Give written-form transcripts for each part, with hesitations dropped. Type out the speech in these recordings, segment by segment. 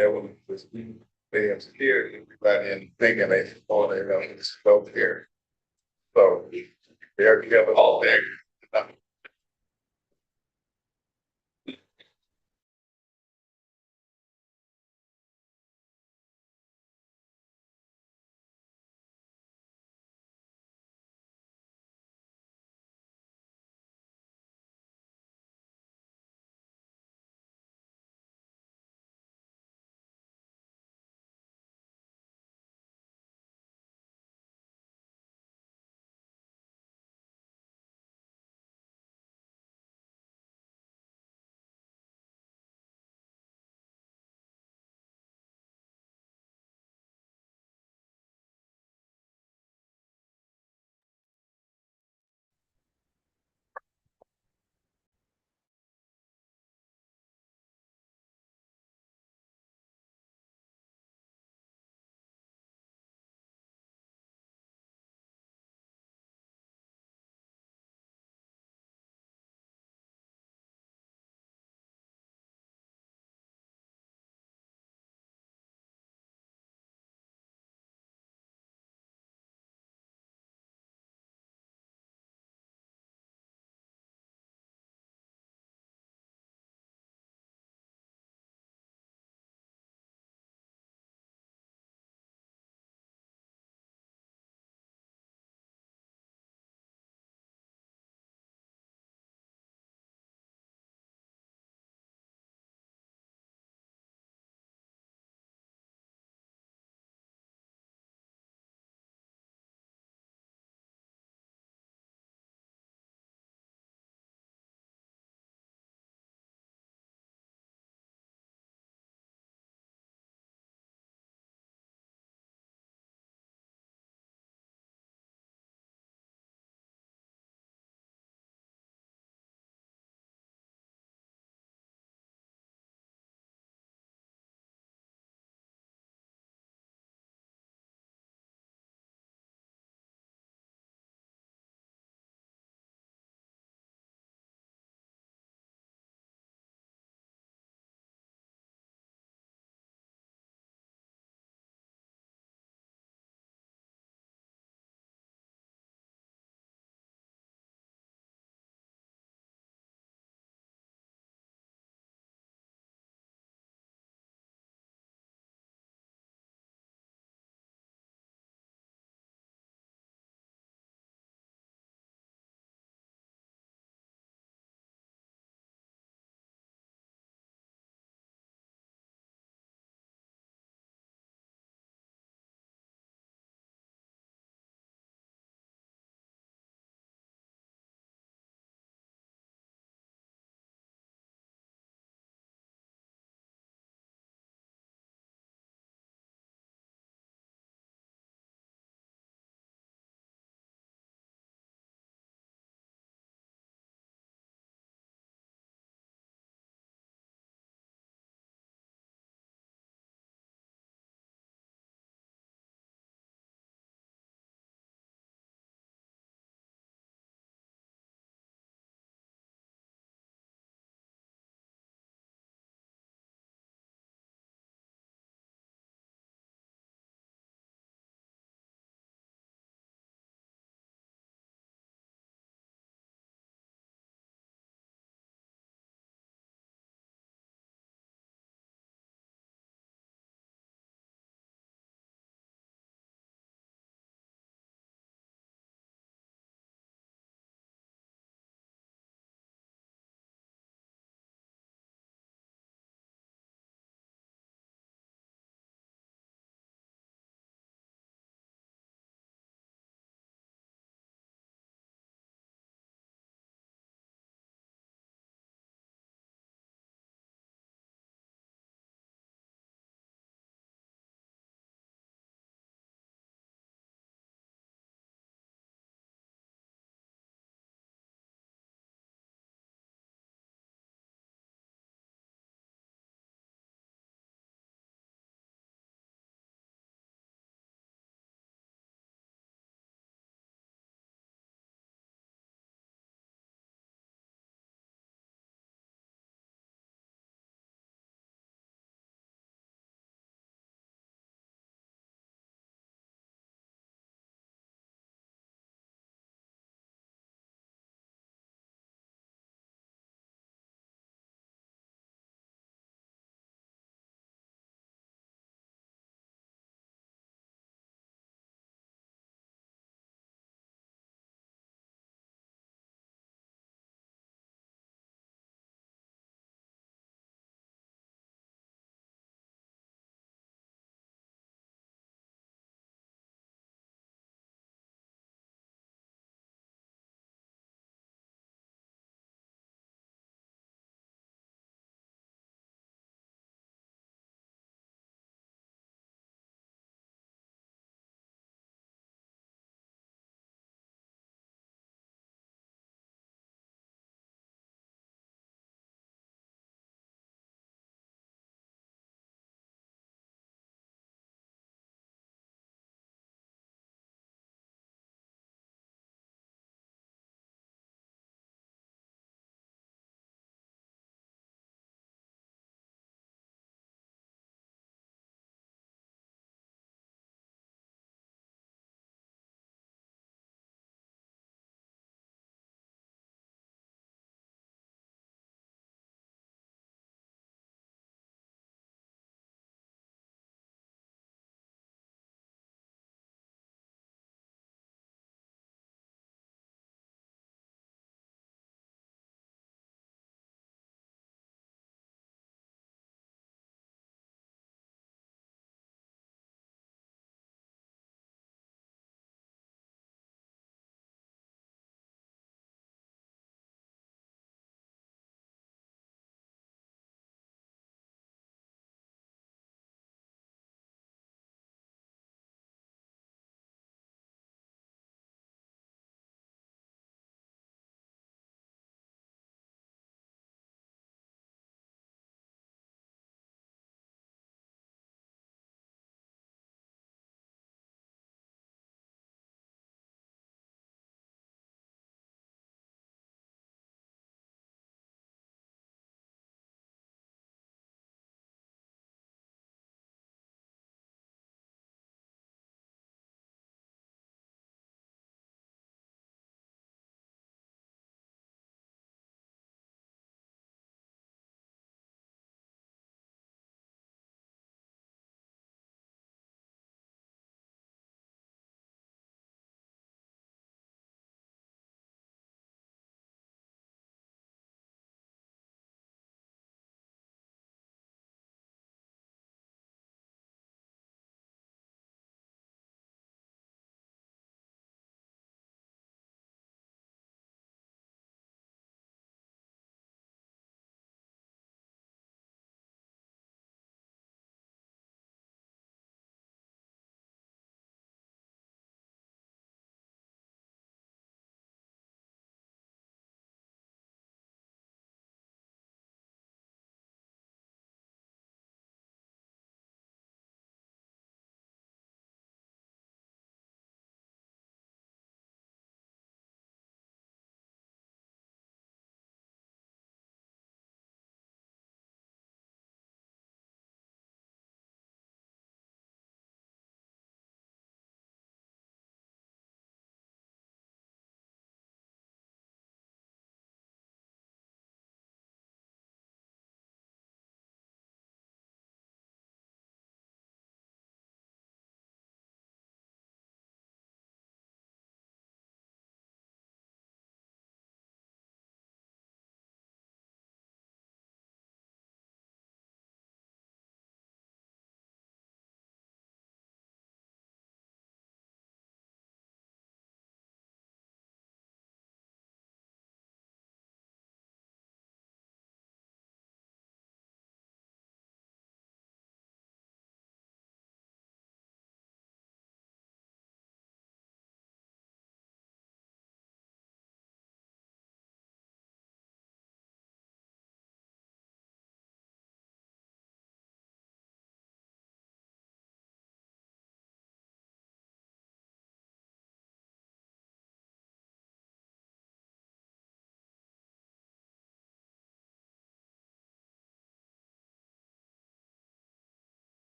that was they have scared everybody and thinking they thought they were just go there. So they're together all there.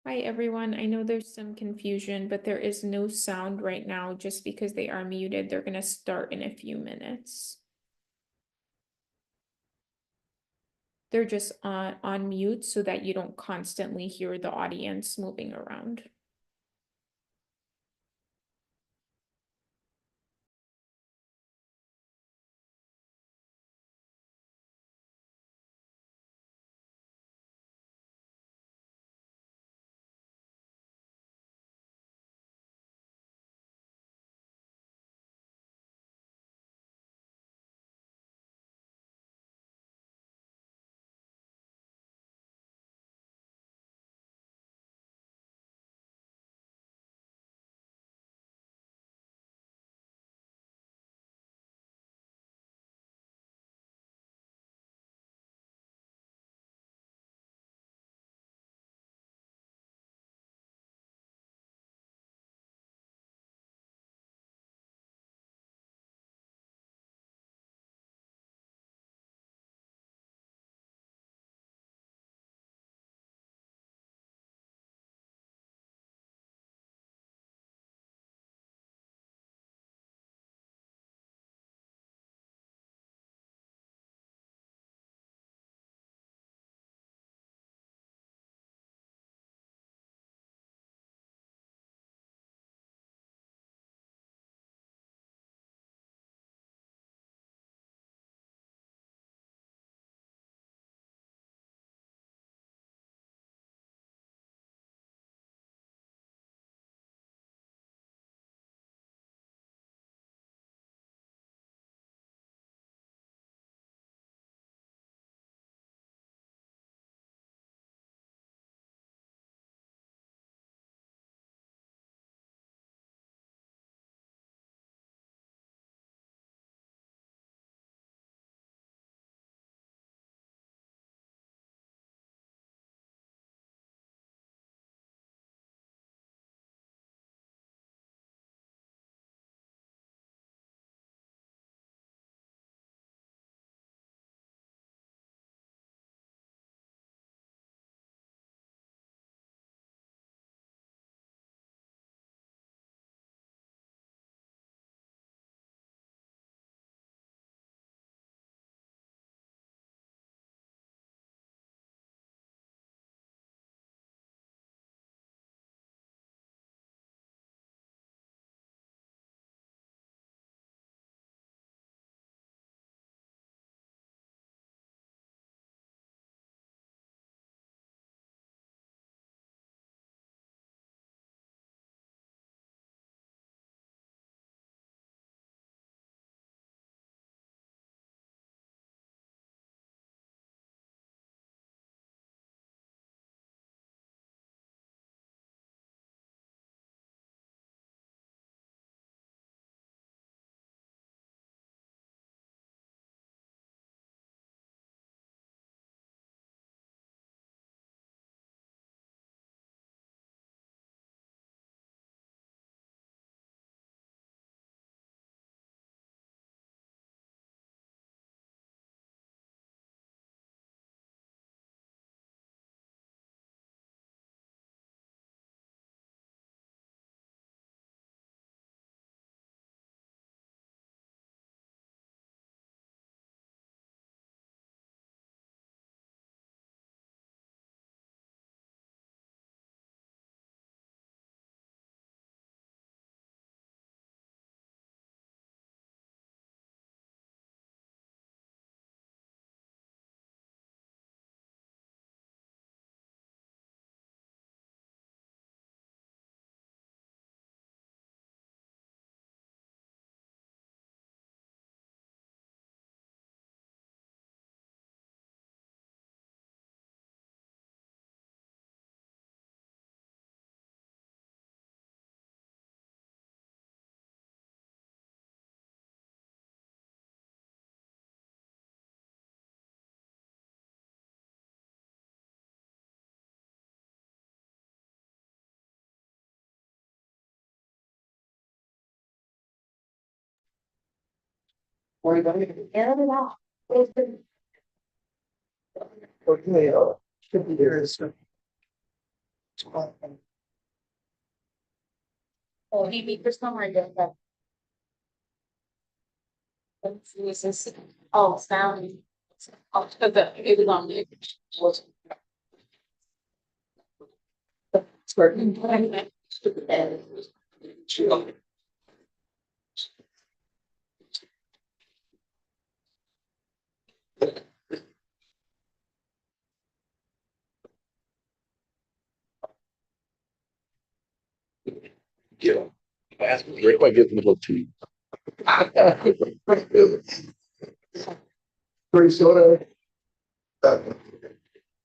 Hi, everyone. I know there's some confusion, but there is no sound right now just because they are muted. They're going to start in a few minutes. They're just on mute so that you don't constantly hear the audience moving around. Okay, should be there is. Oh, maybe for some reason that. This is, oh, sound. Oh, it was on the. It's working. Yeah. Rick might give them a little tea. Pretty soda.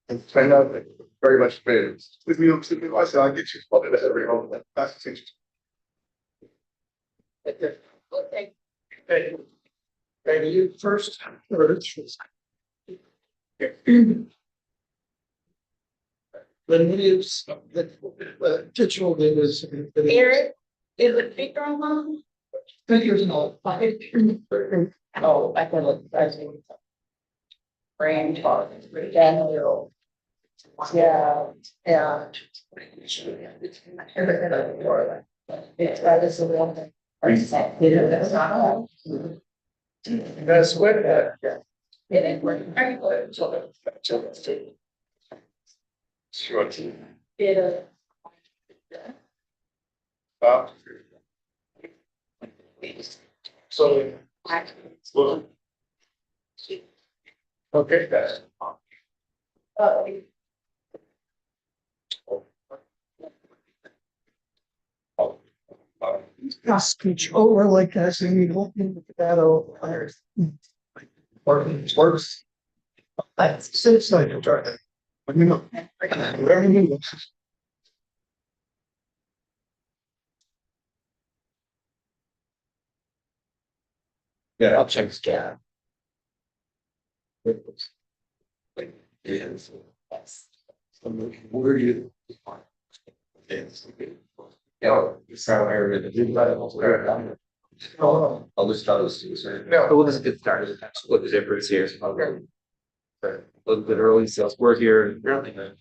And find out that very much better. With me, I said, I'll get you spotted at every home. That's the Okay. Maybe you first. The news, the digital news. Eric, is it bigger on one? Figures no. Oh, I can look. Brand. Daniel. Yeah, yeah. It's that is the one thing. That's not. That's what that. It ain't working. Very good. Sure. It. So. Okay, guys. Speech over like that, and you look into that over. Works. That's so like a target. You know, very new. Yeah, I'll check this out. Yes. Where are you? Yes. Yeah, it's not area that did that. I'll just tell those two. But we'll just get started. What the difference here. A little bit early sales. We're here.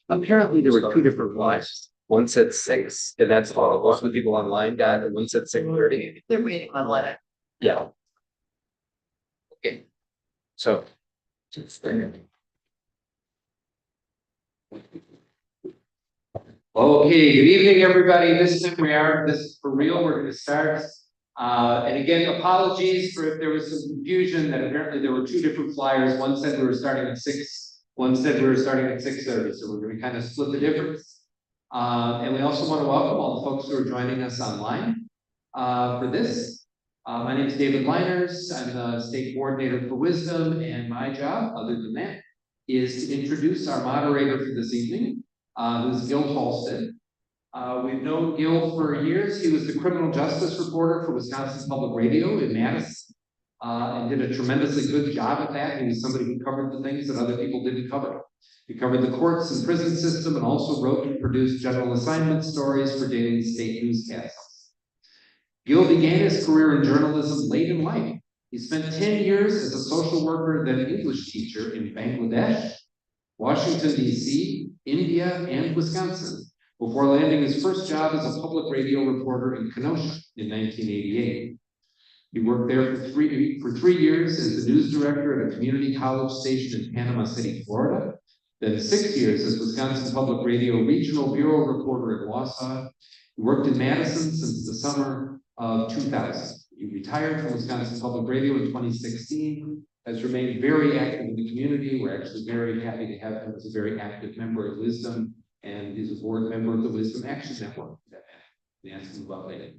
Apparently there were two different lives. One said 6, and that's all. Most of the people online got, and one said 6:30. They're waiting on letter. Yeah. Okay. So. Okay, good evening, everybody. This is this is for real. We're going to start. And again, apologies for if there was some confusion that apparently there were two different flyers. One said we were starting at 6, one said we were starting at 6:30. So we're going to kind of split the difference. And we also want to welcome all the folks who are joining us online for this. My name is David Liners. I'm the state coordinator for Wisdom, and my job, other than that, is to introduce our moderator for this evening, who's Gil Halstead. We've known Gil for years. He was the criminal justice reporter for Wisconsin Public Radio in Madison, and did a tremendously good job at that. He was somebody who covered the things that other people didn't cover. He covered the courts and prison system and also wrote and produced general assignment stories for daily state newscasts. Gil began his career in journalism late in life. He spent 10 years as a social worker, then English teacher in Bangladesh, Washington, D.C., India, and Wisconsin, before landing his first job as a public radio reporter in Kenosha in 1988. He worked there for three years as the news director at a community college station in Panama City, Florida, then 6 years as Wisconsin Public Radio regional bureau reporter in Wausau. He worked in Madison since the summer of 2000. He retired from Wisconsin Public Radio in 2016, has remained very active in the community. We're actually very happy to have him as a very active member of Wisdom, and is a board member of the Wisdom Action Network. Ask him about later.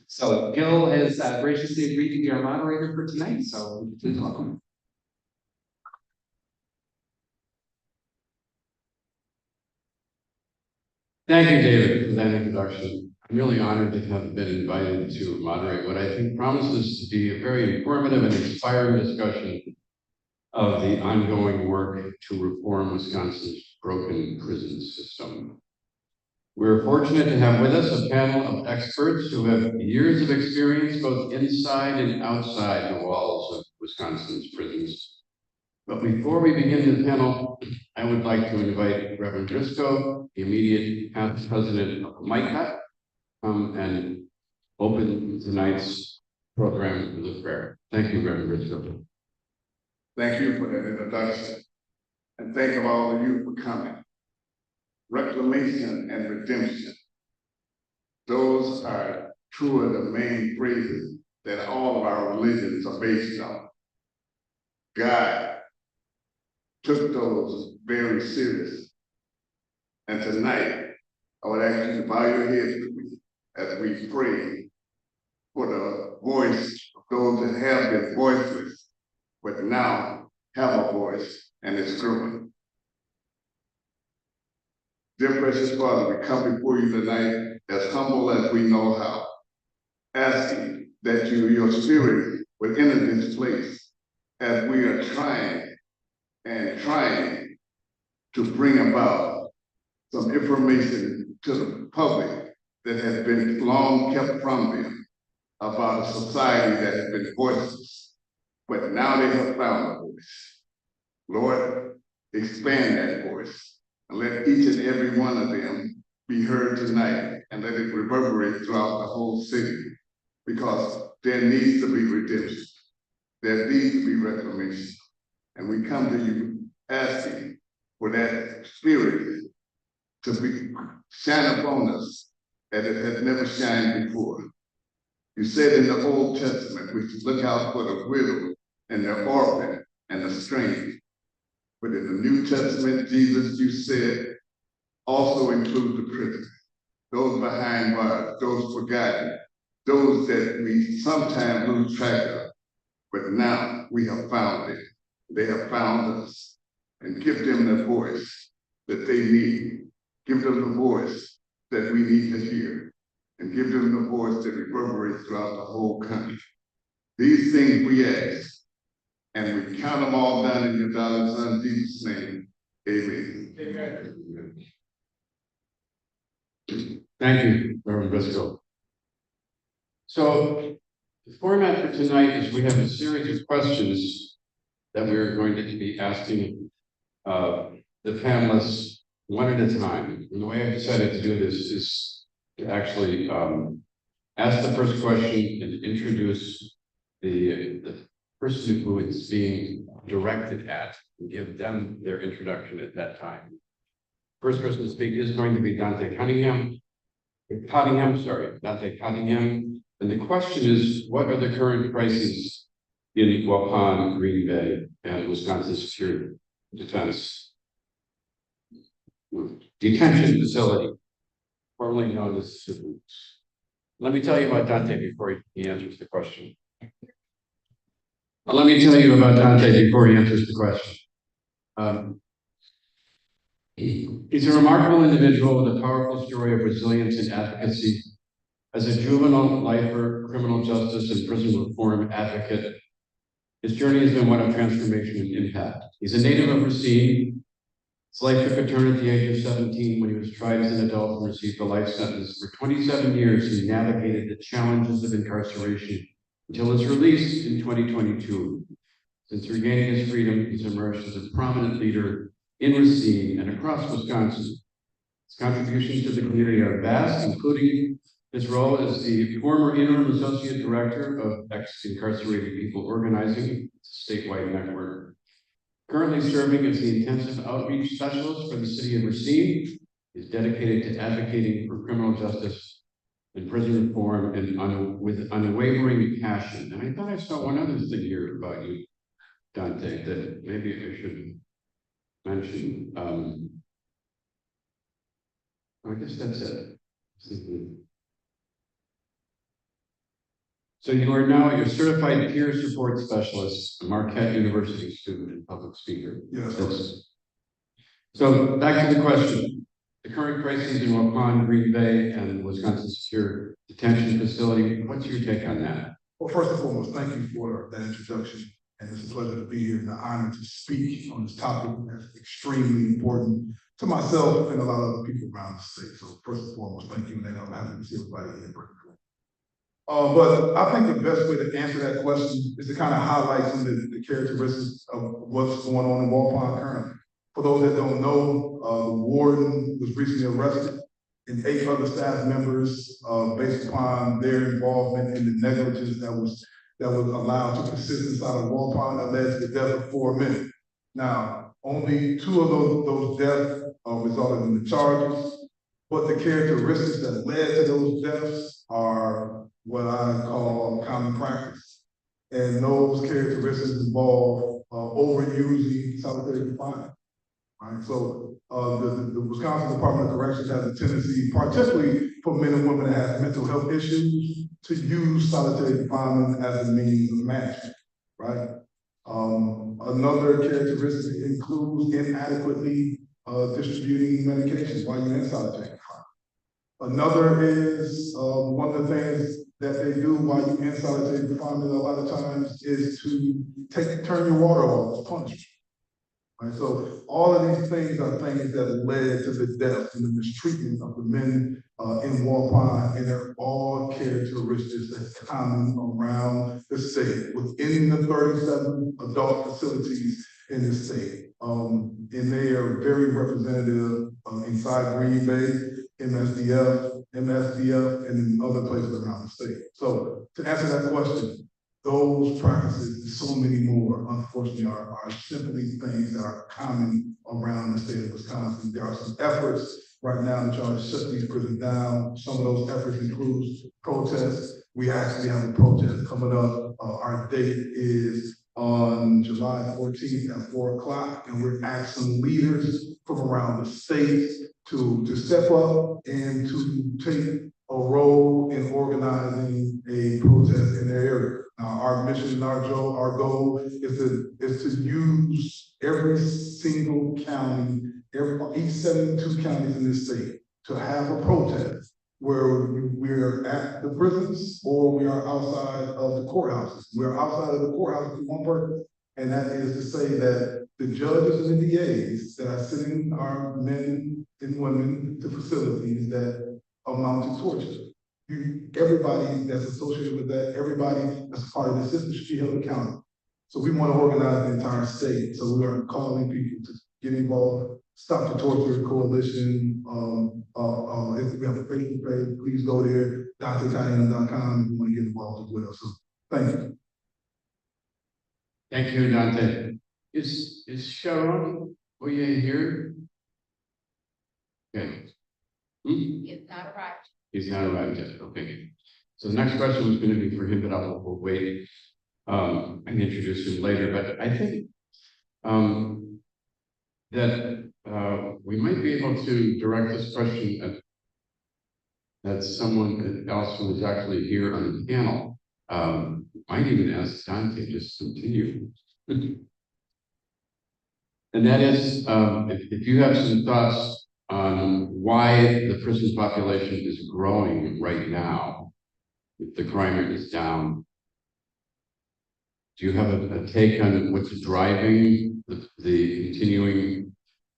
So Gil has graciously agreed to be our moderator for tonight, so please welcome. Thank you, David, for that introduction. I'm really honored to have been invited to moderate what I think promises to be a very informative and inspiring discussion of the ongoing work to reform Wisconsin's broken prison system. We're fortunate to have with us a panel of experts who have years of experience both inside and outside the walls of Wisconsin's prisons. But before we begin the panel, I would like to invite Reverend Driscoll, the immediate past president of MICA, and open tonight's program with a prayer. Thank you, Reverend Driscoll. Thank you for that introduction. And thank all of you for coming. Reclamation and redemption. Those are two of the main phrases that all of our religions are based on. God took those very serious. And tonight, I would ask you to bow your heads with me as we pray for the voice of those that have been voiceless, but now have a voice and it's growing. Dear precious Father, we come before you tonight as humble as we know how, asking that your spirit would enter this place as we are trying to bring about some information to the public that has been long kept from them about a society that has been voiceless, but now they have found a voice. Lord, expand that voice and let each and every one of them be heard tonight and let it reverberate throughout the whole city, because there needs to be redemption. There needs to be reclamation. And we come to you asking for that spirit to be shine upon us as it has never shined before. You said in the Old Testament, we should look out for the widow and the orphan and the stranger. But in the New Testament, Jesus, you said, also include the prisoner, those behind bars, those forgotten, those that we sometimes lose track of. But now we have found them. They have found us. And give them the voice that they need. Give them the voice that we need to hear. And give them the voice that reverberates throughout the whole country. These things we ask, and we count them all down in your darling son Jesus' name. Amen. Amen. Thank you, Reverend Driscoll. So the format for tonight is we have a series of questions that we're going to be asking the panelists one at a time. And the way I decided to do this is to actually ask the first question and introduce the person who it's being directed at and give them their introduction at that time. First person to speak is going to be Dante Cunningham. Dante Cunningham. And the question is, what are the current crises in Waupun, Green Bay, and Wisconsin Security Defense Detention Facility, formerly known as SUDES? Let me tell you about Dante before he answers the question. He's a remarkable individual with a powerful story of resilience and advocacy. As a juvenile lifer, criminal justice, and prison reform advocate, his journey has been one of transformation and impact. He's a native of Racine. His life took a turn at the age of 17 when he was tried as an adult and received a life sentence. For 27 years, he navigated the challenges of incarceration until his release in 2022. Since regaining his freedom, he's emerged as a prominent leader in Racine and across Wisconsin. His contributions to the community are vast, including his role as the former interim associate director of ex-incarcerated people organizing, a statewide network. Currently serving as the intensive outreach specialist for the city of Racine, is dedicated to advocating for criminal justice and prison reform and with unwavering passion. And I thought I saw one other thing here about you, Dante, that maybe I should mention. I guess that's it. So you are now a certified peer support specialist, a Marquette University student and public speaker. Yes. So back to the question. The current crises in Waupun, Green Bay, and Wisconsin Secure Detention Facility, what's your take on that? Well, first and foremost, thank you for that introduction. And it's a pleasure to be here and an honor to speak on this topic that's extremely important to myself and a lot of other people around the state. So first and foremost, thank you. And then I'm happy to see everybody here. But I think the best way to answer that question is to kind of highlight some of the characteristics of what's going on in Walpond currently. For those that don't know, the warden was recently arrested and 8 other staff members, based upon their involvement in the negligence that was allowed to persist inside of Walpond that led to the death of 4 men. Now, only 2 of those deaths resulted in the charges, but the characteristics that led to those deaths are what I call common practice. And those characteristics involve overusing solitary confinement. Right, so the Wisconsin Department of Corrections has a tendency, particularly for men and women that have mental health issues, to use solitary confinement as a means of management, right? Another characteristic includes inadequately distributing medications while you're in solitary confinement. Another is one of the things that they do while you're in solitary confinement a lot of times is to turn your water off as punishment. Right, so all of these things are things that led to the death and the mistreatment of the men in Walpond, and they're all characteristics that's common around the state, within the 37 adult facilities in the state. And they are very representative inside Green Bay, MSDF, and in other places around the state. So to answer that question, those practices and so many more, unfortunately, are simply things that are common around the state of Wisconsin. There are some efforts right now to try to shut these prisons down. Some of those efforts include protests. We actually have a protest coming up. Our date is on July 14th at 4 o'clock, and we're asking leaders from around the state to step up and to take a role in organizing a protest in their area. Our mission and our goal is to use every single county, each 72 counties in this state, to have a protest where we're at the prisons or we are outside of the courthouses. We're outside of the courthouses for one purpose, and that is to say that the judges and the DAs that are sending our men and women to facilities that amount to torture. Everybody that's associated with that, everybody that's part of the system should be held accountable. So we want to organize the entire state. So we are calling people to get involved. Stop the Torture Coalition. If we have a Facebook page, please go there, drcayenne.com, if you want to get involved as well. So thank you. Thank you, Dante. Is Sharon, were you here? Okay. It's not right. He's not arrived yet, okay. So the next question was going to be for him, but we'll wait and introduce him later. But I think that we might be able to direct this question at someone else who is actually here on the panel. Might even ask Dante just to continue. And that is, if you have some thoughts on why the prison population is growing right now, if the crime rate is down. Do you have a take on what's driving the continuing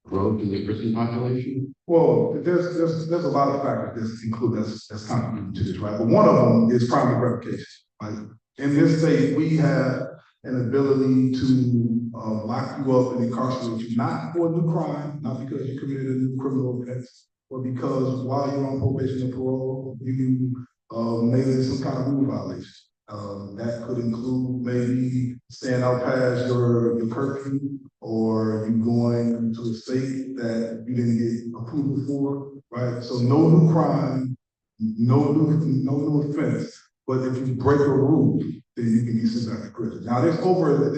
growth in the prison population? Well, there's a lot of factors that's contributing to this, right? But one of them is crime replication, right? In this state, we have an ability to lock you up and incarcerate you, not for a new crime, not because you committed a new criminal offense, but because while you're on probation or parole, you made some kind of rule violation. That could include maybe staying out past your curfew, or you going to a state that you didn't get approval for, right? So no new crime, no new offense. But if you break a rule, then you can be sent back to prison. Now there's over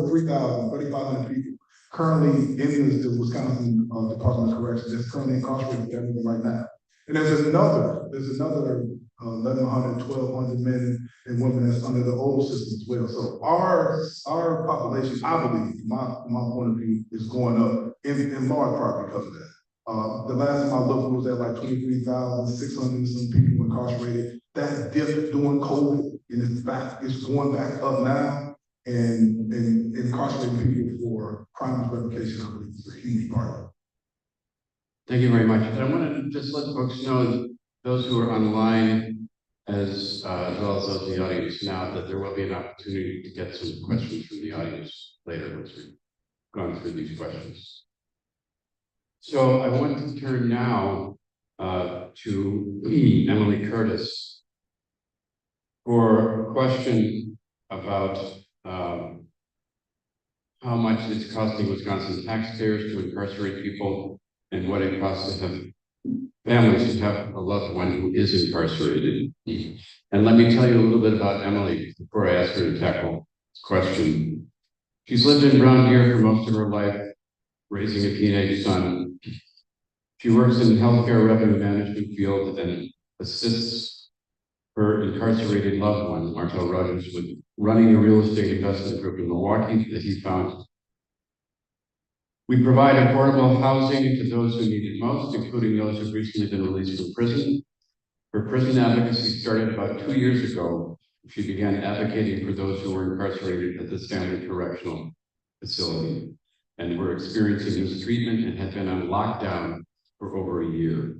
3,500 people currently in the Wisconsin Department of Corrections that's currently incarcerated right now. And there's another 1,100, 1,200 men and women that's under the old system as well. So our population, I believe, from my point of view, is going up in large part because of that. The last time I looked, was at like 23,600 some people incarcerated. That dipped during COVID, and in fact, it's going back up now. And incarcerating people for crime replication, I believe, is a huge part of it. Thank you very much. I want to just let folks know, those who are online, as well as those in the audience now, that there will be an opportunity to get some questions from the audience later once we've gone through these questions. So I want to turn now to Emily Curtis for a question about how much it's costing Wisconsin taxpayers to incarcerate people and what it costs to have families who have a loved one who is incarcerated. And let me tell you a little bit about Emily before I ask her to tackle this question. She's lived in Brown Deer for most of her life, raising a teenage son. She works in the healthcare revenue management field and assists her incarcerated loved one, Martel Rogers, with running a real estate investment group in Milwaukee that he founded. We provide affordable housing to those who need it most, including those who've recently been released from prison. Her prison advocacy started about 2 years ago. She began advocating for those who were incarcerated at the Standard Correctional Facility and were experiencing mistreatment and had been on lockdown for over a year.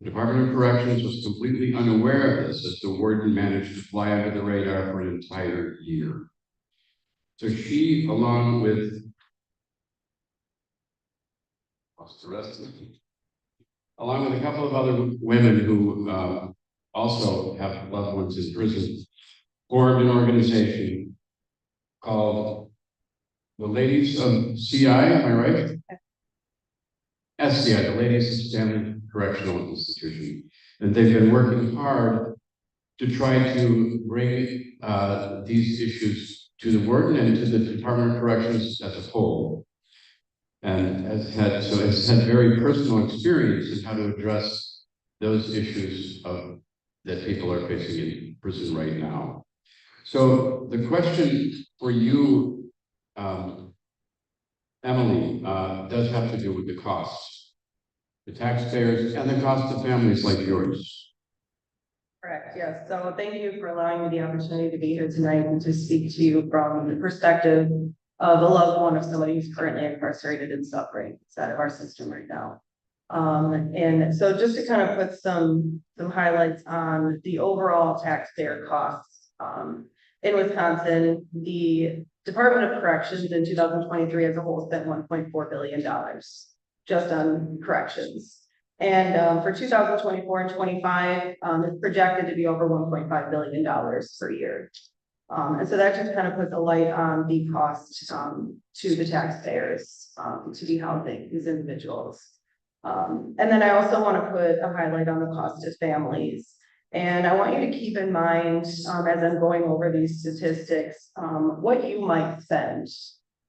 The Department of Corrections was completely unaware of this as the warden managed to fly under the radar for an entire year. So she, along with the rest of them, along with a couple of other women who also have loved ones in prison, formed an organization called the Ladies of CI, am I right? SCI, the Ladies of Stanley Correctional Institution. And they've been working hard to try to bring these issues to the warden and to the Department of Corrections as a whole. And has had very personal experience in how to address those issues that people are facing in prison right now. So the question for you, Emily, does have to do with the costs, the taxpayers, and the cost of families like yours. Correct, yes. So thank you for allowing me the opportunity to be here tonight and to speak to you from the perspective of a loved one of somebody who's currently incarcerated and suffering inside of our system right now. And so just to kind of put some highlights on the overall taxpayer costs. In Wisconsin, the Department of Corrections in 2023 as a whole spent $1.4 billion just on corrections. And for 2024 and 25, it's projected to be over $1.5 billion per year. And so that just kind of puts a light on the cost to the taxpayers to be housing these individuals. And then I also want to put a highlight on the cost to families. And I want you to keep in mind, as I'm going over these statistics, what you might spend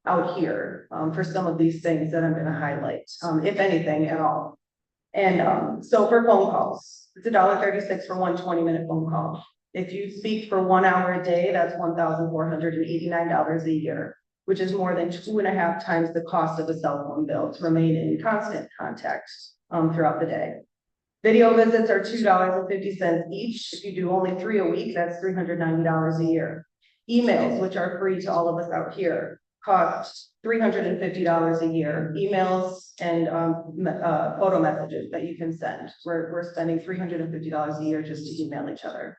out here for some of these things that I'm going to highlight, if anything at all. And so for phone calls, it's $1.36 for one 20-minute phone call. If you speak for 1 hour a day, that's $1,489 a year, which is more than 2.5 times the cost of a cell phone bill to remain in constant contact throughout the day. Video visits are $2.50 each. If you do only 3 a week, that's $390 a year. Emails, which are free to all of us out here, cost $350 a year. Emails and photo messages that you can send. We're spending $350 a year just to email each other.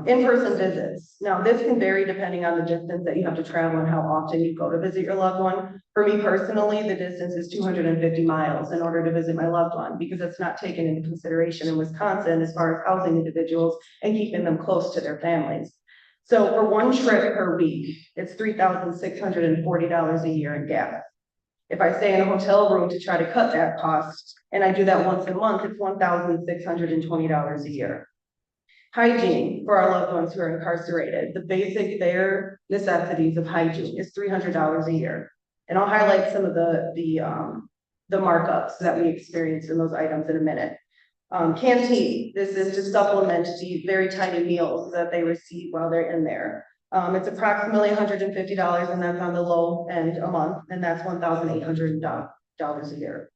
In-person visits. Now, this can vary depending on the distance that you have to travel and how often you go to visit your loved one. For me personally, the distance is 250 miles in order to visit my loved one because it's not taken into consideration in Wisconsin as far as housing individuals and keeping them close to their families. So for one trip per week, it's $3,640 a year in gas. If I stay in a hotel room to try to cut that cost, and I do that once a month, it's $1,620 a year. Hygiene for our loved ones who are incarcerated. The basic bare necessities of hygiene is $300 a year. And I'll highlight some of the markups that we experience in those items in a minute. Canteen, this is to supplement the very tiny meals that they receive while they're in there. It's approximately $150 and that's on the low end a month, and that's $1,800 a year.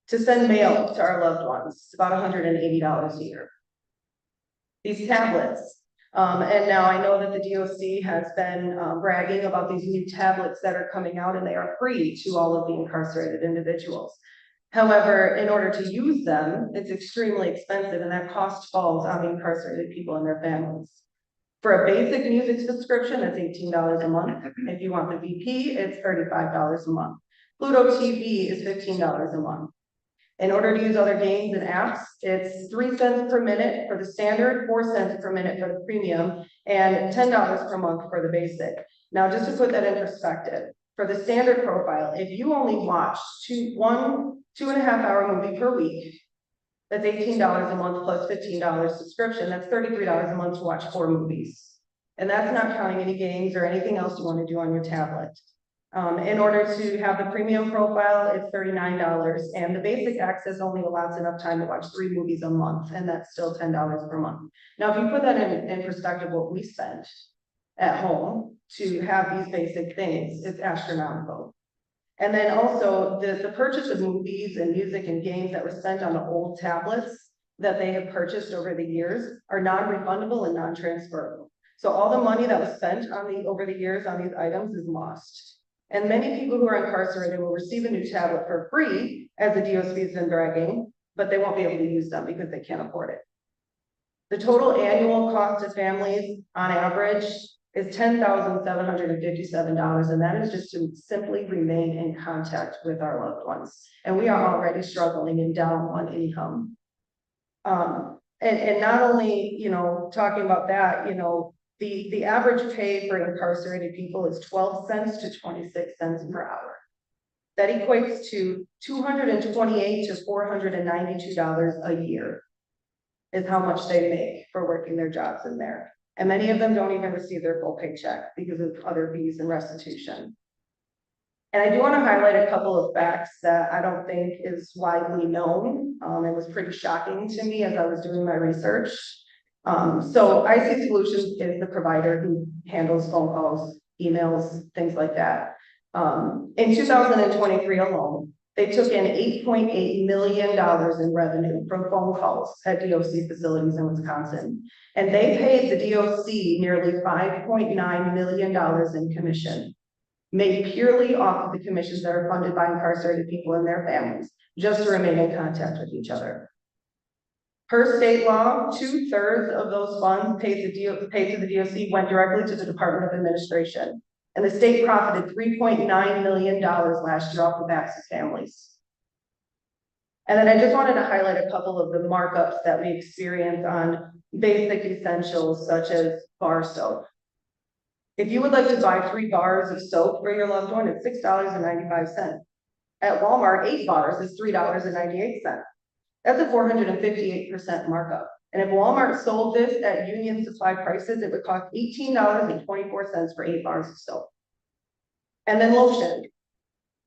To send mail to our loved ones, it's about $180 a year. These tablets, and now I know that the DOC has been bragging about these new tablets that are coming out and they are free to all of the incarcerated individuals. However, in order to use them, it's extremely expensive, and that cost falls on the incarcerated people and their families. For a basic music subscription, that's $18 a month. If you want the VP, it's $35 a month. Pluto TV is $15 a month. In order to use other games and apps, it's 3 cents per minute for the standard, 4 cents per minute for the premium, and $10 per month for the basic. Now, just to put that in perspective, for the standard profile, if you only watch 2.5 hour movie per week, that's $18 a month plus $15 subscription. That's $33 a month to watch 4 movies. And that's not counting any games or anything else you want to do on your tablet. In order to have the premium profile, it's $39, and the basic access only allows enough time to watch 3 movies a month, and that's still $10 per month. Now, if you put that in perspective, what we spend at home to have these basic things, it's astronomical. And then also the purchase of movies and music and games that were spent on the old tablets that they have purchased over the years are non-refundable and non-transferable. So all the money that was spent over the years on these items is lost. And many people who are incarcerated will receive a new tablet for free, as the DOC has been bragging, but they won't be able to use them because they can't afford it. The total annual cost to families on average is $10,757, and that is just to simply remain in contact with our loved ones. And we are already struggling and down on income. And not only, talking about that, the average pay for incarcerated people is 12 cents to 26 cents per hour. That equates to $228 to $492 a year is how much they make for working their jobs in there. And many of them don't even receive their full paycheck because of other fees and restitution. And I do want to highlight a couple of facts that I don't think is widely known. It was pretty shocking to me as I was doing my research. So IC Solutions is the provider who handles phone calls, emails, things like that. In 2023 alone, they took in $8.8 million in revenue from phone calls at DOC facilities in Wisconsin. And they paid the DOC nearly $5.9 million in commission, made purely off of the commissions that are funded by incarcerated people and their families, just to remain in contact with each other. Per state law, 2/3 of those funds paid to the DOC went directly to the Department of Administration. And the state profited $3.9 million last year off the backs of families. And then I just wanted to highlight a couple of the markups that we experience on basic essentials such as bar soap. If you would like to buy 3 bars of soap for your loved one, it's $6.95. At Walmart, 8 bars is $3.98. That's a 458% markup. And if Walmart sold this at union supply prices, it would cost $18.24 for 8 bars of soap. And then lotion.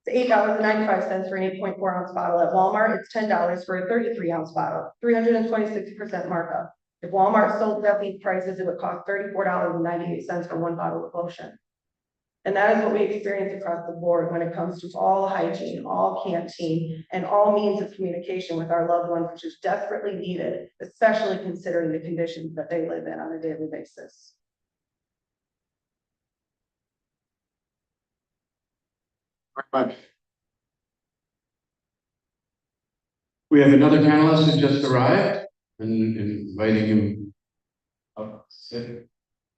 It's $8.95 for an 8.4 ounce bottle. At Walmart, it's $10 for a 33 ounce bottle, 326% markup. If Walmart sold at these prices, it would cost $34.98 for 1 bottle of lotion. And that is what we experience across the board when it comes to all hygiene, all canteen, and all means of communication with our loved ones, which is desperately needed, especially considering the conditions that they live in on a daily basis. Very much. We have another panelist who just arrived, and inviting him up to sit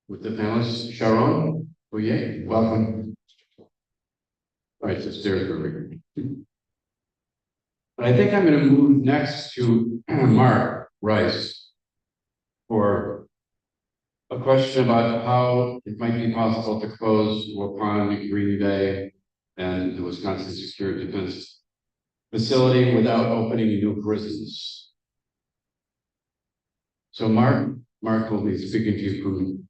with the panelists. Sharon Bouye, welcome. All right, so stairs are but I think I'm going to move next to Mark Rice for a question about how it might be possible to close Waupun, Green Bay, and the Wisconsin Secure Defense Facility without opening new prisons. So Mark will be speaking to you from,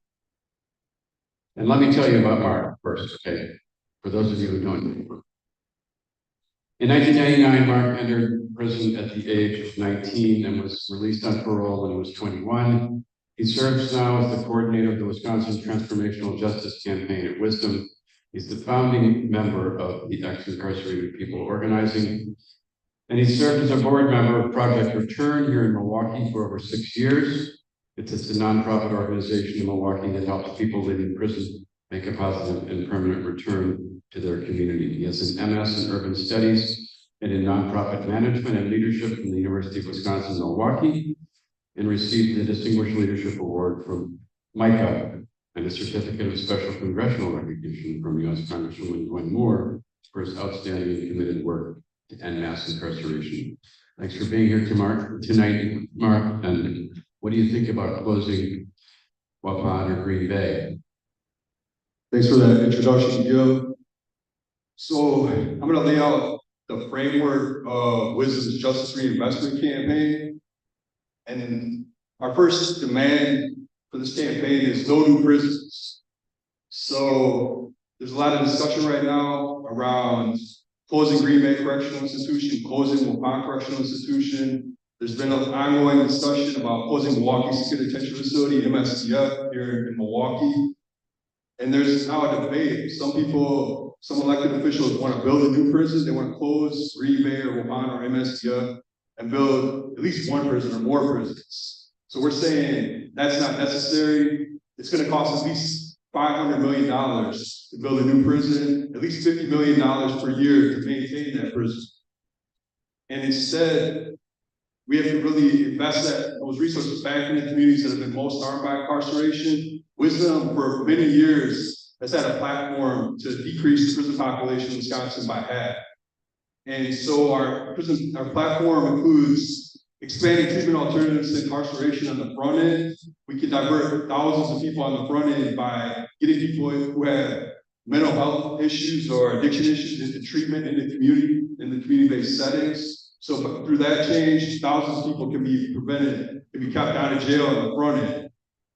and let me tell you about Mark first, okay? For those of you who don't know. In 1999, Mark entered prison at the age of 19 and was released on parole when he was 21. He serves now as the coordinator of the Wisconsin Transformational Justice Campaign at Wisdom. He's the founding member of the Ex-Incarcerated People Organizing. And he served as a board member of Project Return here in Milwaukee for over 6 years. It's a nonprofit organization in Milwaukee that helps people living in prison make a positive and permanent return to their community. He has an MS in Urban Studies and in nonprofit management and leadership from the University of Wisconsin-Milwaukee, and received the Distinguished Leadership Award from MICA and a certificate of special congressional recognition from U.S. Congresswoman Gwen Moore for his outstanding and committed work to end mass incarceration. Thanks for being here tonight, Mark. And what do you think about closing Waupun or Green Bay? Thanks for that introduction, Gil. So I'm going to lay out the framework of Wisdom's Justice Reinvestment Campaign. And our first demand for this campaign is no new prisons. So there's a lot of discussion right now around closing Green Bay Correctional Institution, closing Waupun Correctional Institution. There's been an ongoing discussion about closing Milwaukee Secure Detention Facility, MSDF, here in Milwaukee. And there's now a debate. Some elected officials want to build a new prison. They want to close Green Bay or Waupun or MSDF and build at least one prison or more prisons. So we're saying that's not necessary. It's going to cost at least $500 million to build a new prison, at least $50 million per year to maintain that prison. And instead, we have to really invest those resources back in the communities that have been most harmed by incarceration. Wisdom, for many years, has had a platform to decrease the prison population in Wisconsin by half. And so our platform includes expanding treatment alternatives to incarceration on the front end. We can divert thousands of people on the front end by getting people who have mental health issues or addiction issues into treatment in the community-based settings. So through that change, thousands of people can be prevented, can be kept out of jail on the front end.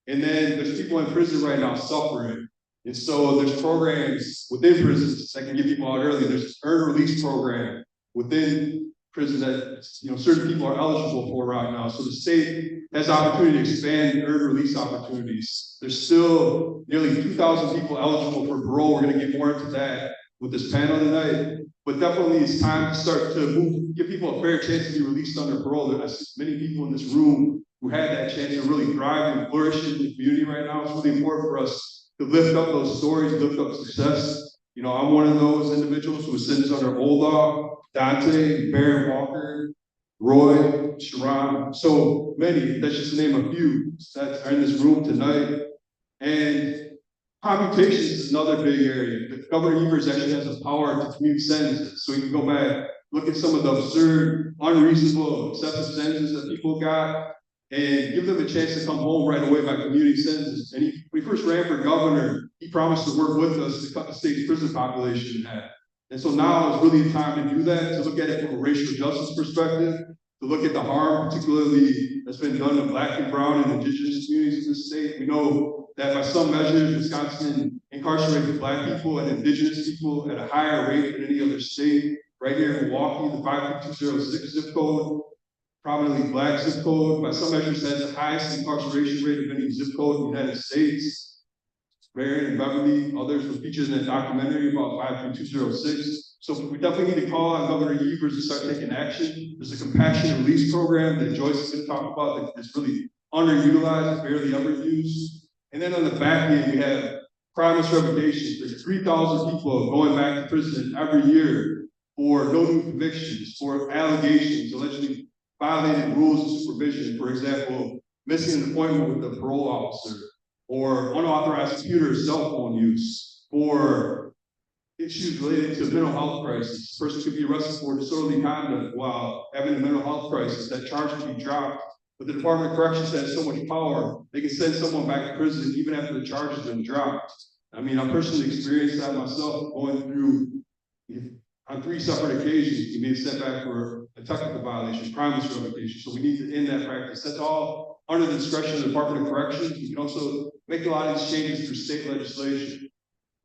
And then there's people in prison right now suffering. And so there's programs within prisons that can get people out early. There's an earned release program within prison that certain people are eligible for right now. So the state has the opportunity to expand earned release opportunities. There's still nearly 2,000 people eligible for parole. We're going to get more into that with this panel tonight. But definitely it's time to start to give people a fair chance to be released under parole. There's many people in this room who had that chance to really thrive and flourish in the community right now. It's really important for us to lift up those stories, lift up success. I'm one of those individuals who was sentenced under old law, Dante, Baron Walker, Roy, Sharon, so many, that's just to name a few that are in this room tonight. And computations is another big area. Governor Evers actually has the power to commute sentences. So you can go back, look at some of the absurd, unreasonable, excessive sentences that people got, and give them a chance to come home right away by commuting sentences. And when he first ran for governor, he promised to work with us to cut the state's prison population in half. And so now is really the time to do that, to look at it from a racial justice perspective, to look at the harm, particularly that's been done to Black and Brown and Indigenous communities in the state. We know that by some measures, Wisconsin incarcerated Black people and Indigenous people at a higher rate than any other state. Right here in Milwaukee, the 55206 zip code, prominently Black zip code, by some measures has the highest incarceration rate of any zip code in the United States. Marion and Beverly, others were featured in that documentary about 53206. So we definitely need to call on Governor Evers to start taking action. There's a compassionate release program that Joyce is going to talk about that's really underutilized, barely ever used. And then on the back end, we have crimeless revocations. There's 3,000 people going back to prison every year for no new convictions, for allegations, allegedly violated rules of supervision. For example, missing an appointment with the parole officer, or unauthorized computer or cell phone use, or issues related to mental health crisis. A person could be arrested for disorderly conduct while having a mental health crisis. That charge can be dropped, but the Department of Corrections has so much power, they can send someone back to prison even after the charge has been dropped. I mean, I personally experienced that myself, going through, on 3 separate occasions, being sent back for a technical violation, crimeless revocation. So we need to end that practice. That's all under the discretion of the Department of Corrections. We can also make a lot of these changes through state legislation.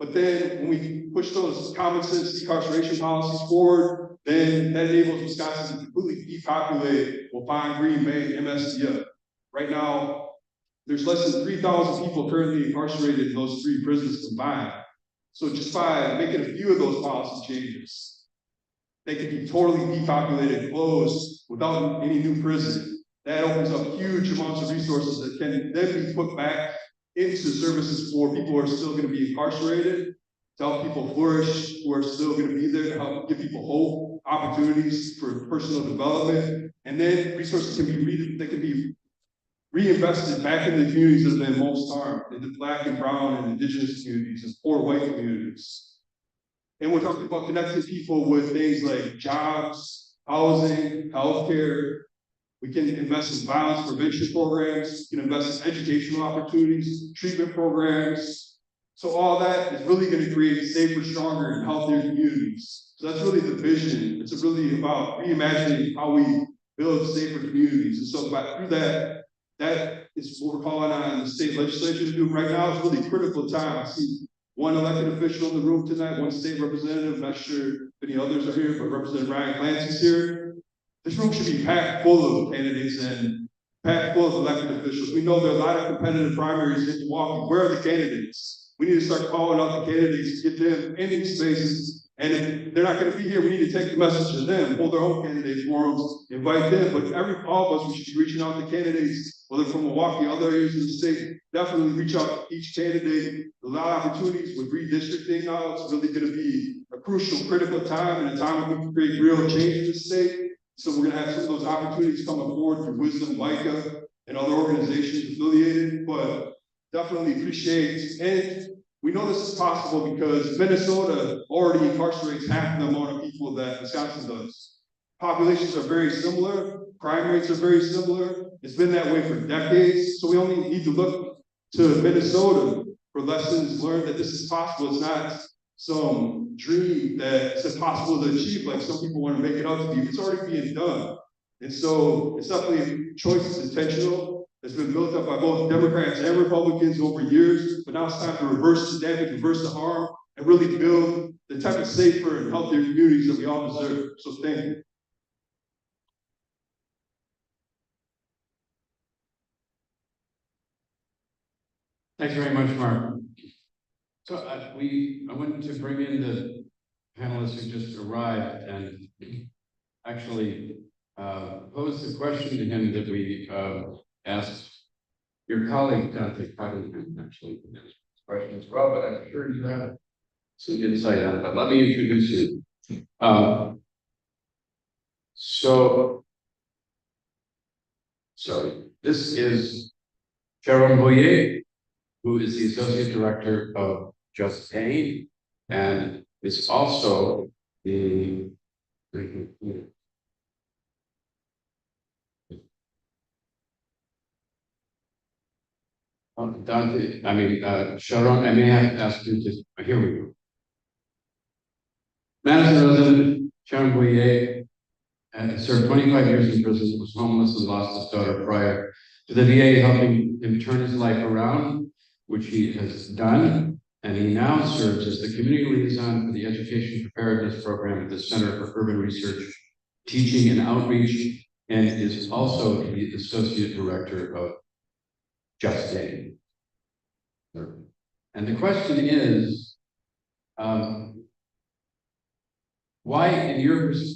But then when we push those common sense decarceration policies forward, then that enables Wisconsin to completely depopulate Waupun, Green Bay, and MSDF. Right now, there's less than 3,000 people currently incarcerated in those 3 prisons combined. So just by making a few of those policy changes, they can be totally depopulated, closed without any new prison. That opens up huge amounts of resources that can then be put back into services for people who are still going to be incarcerated. to help people flourish, who are still gonna be there to help give people hope, opportunities for personal development, and then resources can be reinvested back in the communities that have been most harmed, in the Black and brown and indigenous communities, and poor white communities. And we're talking about connecting people with things like jobs, housing, healthcare. We can invest in violence prevention programs, we can invest in educational opportunities, treatment programs. So all that is really going to create safer, stronger, and healthier communities. So that's really the vision. It's really about reimagining how we build safer communities. And so through that is what we're calling on the state legislature to do right now. It's really critical time. I see one elected official in the room tonight, one state representative. I'm not sure if any others are here, but Representative Ryan Clancy's here. This room should be packed full of candidates and packed full of elected officials. We know there are a lot of competitive primaries in Milwaukee. Where are the candidates? We need to start calling out the candidates, get them in these spaces. And if they're not going to be here, we need to take the message to them, hold their own candidate forums, invite them. But all of us, we should be reaching out to candidates, whether from Milwaukee, other areas of the state. Definitely reach out to each candidate. A lot of opportunities with redistricting now. It's really going to be a crucial, critical time, and a time when we can create real change in the state. So we're gonna have some of those opportunities coming forward through Wisdom, Micah, and other organizations affiliated, but definitely appreciate. And we know this is possible because Minnesota already incarcerates half the amount of people that Wisconsin does. Populations are very similar, crime rates are very similar. It's been that way for decades. So we only need to look to Minnesota for lessons learned that this is possible. It's not some dream that's impossible to achieve, like some people want to make it out to be. It's already being done. And so it's definitely choice is intentional. It's been built up by both Democrats and Republicans over years, but now it's time to reverse the damage, reverse the harm, and really build the type of safer and healthier communities that we all deserve. So thank you. Thanks very much, Mark. So I wanted to bring in the panelists who just arrived and actually pose the question to him that we asked your colleague, Dante Cottingham, actually, this question as well, but I'm sure you have some insight on it. But let me introduce you. So this is Sharon Boyer, who is the Associate Director of Just Pain, and is also the Sharon, I may have asked you to, here we go. Madison resident Sharon Boyer served 25 years in prison, was homeless and lost his daughter prior to the VA helping him turn his life around, which he has done. And he now serves as the community liaison for the Education Preparedness Program at the Center for Urban Research, Teaching and Outreach, and is also the Associate Director of Just Pain. And the question is, why,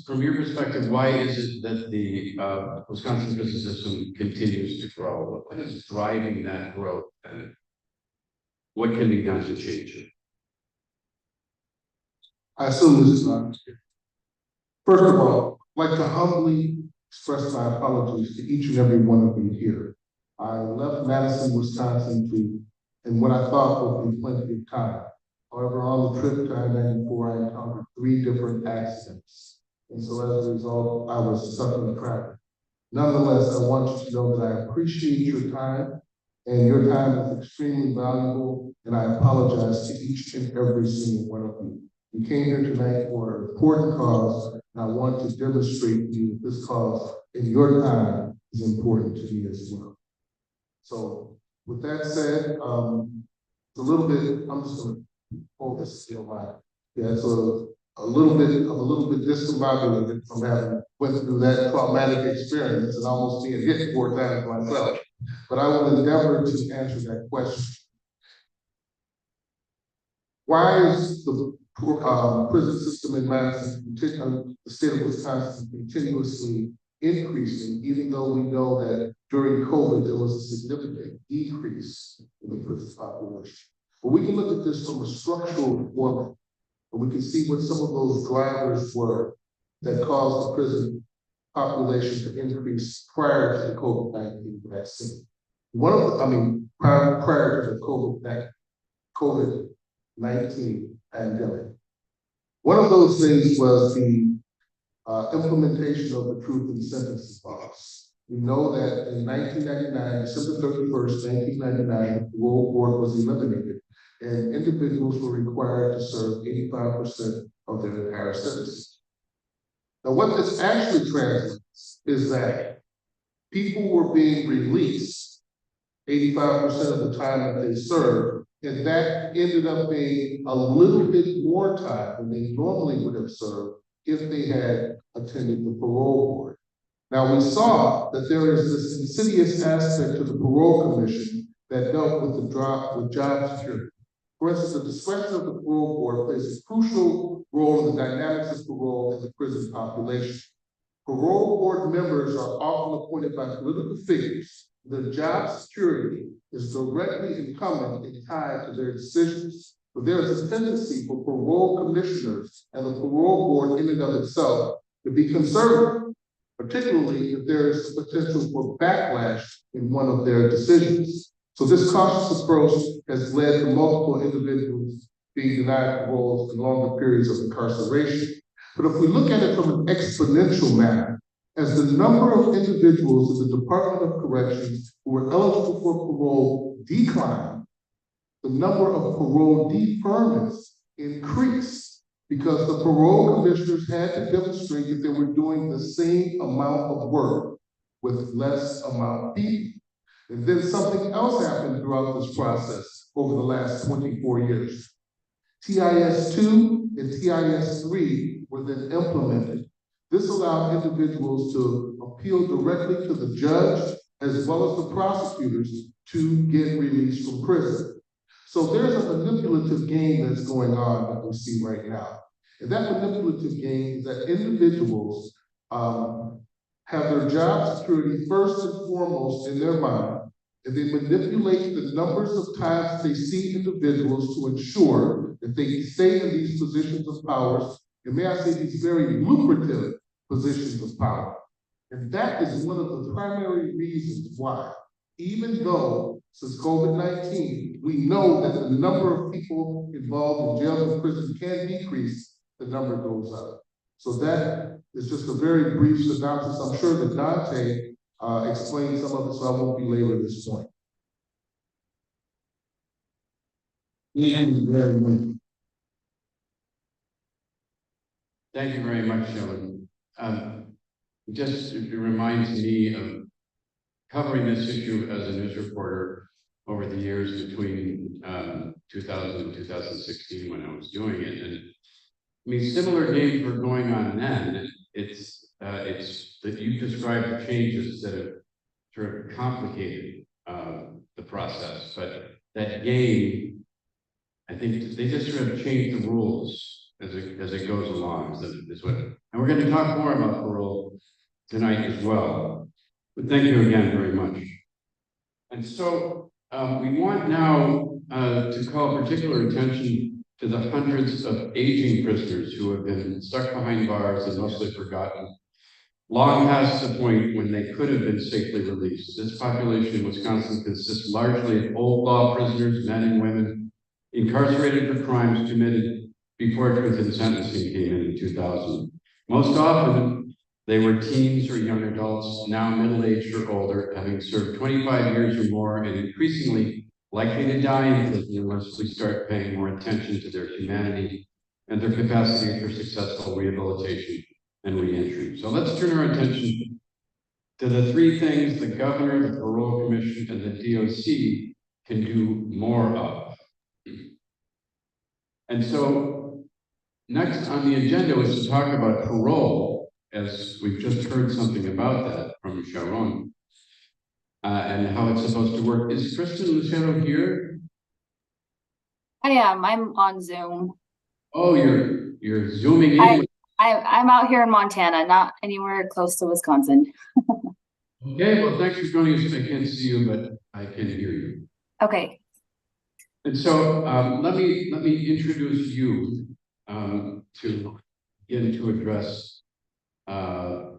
from your perspective, why is it that the Wisconsin prison system continues to grow? What is driving that growth, and what can be done to change it? I assume this is not. First of all, I'd like to humbly express my apologies to each and every one of you here. I left Madison, Wisconsin in what I thought would be plenty of time. However, on the trip to I-94, I encountered 3 different accidents. And so as a result, I was stuck in traffic. Nonetheless, I want you to know that I appreciate your time, and your time is extremely valuable, and I apologize to each and every single one of you. You came here tonight for an important cause, and I want to demonstrate to you that this cause in your time is important to me as well. So with that said, it's a little bit, I'm just gonna hold this still line. Yeah, so I'm a little bit discombobulated from having went through that traumatic experience and almost being hit 4 times myself. But I will endeavor to answer that question. Why is the prison system in Madison, the state of Wisconsin, continuously increasing, even though we know that during COVID there was a significant decrease in the prison population? But we can look at this from a structural point, and we can see what some of those drivers were that caused the prison population to increase prior to the COVID-19 vaccine. Prior to the COVID-19 pandemic. One of those things was the implementation of the truth in sentencing laws. We know that in 1999, December 31st, 1999, the parole board was eliminated, and individuals were required to serve 85% of their entire sentence. Now, what this actually translates is that people were being released 85% of the time that they served, and that ended up being a little bit more time than they normally would have served if they had attended the parole board. Now, we saw that there is this insidious aspect to the parole commission that dealt with job security. For instance, the discretion of the parole board plays a crucial role in the dynamics of parole in the prison population. Parole board members are often appointed by political figures. Their job security is directly incumbent and tied to their decisions. But there is a tendency for parole commissioners and the parole board in and of itself to be conservative, particularly if there is potential for backlash in one of their decisions. So this cautious approach has led to multiple individuals being denied paroles and longer periods of incarceration. But if we look at it from an exponential manner, as the number of individuals in the Department of Corrections who were eligible for parole declined, the number of parole deferments increased because the parole commissioners had to demonstrate that they were doing the same amount of work with less amount of people. And then something else happened throughout this process over the last 24 years. TIS-2 and TIS-3 were then implemented. This allowed individuals to appeal directly to the judge as well as the prosecutors to get released from prison. So there's a manipulative game that's going on that we see right now. And that manipulative game is that individuals have their job security first and foremost in their mind, and they manipulate the numbers of times they see individuals to ensure that they stay in these positions of power, and may I say these very lucrative positions of power. And that is one of the primary reasons why, even though since COVID-19, we know that the number of people involved in jail and prison can decrease, the number goes up. So that is just a very brief synopsis. I'm sure that Dante explained some of it, so I won't belabor this point. Thank you very much. Thank you very much, Shelley. It reminds me of covering this issue as a news reporter over the years between 2000 and 2016 when I was doing it. And I mean, similar games were going on then. It's that you described the changes that have sort of complicated the process, but that game, I think they just sort of change the rules as it goes along. Is what, and we're going to talk more about parole tonight as well. But thank you again very much. And so we want now to call particular attention to the hundreds of aging prisoners who have been stuck behind bars and mostly forgotten, long past the point when they could have been safely released. This population in Wisconsin consists largely of old law prisoners, men and women, incarcerated for crimes committed before truth in sentencing came in 2000. Most often, they were teens or young adults, now middle-aged or older, having served 25 years or more, and increasingly likely to die in prison unless we start paying more attention to their humanity and their capacity for successful rehabilitation and reentry. So let's turn our attention to the three things the governor, the parole commission, and the DOC can do more of. And so next on the agenda was to talk about parole, as we've just heard something about that from Sharon, and how it's supposed to work. Is Kristen Lucero here? I am. I'm on Zoom. Oh, you're zooming in. I'm out here in Montana, not anywhere close to Wisconsin. Okay, well, thanks for joining us. I can't see you, but I can hear you. Okay. And so let me introduce you to begin to address that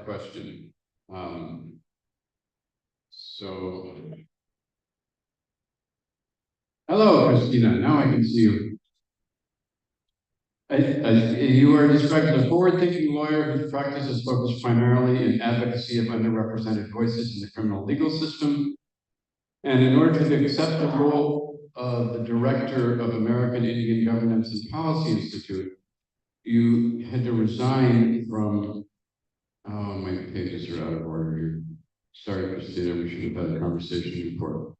question. So, hello, Christina. Now I can see you. You are described as a forward-thinking lawyer whose practice is focused primarily in advocacy of underrepresented voices in the criminal legal system. And in order to accept the role of the director of American Indian Governance and Policy Institute, you had to resign from, oh, my pages are out of order here. Sorry, Christina, we should have had a conversation before.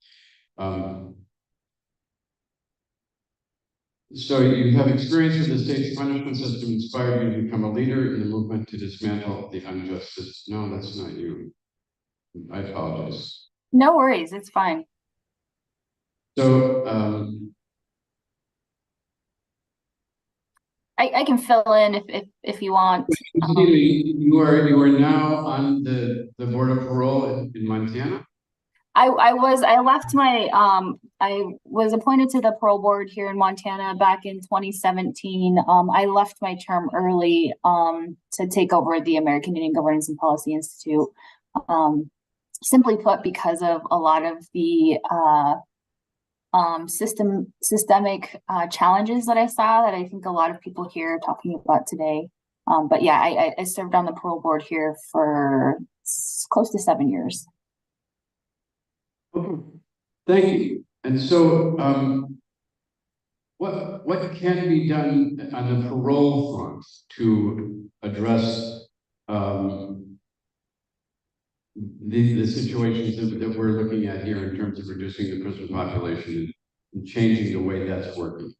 So you have experience with the state's punishment system inspired you to become a leader in the movement to dismantle the unjust system. No, that's not you. I apologize. No worries, it's fine. So I can fill in if you want. you are now on the board of parole in Montana. I left my I was appointed to the parole board here in Montana back in 2017. I left my term early to take over the American Indian Governance and Policy Institute. Simply put, because of a lot of the systemic challenges that I saw that I think a lot of people here are talking about today. But yeah, I served on the parole board here for close to 7 years. Okay. Thank you. And so what can be done on the parole front to address the situations that we're looking at here in terms of reducing the prison population and changing the way that's working?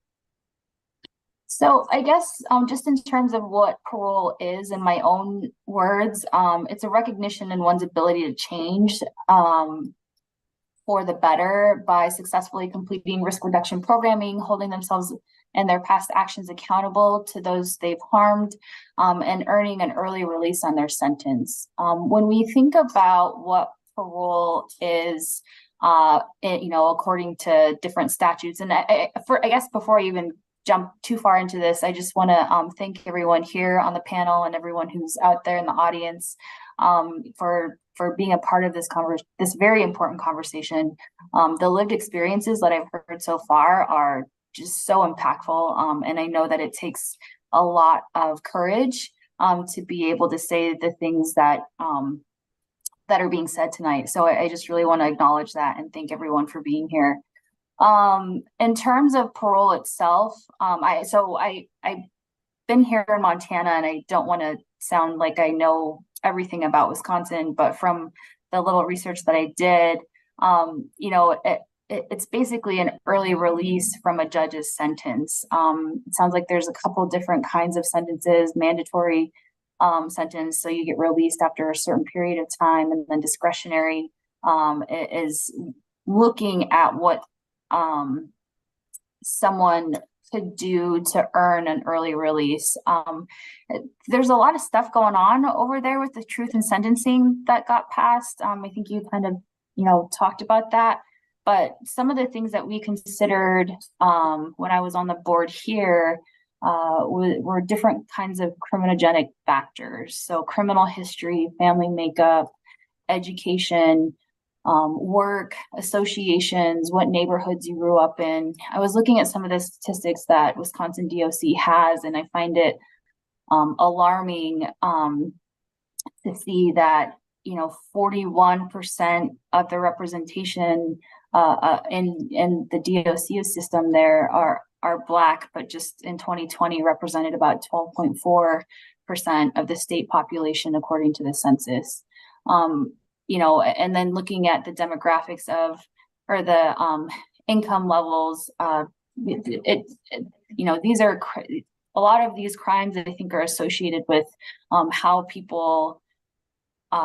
So I guess just in terms of what parole is, in my own words, it's a recognition in one's ability to change for the better by successfully completing risk reduction programming, holding themselves and their past actions accountable to those they've harmed, and earning an early release on their sentence. When we think about what parole is, according to different statutes, and I guess before I even jump too far into this, I just want to thank everyone here on the panel and everyone who's out there in the audience for being a part of this very important conversation. The lived experiences that I've heard so far are just so impactful, and I know that it takes a lot of courage to be able to say the things that are being said tonight. So I just really want to acknowledge that and thank everyone for being here. In terms of parole itself, I've been here in Montana, and I don't want to sound like I know everything about Wisconsin, but from the little research that I did, it's basically an early release from a judge's sentence. It sounds like there's a couple different kinds of sentences: mandatory sentence, so you get released after a certain period of time, and then discretionary is looking at what someone could do to earn an early release. There's a lot of stuff going on over there with the truth in sentencing that got passed. I think you kind of, talked about that, but some of the things that we considered when I was on the board here were different kinds of criminogenic factors. So criminal history, family makeup, education, work, associations, what neighborhoods you grew up in. I was looking at some of the statistics that Wisconsin DOC has, and I find it alarming to see that 41% of the representation in the DOC system there are Black, but just in 2020 represented about 12.4% of the state population according to the census. And then looking at the demographics or the income levels, these are a lot of these crimes, I think, are associated with how people,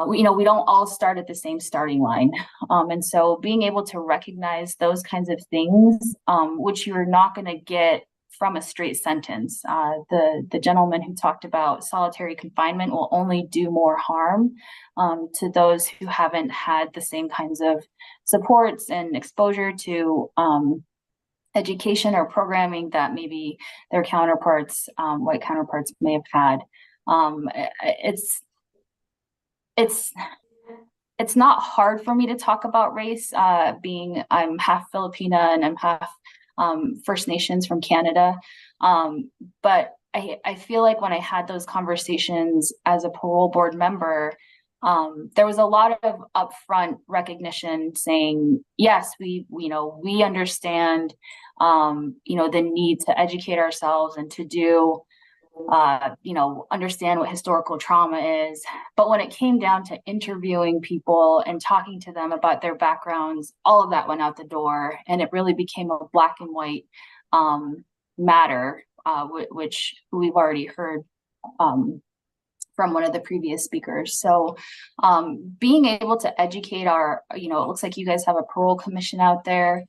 we don't all start at the same starting line. And so being able to recognize those kinds of things, which you're not going to get from a straight sentence. The gentleman who talked about solitary confinement will only do more harm to those who haven't had the same kinds of supports and exposure to education or programming that maybe their counterparts, white counterparts, may have had. It's not hard for me to talk about race, being I'm half Filipina and I'm half First Nations from Canada. But I feel like when I had those conversations as a parole board member, there was a lot of upfront recognition saying, yes, we understand, the need to educate ourselves and to do, understand what historical trauma is. But when it came down to interviewing people and talking to them about their backgrounds, all of that went out the door, and it really became a black and white matter, which we've already heard from one of the previous speakers. So being able to educate our, it looks like you guys have a parole commission out there,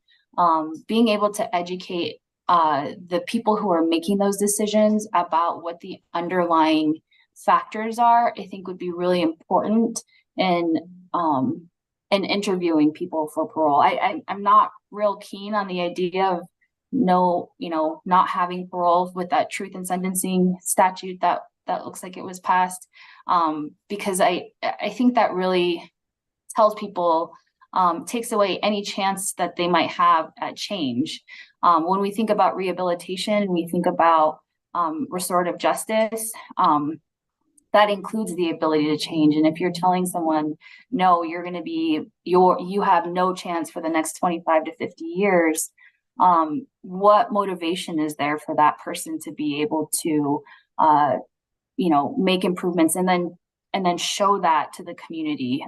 being able to educate the people who are making those decisions about what the underlying factors are, I think would be really important in interviewing people for parole. I'm not real keen on the idea of not having parole with that truth in sentencing statute that looks like it was passed, because I think that really tells people, takes away any chance that they might have at change. When we think about rehabilitation, we think about restorative justice, that includes the ability to change. And if you're telling someone, no, you're going to be, you have no chance for the next 25 to 50 years, what motivation is there for that person to be able to, make improvements and then show that to the community?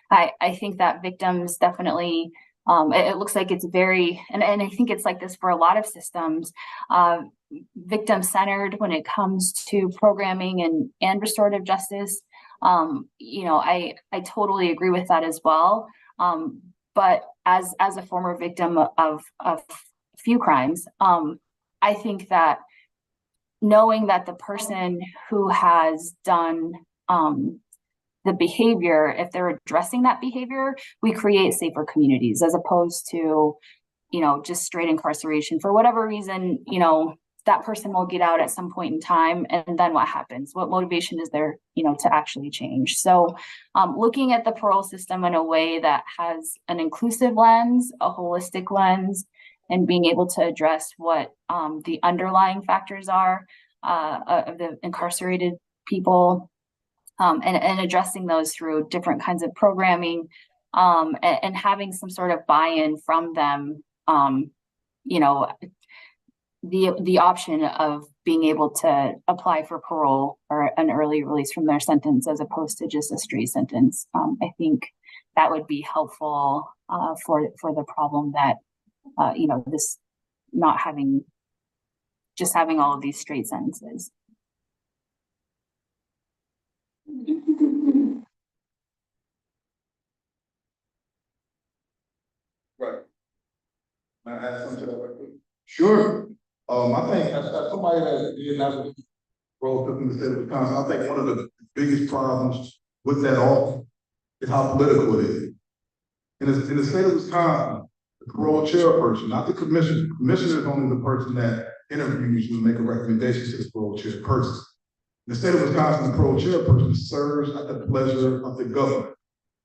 I think that victims definitely, it looks like it's very, and I think it's like this for a lot of systems, victim-centered when it comes to programming and restorative justice. I totally agree with that as well. But as a former victim of a few crimes, I think that knowing that the person who has done the behavior, if they're addressing that behavior, we create safer communities, as opposed to, just straight incarceration. For whatever reason, that person will get out at some point in time, and then what happens? What motivation is there, to actually change? So looking at the parole system in a way that has an inclusive lens, a holistic lens, and being able to address what the underlying factors are of the incarcerated people, and addressing those through different kinds of programming, and having some sort of buy-in from them, the option of being able to apply for parole or an early release from their sentence, as opposed to just a straight sentence. I think that would be helpful for the problem that, this not having, just having all of these straight sentences. Right. May I add something to that? Right quick? Sure. I think as somebody that did not grow up in the state of Wisconsin, I think one of the biggest problems with that office is how political it is. In the state of Wisconsin, the parole chairperson, not the commissioner. The commissioner is only the person that interviews you and make a recommendation to the parole chairperson. In the state of Wisconsin, the parole chairperson serves at the pleasure of the governor,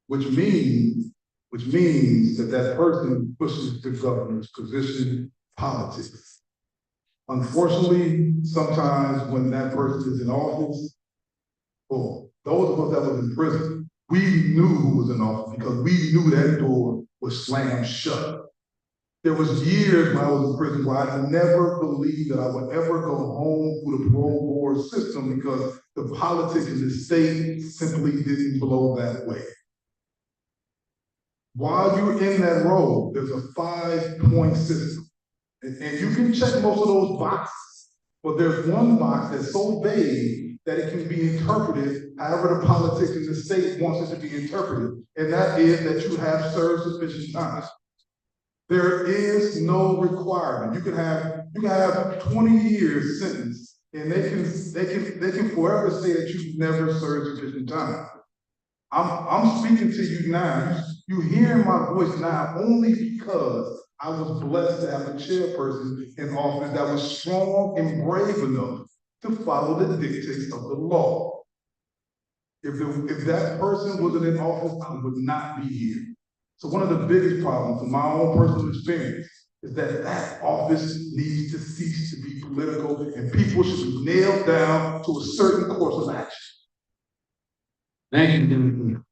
which means that person pushes the governor's position politics. Unfortunately, sometimes when that person is in office, or those of us that was in prison, we knew who was in office because we knew that door was slammed shut. There was years when I was in prison where I never believed that I would ever go home through the parole board system because the politics in the state simply didn't blow that way. While you're in that role, there's a 5-point system. And you can check most of those boxes, but there's one box that's so vague that it can be interpreted however the politics in the state wants it to be interpreted. And that is that you have served sufficient time. There is no requirement. You can have 20 years sentence, and they can forever say that you've never served sufficient time. I'm speaking to you now. You hearing my voice now only because I was blessed to have a chairperson in office that was strong and brave enough to follow the dictates of the law. If that person wasn't in office, I would not be here. So one of the biggest problems from my own personal experience is that office needs to cease to be political, and people should be nailed down to a certain course of action. Thank you.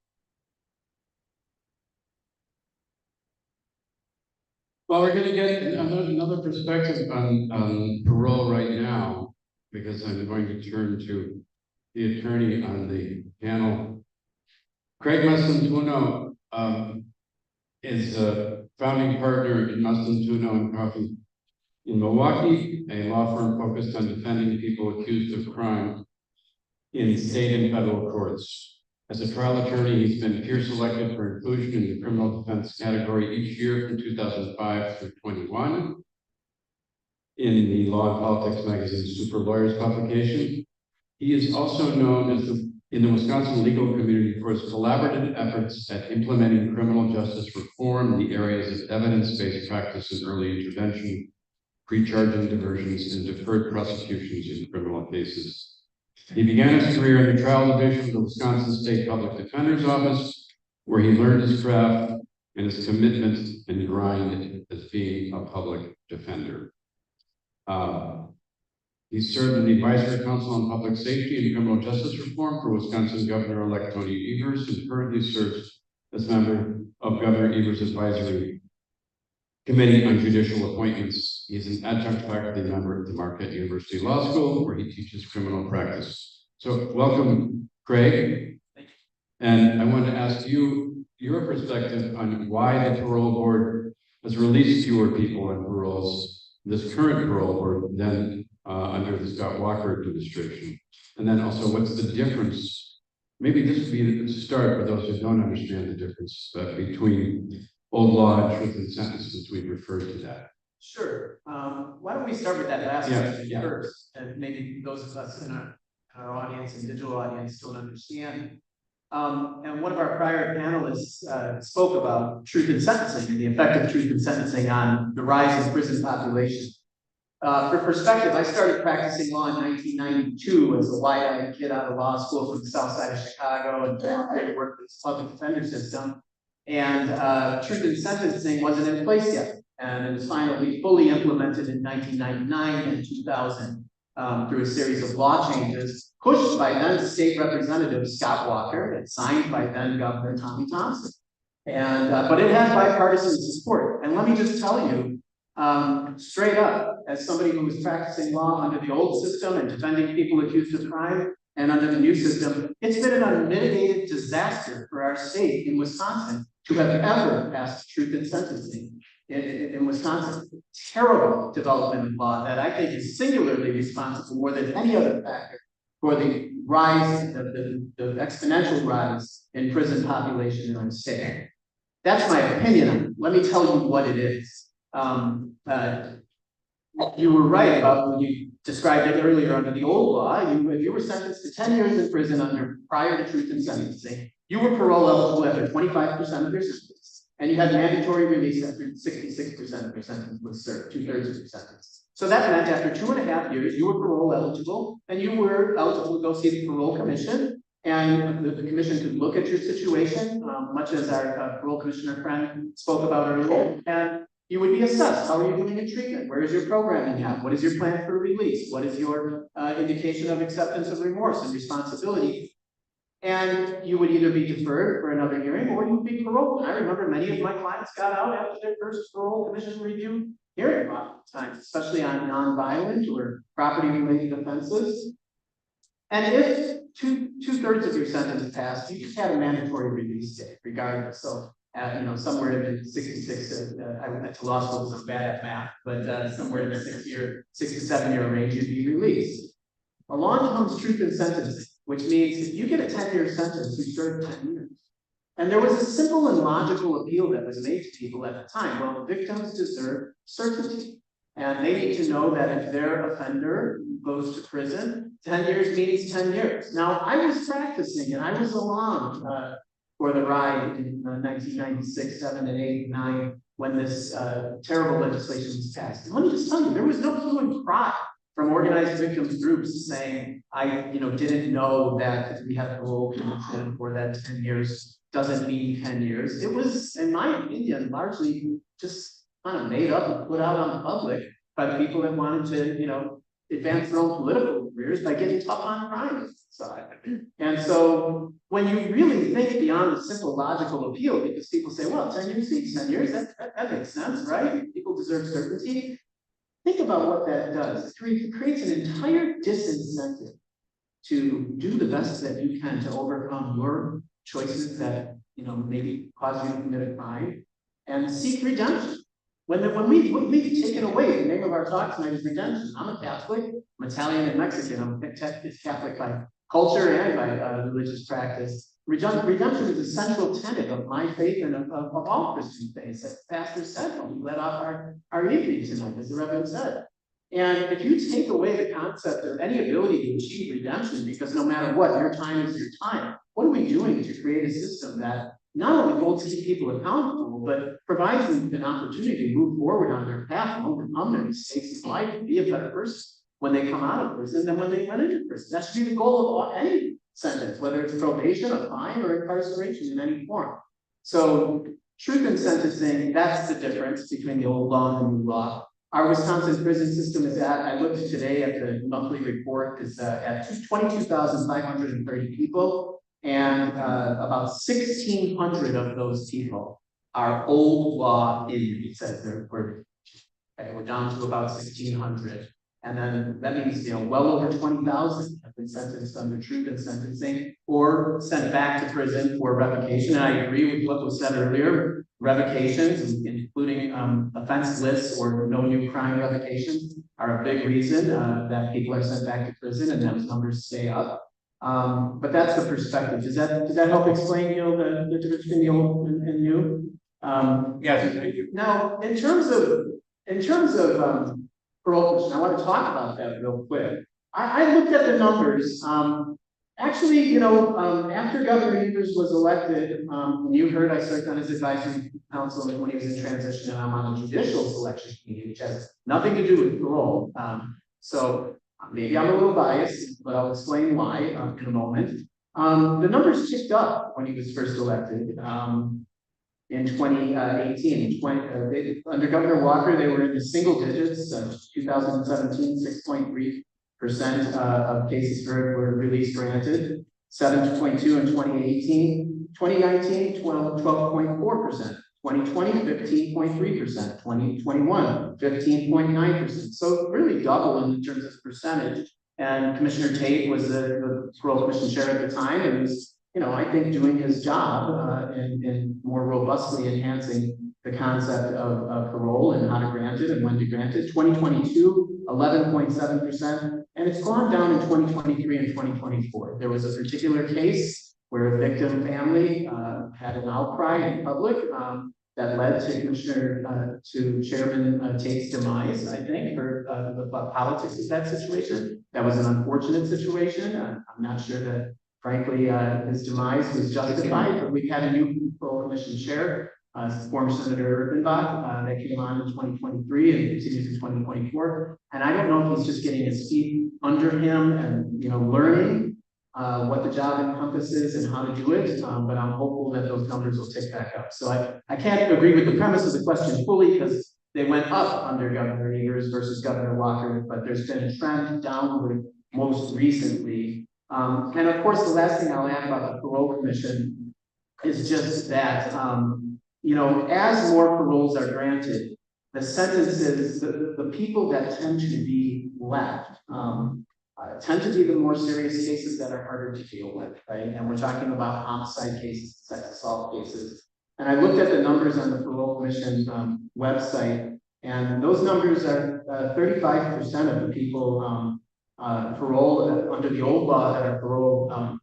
Well, we're gonna get another perspective on parole right now, because I'm going to turn to the attorney on the panel. Craig Mastantuono is a founding partner in Mastantuono and Coffee in Milwaukee, a law firm focused on defending people accused of crime in state and federal courts. As a trial attorney, he's been peer selected for inclusion in the criminal defense category each year from 2005 through 21 in the Law and Politics magazine Super Lawyers publication. He is also known as in the Wisconsin legal community for his collaborative efforts at implementing criminal justice reform in the areas of evidence-based practice and early intervention, pre-charging diversions, and deferred prosecutions in criminal cases. He began his career in the trial division of the Wisconsin State Public Defender's Office, where he learned his craft and his commitment and grind as being a public defender. He served in the Advisory Council on Public Safety and Criminal Justice Reform for Wisconsin Governor-elect Tony Evers, and currently serves as member of Governor Evers' Advisory Committee on Judicial Appointments. He is an adjunct faculty member at the Marquette University Law School, where he teaches criminal practice. So welcome, Craig. And I want to ask you your perspective on why the parole board has released fewer people on paroles, this current parole board, than under the Scott Walker administration. And then also, what's the difference? Maybe this would be the start for those who don't understand the difference between old law and truth in sentence, since we referred to that. Sure. Why don't we start with that last question Yeah. first, and maybe those of us in our audience and digital audience don't understand. And one of our prior panelists spoke about truth in sentencing and the effect of truth in sentencing on the rise in prison population. For perspective, I started practicing law in 1992 as a wide-eyed kid out of law school from the south side of Chicago, and I worked with the public defender system. And truth in sentencing wasn't in place yet. And it was finally fully implemented in 1999 and 2000 through a series of law changes, pushed by then State Representative Scott Walker and signed by then Governor Tommy Thompson. And but it had bipartisan support. And let me just tell you, straight up, as somebody who was practicing law under the old system and defending people accused of crime, and under the new system, it's been an unmitigated disaster for our state in Wisconsin to have ever passed truth in sentencing in Wisconsin. Terrible development of law that I think is singularly responsible more than any other factor for the rise, the exponential rise in prison population in our state. That's my opinion. Let me tell you what it is. You were right about when you described it earlier under the old law. If you were sentenced to 10 years in prison prior to truth in sentencing, you were parole eligible after 25% of your sentence, and you had mandatory release after 66% of your sentence was served, 2/3 of your sentence. So that meant after 2.5 years, you were parole eligible, and you were eligible to go see the parole commission, and the commission could look at your situation, much as our parole commissioner friend spoke about earlier, and you would be assessed. How are you doing in treatment? Where is your programming at? What is your plan for release? What is your indication of acceptance of remorse and responsibility? And you would either be deferred for another hearing, or you would be paroled. And I remember many of my clients got out after their first parole commission review hearing times, especially on non-violent or property-related offenses. And if two-thirds of your sentence passed, you just had a mandatory release date, regardless. So, somewhere in the 66, I went to law school, so I'm bad at math, but somewhere in the 6 to 7 year range, you'd be released. Along comes truth in sentencing, which means if you get a 10-year sentence, you serve 10 years. And there was a simple and logical appeal that was made to people at the time. Well, victims deserve certainty. And they need to know that if their offender goes to prison, 10 years means 10 years. Now, I was practicing and I was along for the ride in 1996, 7, and 8, and 9, when this terrible legislation was passed. And let me just tell you, there was no hue and cry from organized victims groups saying, I didn't know that we have parole commission for that 10 years doesn't mean 10 years. It was, in my opinion, largely just kind of made up and put out on the public by the people that wanted to, advance their own political careers by getting tough on crime side. And so when you really think beyond the simple logical appeal, because people say, well, 10 years means 10 years, that makes sense, right? People deserve certainty. Think about what that does. It creates an entire disincentive to do the best that you can to overcome your choices that maybe cause you to commit a crime and seek redemption. When we've taken away, the name of our talk tonight is redemption. I'm a Catholic, I'm Italian and Mexican, I'm Catholic by culture and by religious practice. Redemption is a central tenet of my faith and of all Christian faiths. As the pastor said when we led off our evening tonight, as the Reverend said. And if you take away the concept of any ability to achieve redemption, because no matter what, your time is your time, what are we doing to create a system that not only holds people accountable, but provides them an opportunity to move forward on their path and overcome their mistakes in life and be a better person when they come out of prison than when they went into prison? That should be the goal of any sentence, whether it's probation, a fine, or incarceration in any form. So truth in sentencing, that's the difference between the old law and the new law. Our Wisconsin prison system is I looked today at the monthly report, is at 22,530 people, and about 1,600 of those people are old law inmates. We're down to about 1,600. And then that means, well over 20,000 have been sentenced under truth in sentencing or sent back to prison for revocation. And I agree with what was said earlier. Revocations, including offense lists or no new crime revocations, are a big reason that people are sent back to prison and those numbers stay up. But that's the perspective. Does that help explain, the difference between the old and new? Yes, thank you. Now, in terms of parole commission, I want to talk about that real quick. I looked at the numbers. Actually, after Governor Evers was elected, you heard I served on his advisory council when he was in transition, and I'm on a judicial selection committee, which has nothing to do with parole. So maybe I'm a little biased, but I'll explain why in a moment. The numbers ticked up when he was first elected. In 2018, under Governor Walker, they were in the single digits. 2017, 6.3% of cases were release granted, 7.2 in 2018, 2019, 12.4%, 2020, 15.3%, 2021, 15.9%. So really double in terms of percentage. And Commissioner Tate was the parole commission chair at the time, and was, I think, doing his job in more robustly enhancing the concept of parole and how to grant it and when to grant it. 2022, 11.7%, and it's gone down in 2023 and 2024. There was a particular case where a victim family had an outcry in public that led to Chairman Tate's demise, I think, for the politics of that situation. That was an unfortunate situation. I'm not sure that, frankly, his demise was justified, but we've had a new parole commission chair, former Senator Urbanbach, that came on in 2023 and continues in 2024. And I don't know if he's just getting his feet under him and, learning what the job encompasses and how to do it, but I'm hopeful that those numbers will tick back up. So I can't agree with the premise of the question fully, because they went up under Governor Evers versus Governor Walker, but there's been a trend downward most recently. And of course, the last thing I'll add about the parole commission is just that, as more paroles are granted, the sentences, the people that tend to be left, tend to be the more serious cases that are harder to deal with, right? And we're talking about homicide cases, sex assault cases. And I looked at the numbers on the parole commission website, and those numbers are 35% of the people parole under the old law that are parole on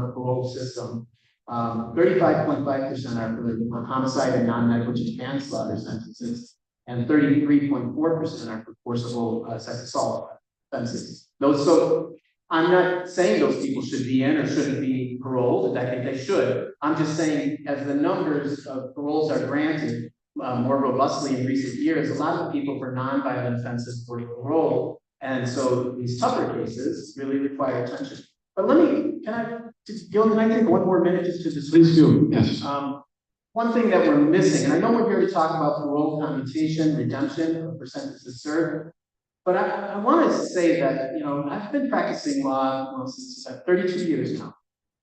the parole system 35.5% are for homicide and non-negligent manslaughter sentences, and 33.4% are for forcible sex assault offenses. So I'm not saying those people should be in or shouldn't be paroled. I think they should. I'm just saying, as the numbers of paroles are granted more robustly in recent years, a lot of people for non-violent offenses were paroled, and so these tougher cases really require attention. But Gil, can I take one more minute just to discuss? Please do, yes. One thing that we're missing, and I know we're here to talk about parole commutation, redemption for sentences served, but I want to say that, I've been practicing law since 32 years now.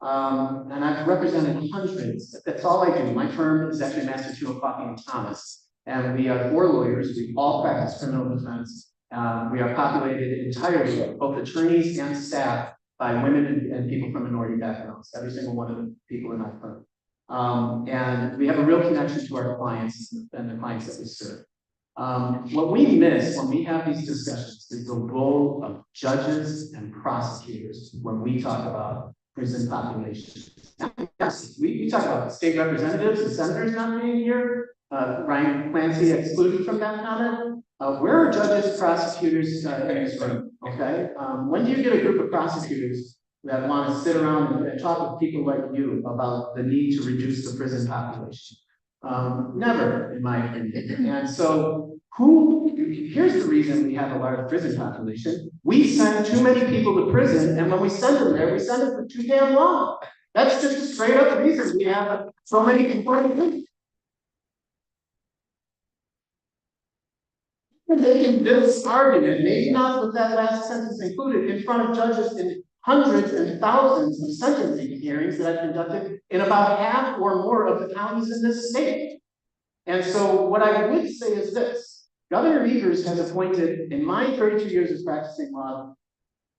And I've represented hundreds. That's all I do. My firm is actually Master Tino Coffee and Thomas. And we are 4 lawyers. We all practice criminal defense. We are populated entirely, both attorneys and staff, by women and people from minority backgrounds, every single one of the people in my firm. And we have a real connection to our clients and the clients that we serve. What we miss when we have these discussions is the role of judges and prosecutors when we talk about prison population. Yes, we talk about state representatives and senators not being here. Ryan Clancy excluded from that comment. Where are judges, prosecutors in this room? Okay, when do you get a group of prosecutors that want to sit around and talk with people like you about the need to reduce the prison population? Never, in my opinion. And so, here's the reason we have a large prison population. We send too many people to prison, and when we send them there, we send them for too damn long. That's just a straight up reason we have so many people in prison. Making this argument, maybe not with that last sentence included, in front of judges in hundreds and thousands of sentencing hearings that I've conducted in about half or more of the counties in this state. And so what I would say is this: Governor Evers has appointed, in my 32 years of practicing law,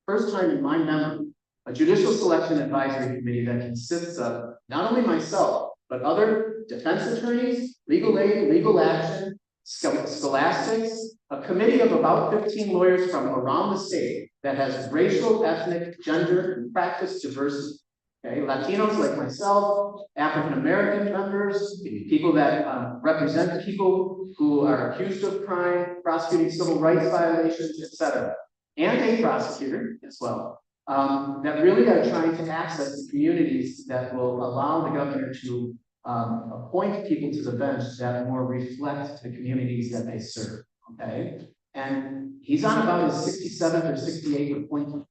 first time in my memory, a judicial selection advisory committee that consists of not only myself, but other defense attorneys, legal aid, legal action, scholastics, a committee of about 15 lawyers from around the state that has racial, ethnic, gender, and practice diversity. Okay, Latinos like myself, African American members, people that represent people who are accused of crime, prosecuting civil rights violations, etc., and a prosecutor as well, that really are trying to access the communities that will allow the governor to appoint people to the bench that more reflect the communities that they serve. Okay, and he's on about his 67th or 68th appointment.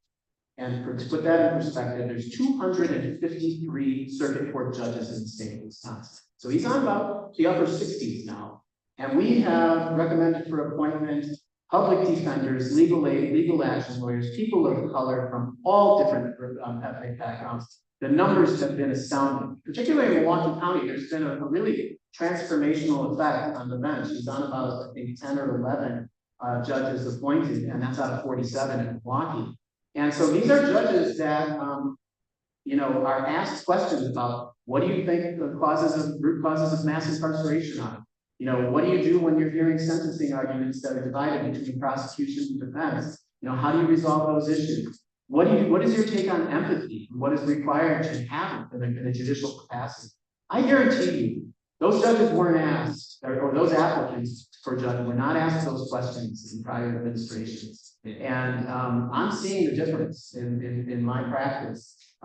And to put that in perspective, there's 253 circuit court judges in the state of Wisconsin. So he's on about the upper 60s now. And we have recommended for appointment public defenders, legal aid, legal action lawyers, people of color from all different ethnic backgrounds. The numbers have been astounding, particularly in Milwaukee County. There's been a really transformational effect on the bench. He's on about, I think, 10 or 11 judges appointed, and that's out of 47 in Milwaukee. And so these are judges that, are asked questions about what do you think the root causes of mass incarceration are? What do you do when you're hearing sentencing arguments that are divided between prosecution and defense? How do you resolve those issues? What is your take on empathy? What is required to have in a judicial capacity? I guarantee you, those judges weren't asked, or those applicants for judge were not asked those questions in prior administrations. And I'm seeing the difference in my practice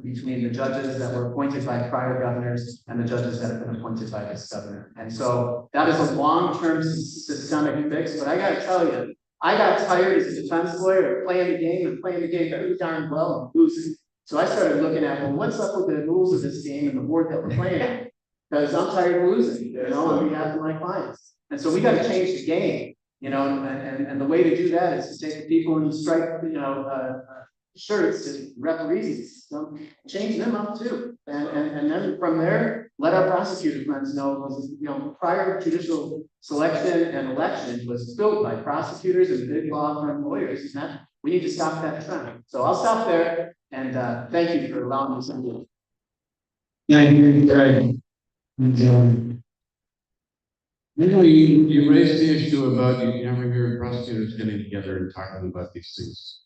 between the judges that were appointed by prior governors and the judges that have been appointed by this governor. And so that is a long-term systemic fix, but I gotta tell you, I got tired as a defense lawyer of playing the game very darn well and losing. So I started looking at, well, what's up with the rules of this game and the board that we're playing? Because I'm tired of losing, on behalf of my clients. And so we got to change the game, and the way to do that is to take the people and strike, shirts and referees, change them up too. And then from there, let our prosecutor friends know, prior judicial selection and election was filled by prosecutors and big law firm lawyers, and that we need to stop that trend. So I'll stop there, and thank you for allowing me some. Thank you, Greg. And, you raised the issue about you never hear prosecutors getting together and talking about these things.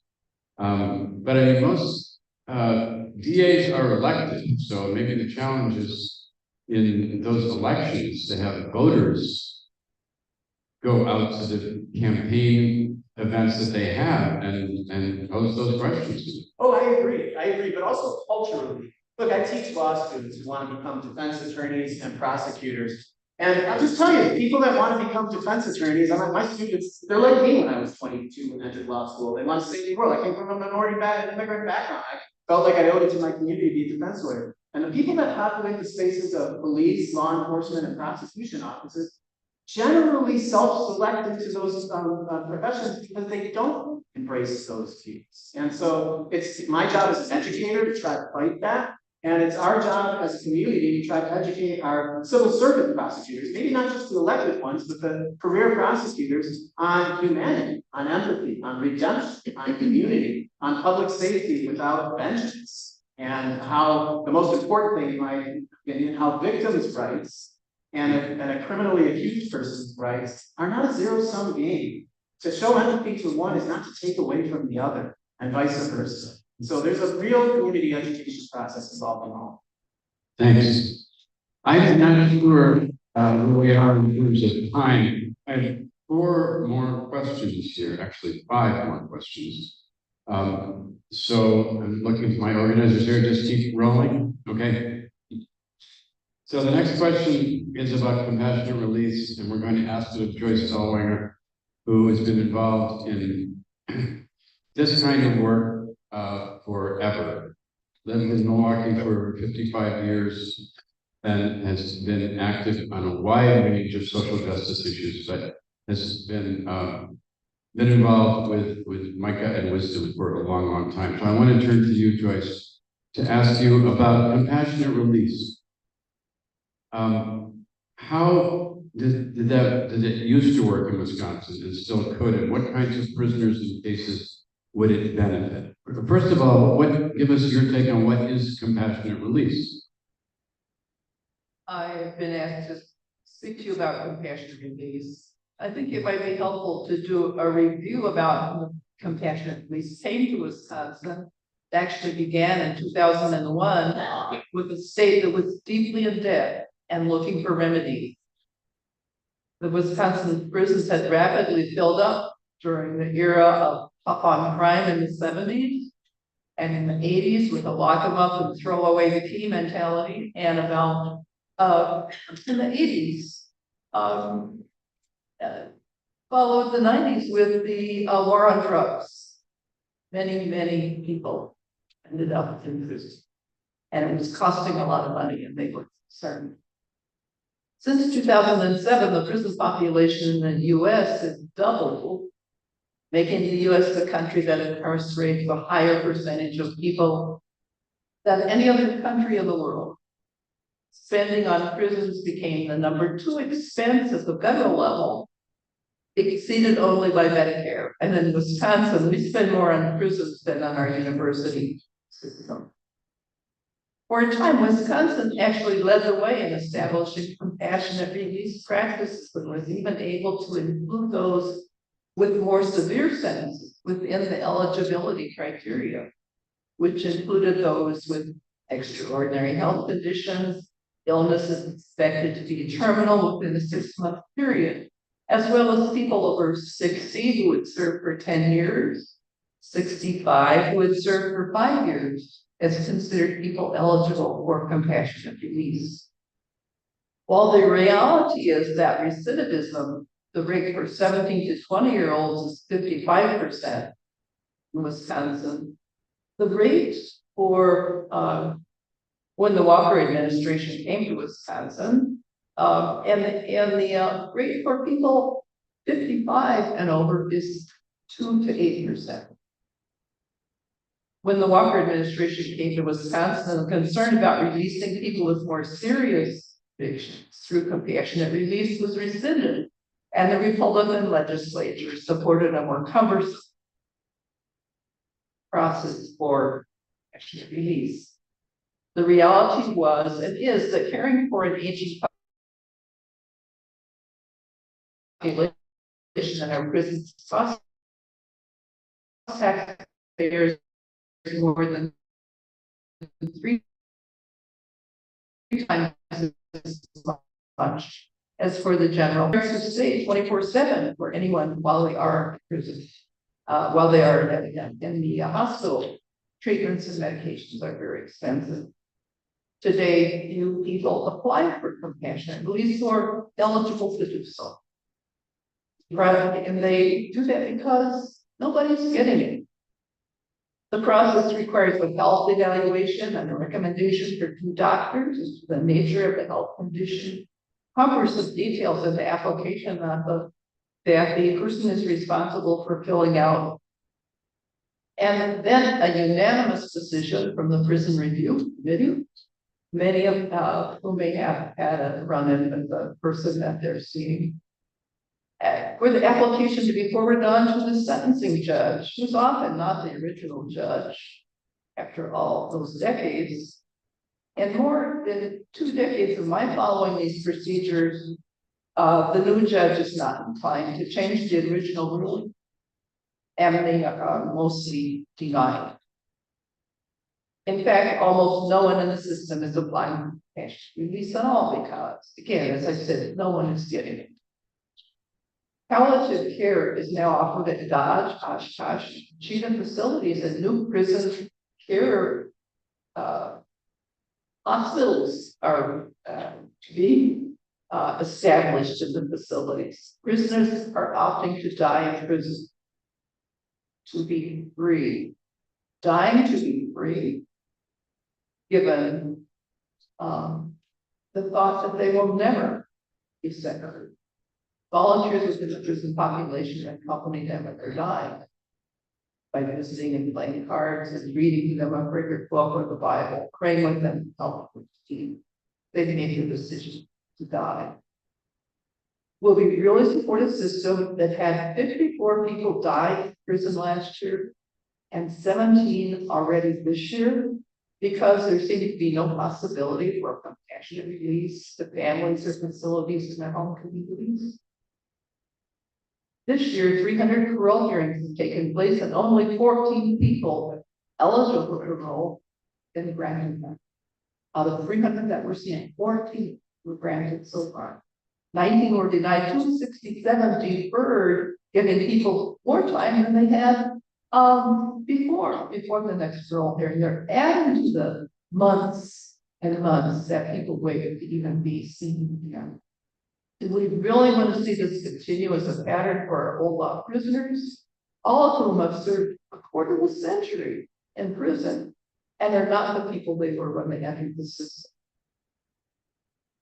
But I mean, DAs are elected, so maybe the challenge is in those elections to have voters go out to the campaign events that they have and pose those questions. Oh, I agree, but also culturally. Look, I teach law students who want to become defense attorneys and prosecutors. And I'll just tell you, people that want to become defense attorneys, my students, they're like me when I was 22 and entered law school. They want to save the world. I came from a immigrant background. I felt like I owed it to my community to be a defense lawyer. And the people that populate the spaces of police, law enforcement, and prosecution offices generally self-select into those professions because they don't embrace those views. And so it's my job as an educator to try to fight that. And it's our job as a community to try to educate our civil servant prosecutors, maybe not just the elected ones, but the career prosecutors on humanity, on empathy, on redemption, on community, on public safety without vengeance. And how the most important thing, in my opinion, how victims' rights and a criminally accused person's rights are not a zero-sum game. To show empathy to one is not to take away from the other, and vice versa. So there's a real community education process involved in all. Thanks. I'm not sure where we are in terms of time. I have 4 more questions here, actually 5 more questions. So I'm looking to my organizers here, just keep rolling, okay? So the next question is about compassionate release, and we're going to ask it of Joyce Zellweger, who has been involved in this kind of work forever. Lived in Milwaukee for 55 years and has been active on a wide range of social justice issues, but has been involved with Micah and Wisdom for a long time. So I want to turn to you, Joyce, to ask you about compassionate release. How did it used to work in Wisconsin and still could, and what kinds of prisoners and cases would it benefit? First of all, give us your take on what is compassionate release? I've been asked to speak to you about compassionate release. I think it might be helpful to do a review about compassionate release. Came to Wisconsin. It actually began in 2001 with a state that was deeply in debt and looking for remedies. The Wisconsin prisons had rapidly filled up during the era of tough on crime in the 70s and in the 80s with a lock them up and throw away the key mentality, and about in the 80s followed the 90s with the war on drugs. Many people ended up in prison, and it was costing a lot of money, and they were concerned. Since 2007, the prison population in the U.S. has doubled, making the U.S. the country that incarcerates a higher percentage of people than any other country in the world. Spending on prisons became the #2 expense at the federal level, exceeded only by Medicare. And in Wisconsin, we spend more on prisons than on our university system. For a time, Wisconsin actually led the way in establishing compassionate release practices and was even able to include those with more severe sentences within the eligibility criteria, which included those with extraordinary health conditions, illnesses expected to be terminal within a 6-month period, as well as people over 60 who would serve for 10 years, 65 who would serve for 5 years, as considered people eligible for compassionate release. While the reality is that recidivism, the rate for 17 to 20-year-olds is 55% in Wisconsin, the rate for when the Walker administration came to Wisconsin, and the rate for people 55 and over is 2 to 8%. When the Walker administration came to Wisconsin, the concern about releasing people with more serious convictions through compassionate release was rescinded, and the Republican legislature supported a more cumbersome process for compassionate release. The reality was and is that caring for an aging population in our prisons costs taxpayers more than three times as much as for the general. To stay 24/7 for anyone while they are in prison, while they are in the hospital. Treatments and medications are very expensive. Today, few people apply for compassionate release or eligible to do so. And they do that because nobody's getting it. The process requires a health evaluation and a recommendation for two doctors as to the nature of the health condition. Covers the details of the application that the person is responsible for filling out. And then a unanimous decision from the prison review committee, many of whom may have had a run-in with the person that they're seeing. For the application to be forwarded on to the sentencing judge, who's often not the original judge after all those decades. And more than 2 decades of my following these procedures, the new judge is not inclined to change the original ruling, and they are mostly denied. In fact, almost no one in the system is applying cash release at all because, again, as I said, no one is getting it. Palliative care is now offered at Dodge, Oshkosh, Cheetah facilities, and new prison care hospitals are to be established in the facilities. Prisoners are opting to die in prison to be free, dying to be free, given the thought that they will never be set free. Volunteers within the prison population accompany them when they're dying by visiting and playing cards and reading to them a favorite book or the Bible, praying with them, help them to they made the decision to die. Will we really support a system that had 54 people die in prison last year and 17 already this year? Because there seemed to be no possibility for compassionate release to families or facilities in their home communities. This year, 300 parole hearings have taken place and only 14 people eligible for parole been granted them. Out of 300 that were seen, 14 were granted so far. 19 were denied, 267 deferred, giving people more time than they had before the next parole hearing. They're adding to the months and months that people waited to even be seen again. Do we really want to see this continue as a pattern for our old law prisoners? All of whom have served a quarter of a century in prison, and they're not the people they were when they entered the system.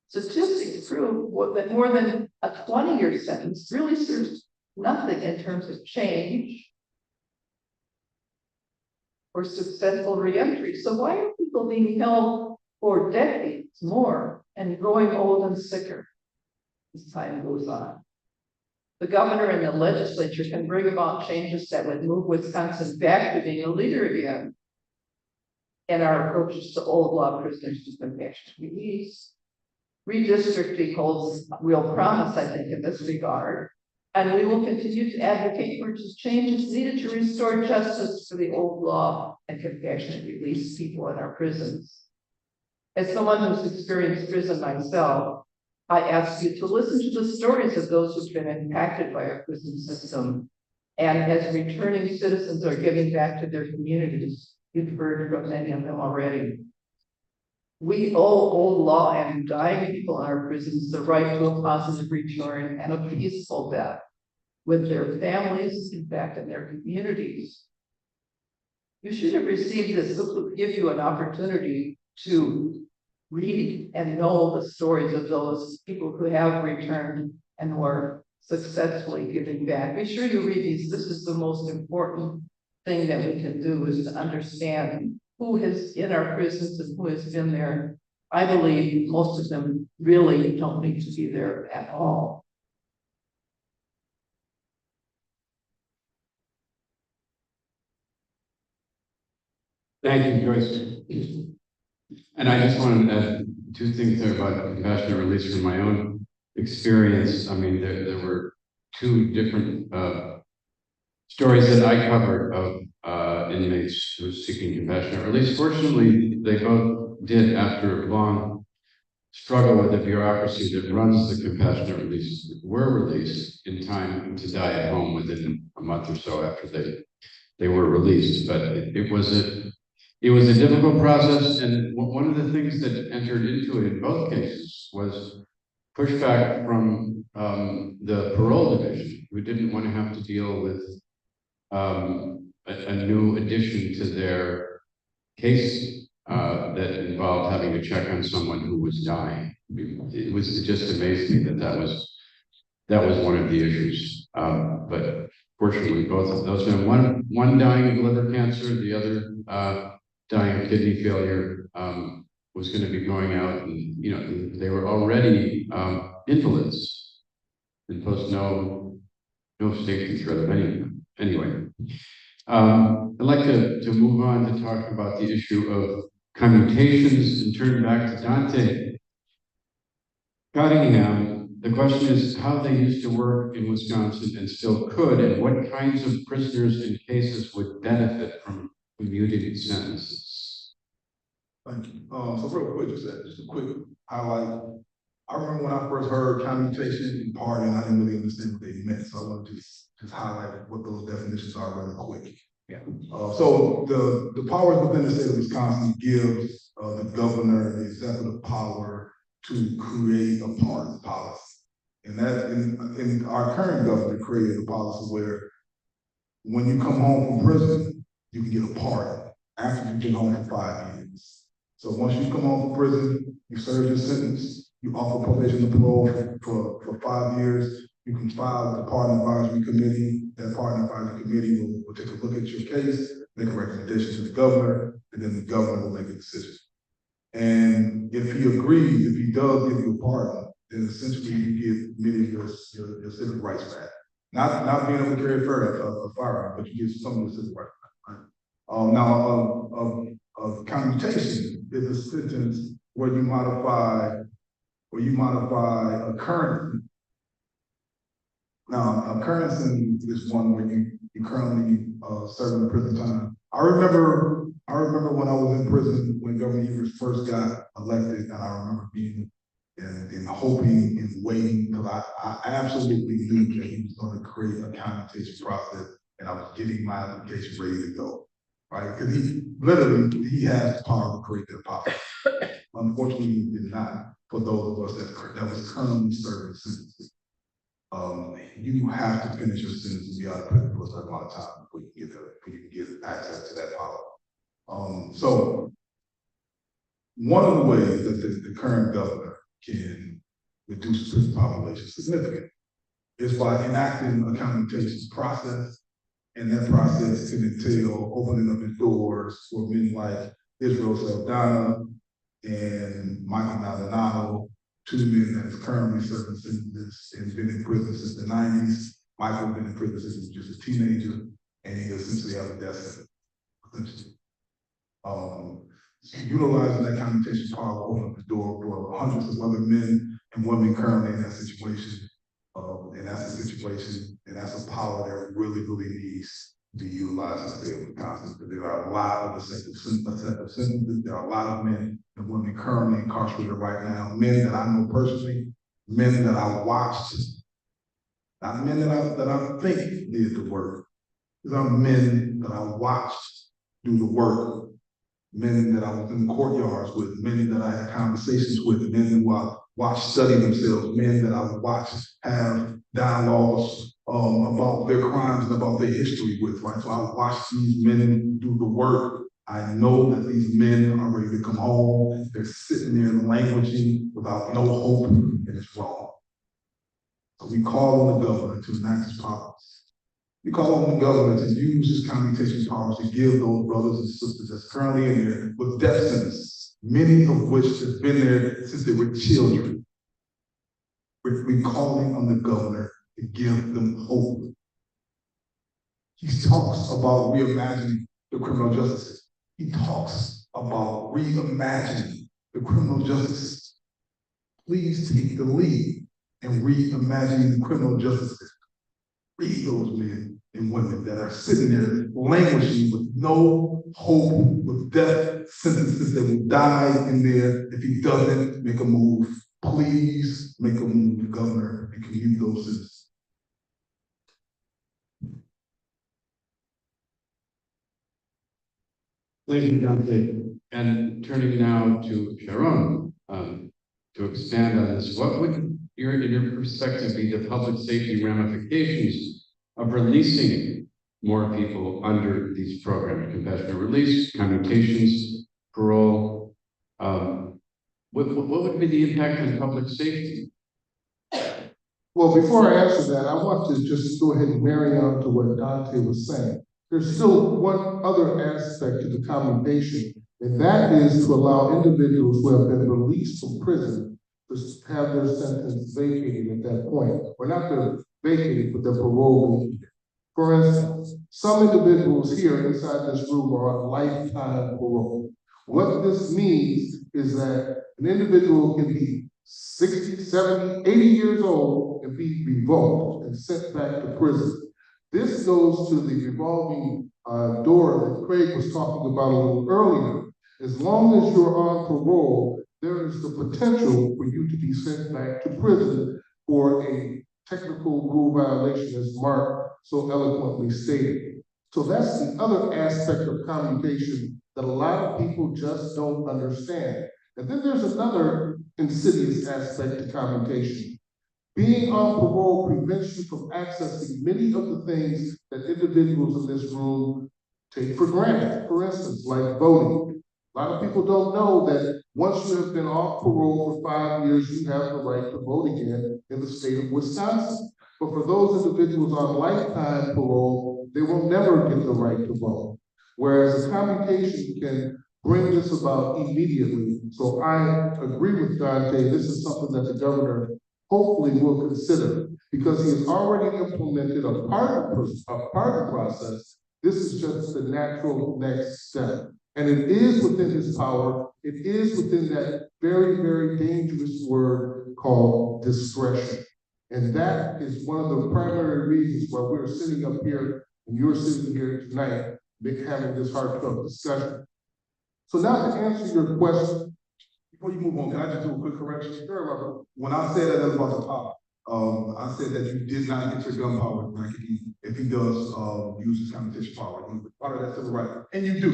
Statistics prove that more than a 20-year sentence really serves nothing in terms of change or successful reentry. So why are people being held for decades more and growing old and sicker as time goes on? The governor and the legislature can bring about changes that would move Wisconsin back to being a leader again in our approaches to old law prisoners to compassionate release. Redistricting holds real promise, I think, in this regard, and we will continue to advocate for changes needed to restore justice for the old law and compassionate release people in our prisons. As someone who's experienced prison myself, I ask you to listen to the stories of those who've been impacted by our prison system. And as returning citizens are giving back to their communities, you've heard from many of them already. We owe old law and dying people in our prisons the right to a positive return and a peaceful death with their families and back in their communities. You should have received this. This will give you an opportunity to read and know the stories of those people who have returned and were successfully giving back. Be sure you read these. This is the most important thing that we can do, is to understand who is in our prisons and who has been there. I believe most of them really don't need to be there at all. Thank you, Joyce. And I just wanted to add 2 things there about compassionate release from my own experience. I mean, there were 2 different stories that I covered of inmates who were seeking compassionate release. Fortunately, they both did after a long struggle with the bureaucracy that runs the compassionate release, were released in time to die at home within a month or so after they were released. But it was a difficult process, and one of the things that entered into it in both cases was pushback from the parole division, who didn't want to have to deal with a new addition to their case that involved having to check on someone who was dying. It just amazed me that was one of the issues. But fortunately, both of those men, one dying of liver cancer, the other dying of kidney failure, was going to be going out, and they were already invalids and posed no safety threat of any of them. Anyway, I'd like to move on to talk about the issue of commutations and turn back to Dante. Cottingham, the question is how they used to work in Wisconsin and still could, and what kinds of prisoners and cases would benefit from commuted sentences. Thank you. So real quick, just a quick highlight. I remember when I first heard commutation and pardon, I didn't really understand what they meant. So I want to just highlight what those definitions are really quick. Yeah. So the powers within the state of Wisconsin gives the governor the executive power to create a pardon policy. And that in our current governor created a policy where when you come home from prison, you can get a pardon after you've been home for 5 years. So once you come home from prison, you serve your sentence, you offer probation and parole for 5 years, you can file with the Pardon Advisory Committee. That Pardon Advisory Committee will take a look at your case, make a recommendation to the governor, and then the governor will make a decision. And if he agrees, if he does give you a pardon, then essentially you get many of your civil rights back. Not being able to carry a firearm, but you get some of the civil rights back. Now, commutation is a sentence where you modify a current. Now, a current sentence is one where you currently serving prison time. I remember when I was in prison when Governor Evers first got elected, and I remember being and hoping and waiting because I absolutely knew that he was going to create a commutation process, and I was getting my application ready to go, right? Because he has the power to create that policy. Unfortunately, he did not for those of us that was currently serving sentences. You have to finish your sentence and be out of prison for a certain amount of time before you can get access to that power. So one of the ways that the current governor can reduce the prison population significantly is by enacting a commutation process, and that process can entail opening up the doors for men like Israel Saldana and Michael Maldonado, 2 men that is currently serving sentences and been in prison since the 90s. Michael been in prison since he was just a teenager, and he essentially has a death sentence. Utilizing that commutation power will open up the door for hundreds of other men and women currently in that situation. And that's a situation, and that's a power that really, really needs to be utilized in the state of Wisconsin. There are a lot of effective sentences. There are a lot of men and women currently incarcerated right now, men that I know personally, men that I watched, not men that I think did the work. These are men that I watched do the work, men that I was in the courtyards with, men that I had conversations with, men who I watched study themselves, men that I watched have dialogues about their crimes and about their history with, right? So I watched these men do the work. I know that these men are ready to come home. They're sitting there languishing without no hope, and it's wrong. So we call on the governor to enact his powers. We call on the governor to use his commutation powers to give those brothers and sisters that's currently in there with death sentences, many of which have been there since they were children. We're calling on the governor to give them hope. He talks about reimagining the criminal justice system. He talks about reimagining the criminal justice system. Please take the lead in reimagining the criminal justice system. Free those men and women that are sitting there languishing with no hope, with death sentences that will die in there if he doesn't make a move. Please make a move, Governor, and commute those citizens. Thank you, Dante. And turning now to Sharon, to expand on this, what would in your perspective be the public safety ramifications of releasing more people under these programs, compassionate release, commutations, parole? What would be the impact on public safety? Well, before I answer that, I want to just go ahead and marry on to what Dante was saying. There's still one other aspect to the commutation, and that is to allow individuals who have been released from prison to have their sentence vacated at that point, or not their vacated, but their parole. For instance, some individuals here inside this room are on lifetime parole. What this means is that an individual can be 60, 70, 80 years old and be revoked and sent back to prison. This goes to the revolving door that Craig was talking about a little earlier. As long as you're on parole, there is the potential for you to be sent back to prison for a technical rule violation, as Mark so eloquently stated. So that's the other aspect of commutation that a lot of people just don't understand. And then there's another insidious aspect to commutation. Being on parole prevents you from accessing many of the things that individuals in this room take for granted. For instance, like voting. A lot of people don't know that once you have been off parole for 5 years, you have the right to vote again in the state of Wisconsin. But for those individuals on lifetime parole, they will never get the right to vote. Whereas a commutation can bring this about immediately. So I agree with Dante. This is something that the governor hopefully will consider, because he has already implemented a part of the process. This is just the natural next step. And it is within his power. It is within that very, very dangerous word called discretion. And that is one of the primary reasons why we're sitting up here and you're sitting here tonight, having this heartfelt discussion. So now to answer your question, before you move on, can I just do a quick correction? Sure, Robert. When I said that about the power, I said that you did not get your gun power back if he does use his commutation power. Part of that civil right, and you do.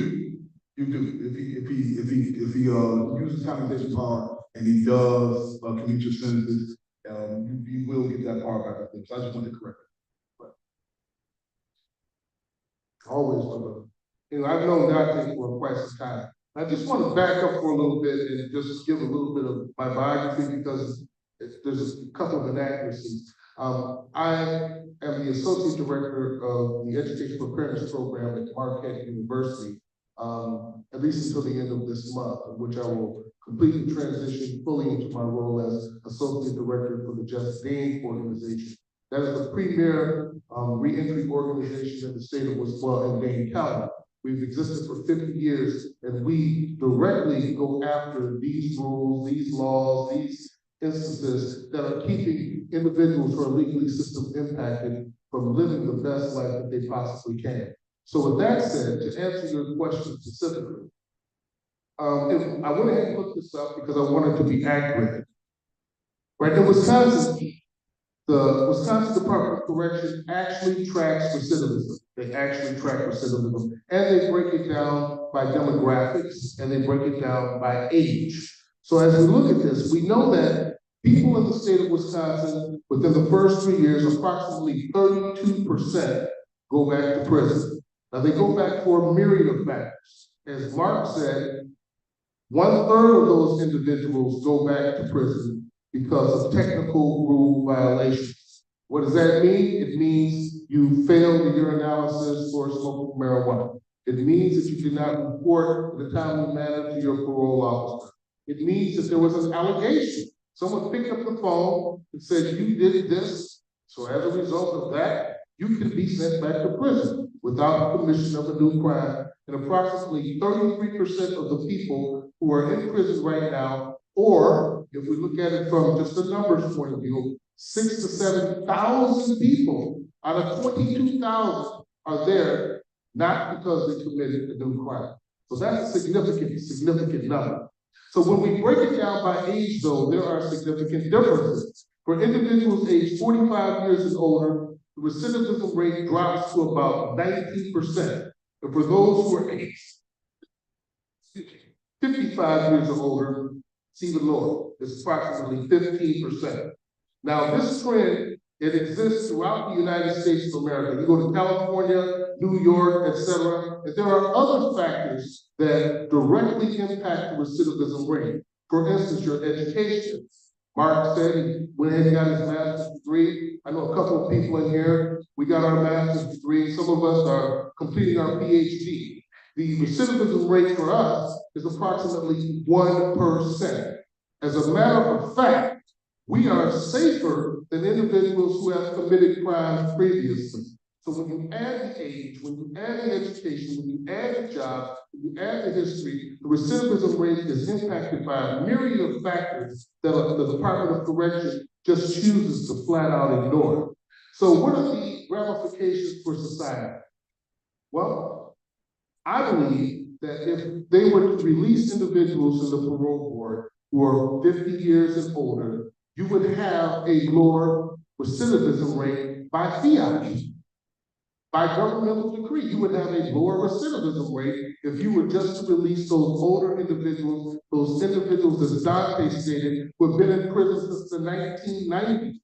You do. If he uses commutation power and he does commute your sentences, you will get that power back. So I just wanted to correct it. But always love it. I've known Dante for quite some time. I just want to back up for a little bit and just give a little bit of my biography, because there's a couple of inaccuracies. I am the Associate Director of the Education Preparedness Program at Marquette University, at least until the end of this month, in which I will completely transition fully into my role as Associate Director for the Just Gain organization. That is the premier reentry organization in the state of Wisconsin and Dane County. We've existed for 50 years, and we directly go after these rules, these laws, these instances that are keeping individuals who are legally system impacted from living the best life that they possibly can. So with that said, to answer your question specifically, I went ahead and looked this up because I wanted to be accurate. Right, in Wisconsin, the Wisconsin Department of Correction actually tracks recidivism. They actually track recidivism, and they break it down by demographics, and they break it down by age. So as we look at this, we know that people in the state of Wisconsin, within the first 3 years, approximately 32% go back to prison. Now they go back for a myriad of factors. As Mark said, 1/3 of those individuals go back to prison because of technical rule violations. What does that mean? It means you failed the urinalysis for smoking marijuana. It means that you did not report in a timely manner to your parole officer. It means that there was an allegation. Someone picked up the phone and said, you did this. So as a result of that, you can be sent back to prison without the commission of a new crime. And approximately 33% of the people who are in prison right now, or if we look at it from just the numbers point of view, 6,000 to 7,000 people Out of 22,000 are there not because they committed a new crime. So that's a significant number. So when we break it down by age, though, there are significant differences. For individuals aged 45 years and older, the recidivism rate drops to about 19%. And for those who are aged 55 years or older, it's even lower. It's approximately 15%. Now, this trend, it exists throughout the United States of America. You go to California, New York, etc., and there are other factors that directly impact the recidivism rate. For instance, your education. Mark said he went ahead and got his master's degree. I know a couple of people in here, we got our master's degree. Some of us are completing our PhD. The recidivism rate for us is approximately 1%. As a matter of fact, we are safer than individuals who have committed crimes previously. So when you add the age, when you add the education, when you add the job, when you add the history, the recidivism rate is impacted by a myriad of factors that the Department of Correction just chooses to flat out ignore. So what are the ramifications for society? Well, I believe that if they were to release individuals in the parole board who are 50 years and older, you would have a lower recidivism rate by fiat. By governmental decree, you would have a lower recidivism rate if you were just to release those older individuals, as Dante stated, who have been in prison since the 1990s.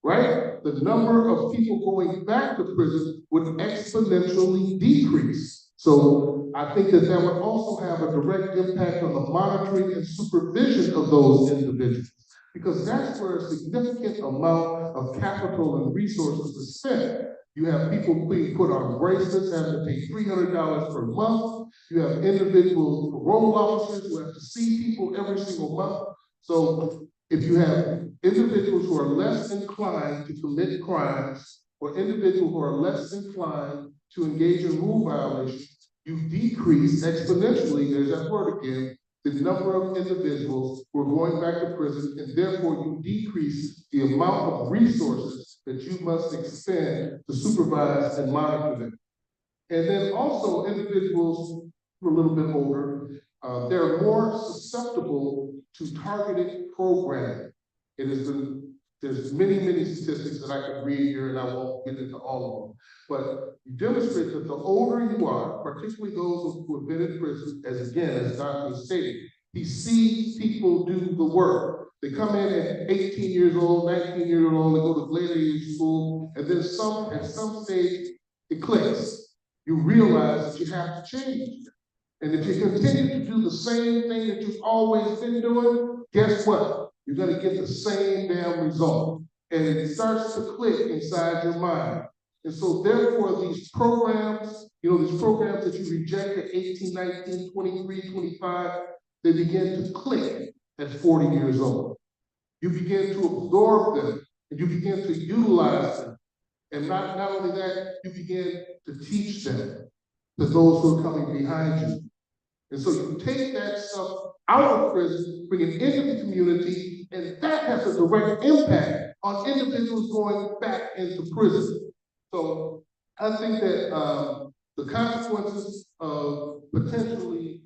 Right? The number of people going back to prison would exponentially decrease. So I think that that would also have a direct impact on the monitoring and supervision of those individuals, because that's where a significant amount of capital and resources is spent. You have people being put on bracelets, having to pay $300 per month. You have individual parole officers who have to see people every single month. So if you have individuals who are less inclined to commit crimes, or individuals who are less inclined to engage in rule violations, you decrease exponentially, there's that word again, the number of individuals who are going back to prison, and therefore you decrease the amount of resources that you must expend to supervise and monitor them. And then also individuals who are a little bit older, they're more susceptible to targeted programming. There's many statistics that I could read here, and I won't get into all of them. But you demonstrate that the older you are, particularly those who have been in prison, as Dr. stated, he sees people do the work. They come in at 18 years old, 19 years old, they go to later age school, and then at some stage, it clicks. You realize that you have to change. And if you continue to do the same thing that you've always been doing, guess what? You're going to get the same damn result. And it starts to click inside your mind. And so therefore, these programs that you reject at 18, 19, 23, 25, they begin to click at 40 years old. You begin to absorb them, and you begin to utilize them. And not only that, you begin to teach them to those who are coming behind you. And so you take that stuff out of prison, bring it into the community, and that has a direct impact on individuals going back into prison. So I think that the consequences of potentially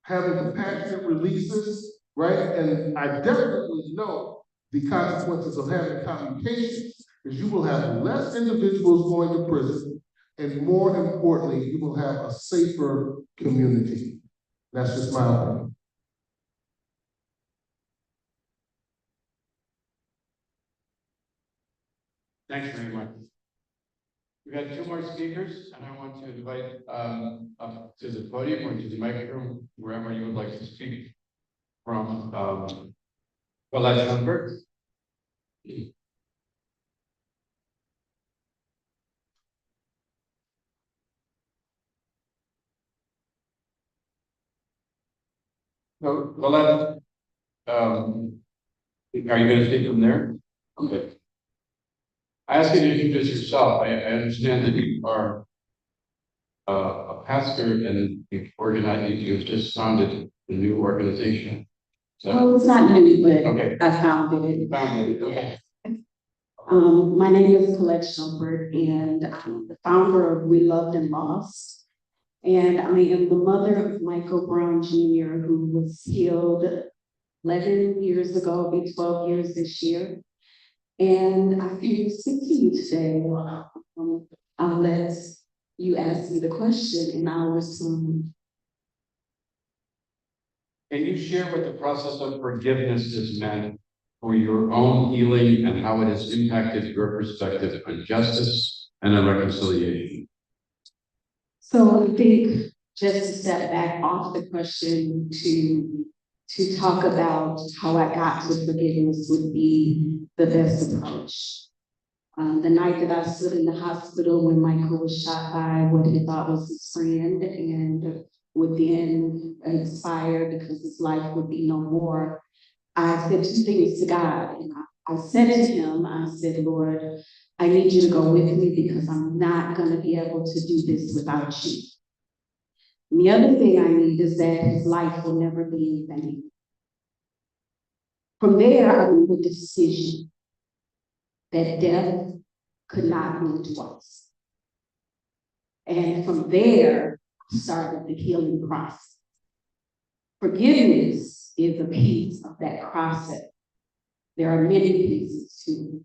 having compassionate releases, right? And I definitely know the consequences of having commutations is you will have less individuals going to prison, and more importantly, you will have a safer community. That's just my opinion. Thanks very much. We've got two more speakers, and I want to invite up to the podium or to the microphone, wherever you would like to speak from. Colette Schoenberg. So, Colette, are you going to speak from there? Okay. I ask you to introduce yourself. I understand that you are a pastor and you've just founded a new organization. So, well, it's not new, but okay. I founded it. Founded it, okay. My name is Colette Shumpert, and I'm the founder of We Loved and Lost. And I am the mother of Michael Brown Jr., who was killed 11 years ago, it'll be 12 years this year. And I came to speak to you today. I'll let you ask me the question and I'll respond. Can you share what the process of forgiveness has meant for your own healing and how it has impacted your perspective on justice and on reconciliation? So I think just to step back off the question to talk about how I got to forgiveness would be the best approach. The night that I stood in the hospital when Michael was shot by what he thought was his friend and would then expire because his life would be no more, I said two things to God. And I said to him, I said, Lord, I need you to go with me because I'm not going to be able to do this without you. And the other thing I need is that his life will never be in vain. From there, I made the decision that death could not win twice. And from there, I started the healing process. Forgiveness is a piece of that process. There are many pieces to it,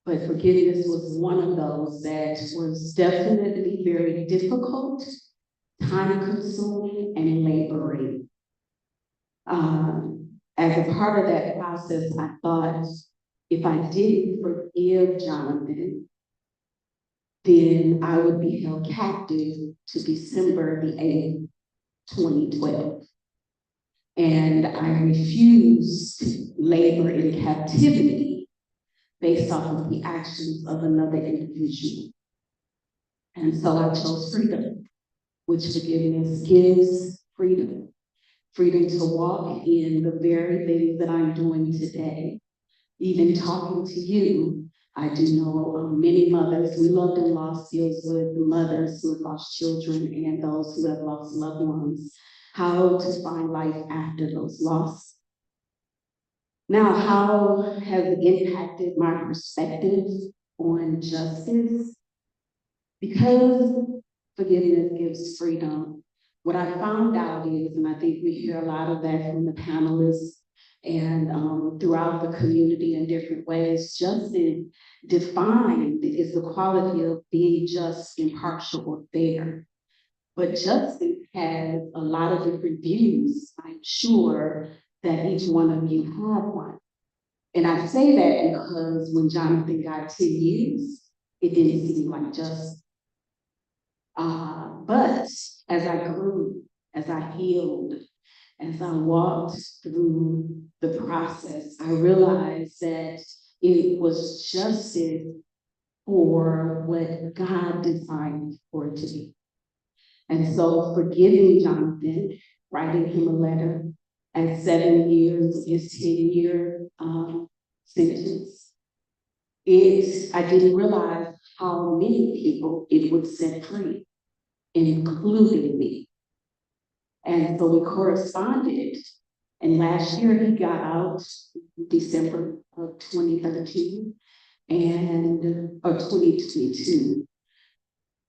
but forgiveness was one of those that was definitely very difficult, time-consuming, and laboring. As a part of that process, I thought if I didn't forgive Jonathan, then I would be held captive to December the 8th, 2012. And I refused labor in captivity based off of the actions of another individual. And so I chose freedom, which forgiveness gives freedom. Freedom to walk in the very things that I'm doing today. Even talking to you, I do know many mothers. We Loved and Lost deals with mothers who have lost children and those who have lost loved ones, how to find life after those losses. Now, how has it impacted my perspective on justice? Because forgiveness gives freedom. What I found out is, and I think we hear a lot of that from the panelists and throughout the community in different ways, justice defined is the quality of being just, impartial, or fair. But justice has a lot of different views. I'm sure that each one of you have one. And I say that because when Jonathan got 10 years, it didn't seem like justice. But as I grew, as I healed, as I walked through the process, I realized that it was justice for what God designed for it to be. And so forgiving Jonathan, writing him a letter at 7 years of his 10-year sentence, I didn't realize how many people it would set free, including me. And so we corresponded. And last year he got out December of 2013 or 2022.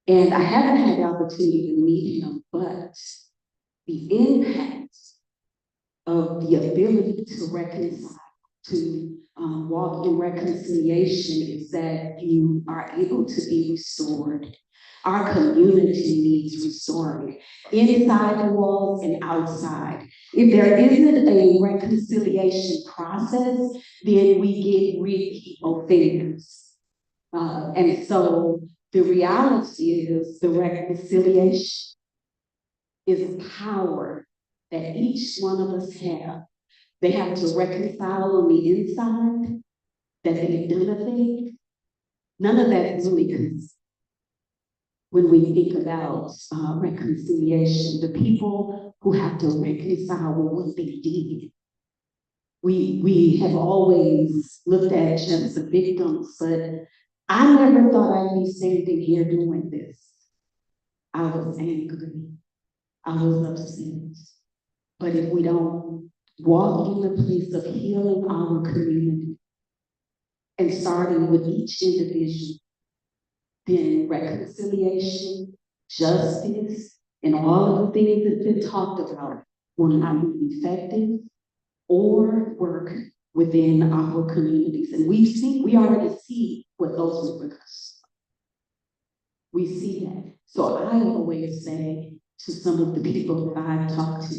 And I haven't had the opportunity to meet him, but the impact of the ability to reconcile, to walk in reconciliation is that you are able to be restored. Our community needs restoring, inside the walls and outside. If there isn't a reconciliation process, then we get repeat offenders. And so the reality is the reconciliation is power that each one of us have. They have to reconcile on the inside that they've done a thing. None of that is really considered when we think about reconciliation. The people who have to reconcile with what they did. We have always looked at just the victims, but I never thought I'd be standing here doing this. I was angry. I was upset. But if we don't walk in the place of healing our community, and starting with each individual, then reconciliation, justice, and all of the things that have been talked about will not be effective or work within our communities. And we already see what those repercussions. We see that. So I always say to some of the people that I've talked to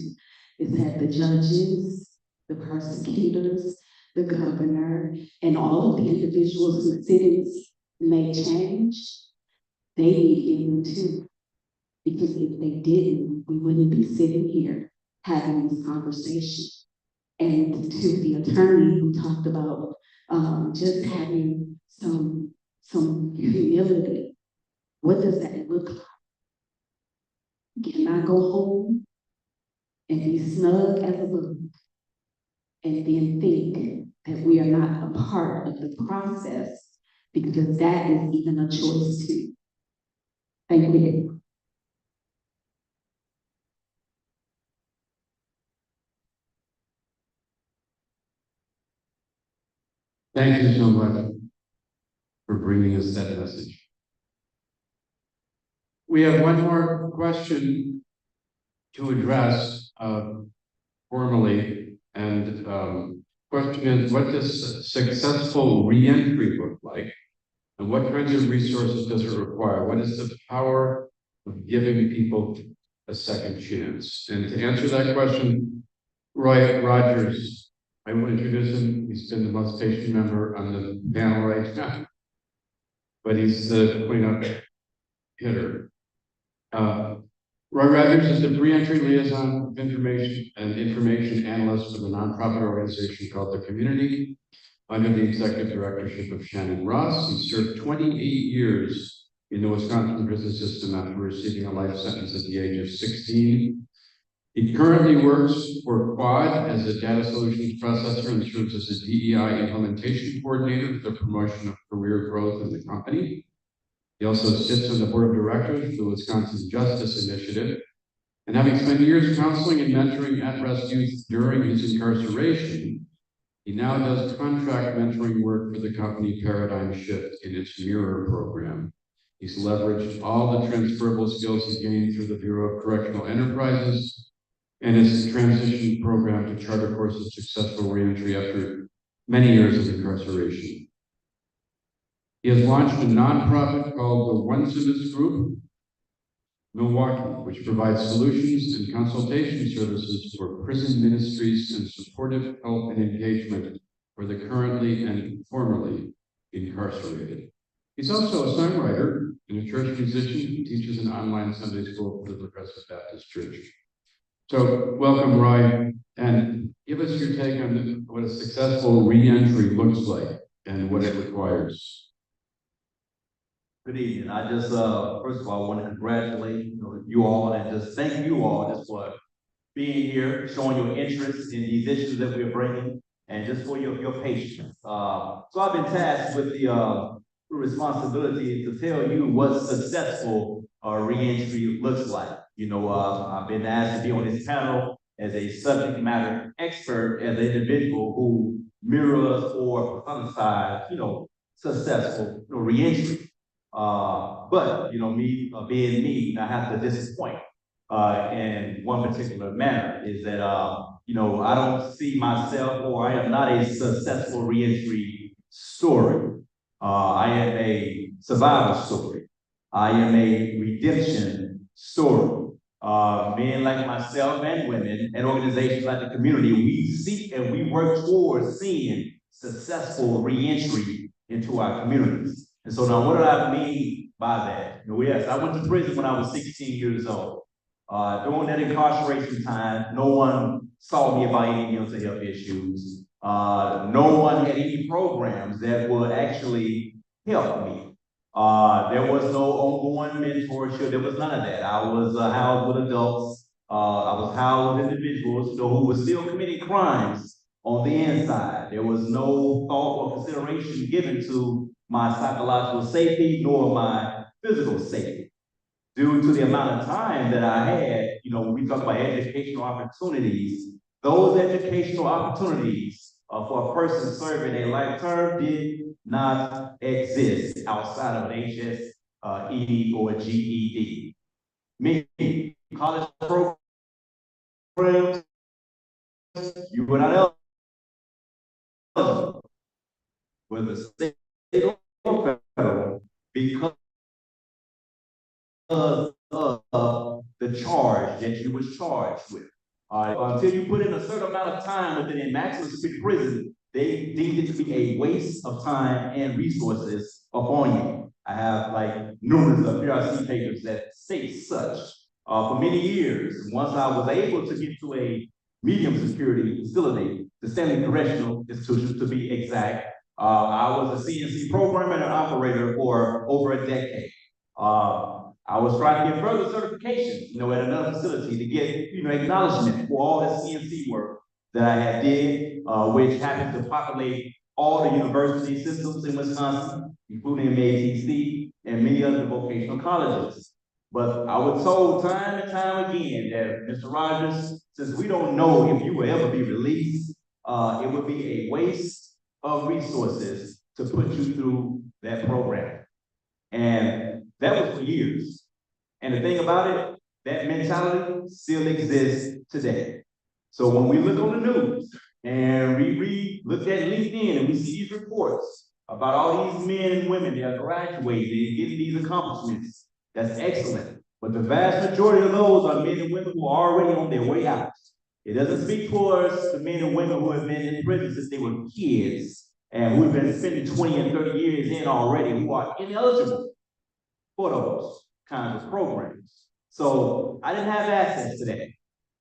is that the judges, the prosecutors, the governor, and all of the individuals in the cities may change. They need healing too. Because if they didn't, we wouldn't be sitting here having this conversation. And to the attorney who talked about just having some humility, what does that look like? Can I go home and be snug as a bug and then think that we are not a part of the process, because that is even a choice too. Thank you. Thank you so much for bringing us that message. We have one more question to address formally, and question is, what does successful reentry look like? And what kinds of resources does it require? What is the power of giving people a second chance? And to answer that question, Roy Rogers, I will introduce him. He's been the most patient member on the panel right now, but he's the cleanup hitter. Roy Rogers is the pre-entry liaison of information analyst for the nonprofit organization called The Community, under the executive directorship of Shannon Ross. He served 28 years in the Wisconsin prison system after receiving a life sentence at the age of 16. He currently works for Quad as a data solutions processor and serves as a DEI implementation coordinator for the promotion of career growth in the company. He also sits on the board of directors for the Wisconsin Justice Initiative. And having spent years counseling and mentoring at-risk youth during his incarceration, he now does contract mentoring work for the company Paradigm Shift in its Mirror program. He's leveraged all the transferable skills he gained through the Bureau of Correctional Enterprises and his transition program to charter courses successful reentry after many years of incarceration. He has launched a nonprofit called the Onesimus Group, Milwaukee, which provides solutions and consultation services for prison ministries and supportive help and engagement for the currently and formerly incarcerated. He's also a songwriter and a church musician who teaches an online Sunday school for the Progressive Baptist Church. So welcome, Roy, and give us your take on what a successful re-entry looks like and what it requires. Good evening. I just, first of all, want to congratulate you all and just thank you all just for being here, showing your interest in these issues that we're bringing, and just for your patience. So I've been tasked with the responsibility to tell you what successful reentry looks like. I've been asked to be on this panel as a subject matter expert, as an individual who mirrors or personifies, successful reentry. But me being me, I have to disappoint in one particular manner, is that I don't see myself, or I am not a successful reentry story. I am a survival story. I am a redemption story. Men like myself and women and organizations like the community, we seek and we work towards seeing successful reentry into our communities. And so now what do I mean by that? Yes, I went to prison when I was 16 years old. During that incarceration time, no one saw me about any mental health issues. No one had any programs that would actually help me. There was no ongoing mentorship. There was none of that. I was housed with adults. I was housed with individuals who were still committing crimes on the inside. There was no thought or consideration given to my psychological safety nor my physical safety. Due to the amount of time that I had, when we talk about educational opportunities, those educational opportunities for a person serving a life term did not exist outside of an HSE or a GED. Meaning, college programs, you were not eligible, whether state or federal, because of the charge that you was charged with. Until you put in a certain amount of time within a maximum security prison, they deemed it to be a waste of time and resources upon you. I have like numerous of PRC papers that state such. For many years, once I was able to get to a medium security facility, the Stanley Correctional Institution to be exact, I was a CNC programmer and operator for over a decade. I was trying to get further certifications, at another facility to get, acknowledgement for all the CNC work that I had did, which happened to populate all the university systems in Wisconsin, including ATC and many other vocational colleges. But I was told time and time again that, Mr. Rogers, since we don't know if you will ever be released, it would be a waste of resources to put you through that program. And that was for years. And the thing about it, that mentality still exists today. So when we look on the news and we look at LinkedIn and we see these reports about all these men and women that are graduating and getting these accomplishments, that's excellent. But the vast majority of those are men and women who are already on their way out. It doesn't speak towards the men and women who have been in prison since they were kids and who have been spending 20 and 30 years in already, who are ineligible for those kinds of programs. So I didn't have access to that.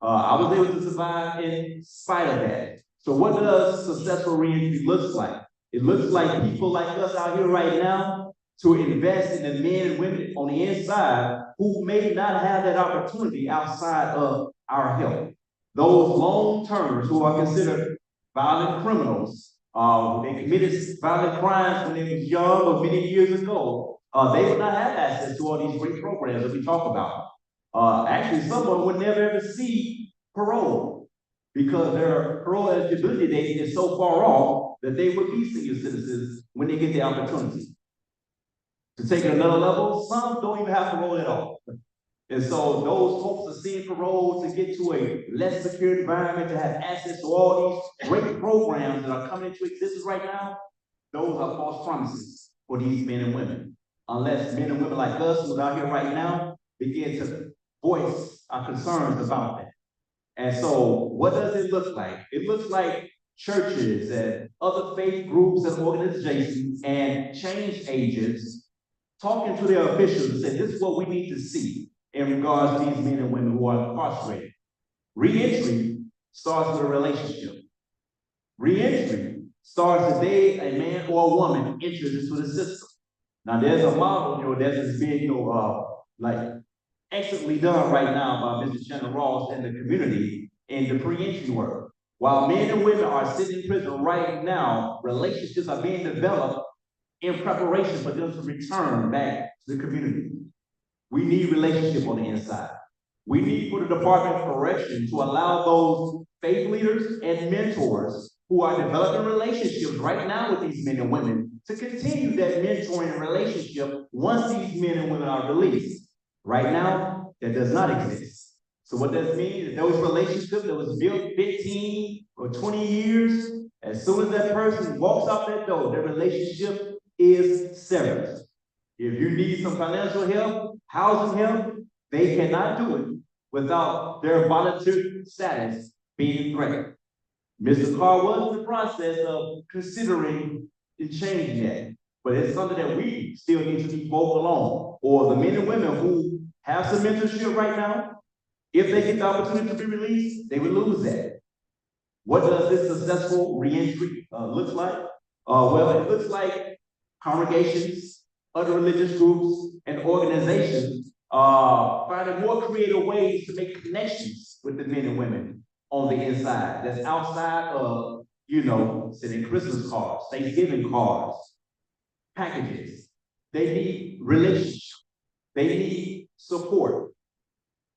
I was able to survive in spite of that. So what does successful reentry look like? It looks like people like us out here right now to invest in the men and women on the inside who may not have that opportunity outside of our help. Those long-termers who are considered violent criminals, they committed violent crimes when they was young or many years ago, they would not have access to all these great programs that we talk about. Actually, someone would never ever see parole because their parole eligibility date is so far off that they would be senior citizens when they get the opportunity. To take it another level, some don't even have parole at all. And so those folks are seeing parole to get to a less secure environment, to have access to all these great programs that are coming into existence right now. Those are false promises for these men and women. Unless men and women like us who's out here right now begin to voice our concerns about that. And so what does it look like? It looks like churches and other faith groups and organizations and change agents talking to their officials and saying, this is what we need to see in regards to these men and women who are incarcerated. Re-entry starts with a relationship. Re-entry starts the day a man or a woman enters into the system. Now there's a model, that's being, like excellently done right now by Mr. Shannon Ross and the community in the pre-entry work. While men and women are sitting in prison right now, relationships are being developed in preparation for them to return back to the community. We need relationship on the inside. We need for the Department of Correction to allow those faith leaders and mentors who are developing relationships right now with these men and women to continue that mentoring relationship once these men and women are released. Right now, that does not exist. So what does it mean? Those relationships that was built 15 or 20 years, as soon as that person walks out that door, their relationship is severed. If you need some financial help, housing help, they cannot do it without their volunteer status being threatened. Mr. Carr was in the process of considering and changing that, but it's something that we still need to be vocal on, or the men and women who have some mentorship right now, if they get the opportunity to be released, they would lose that. What does this successful reentry look like? Well, it looks like congregations, other religious groups, and organizations finding more creative ways to make connections with the men and women on the inside. That's outside of, sending Christmas cards, Thanksgiving cards, packages. They need relationship. They need support.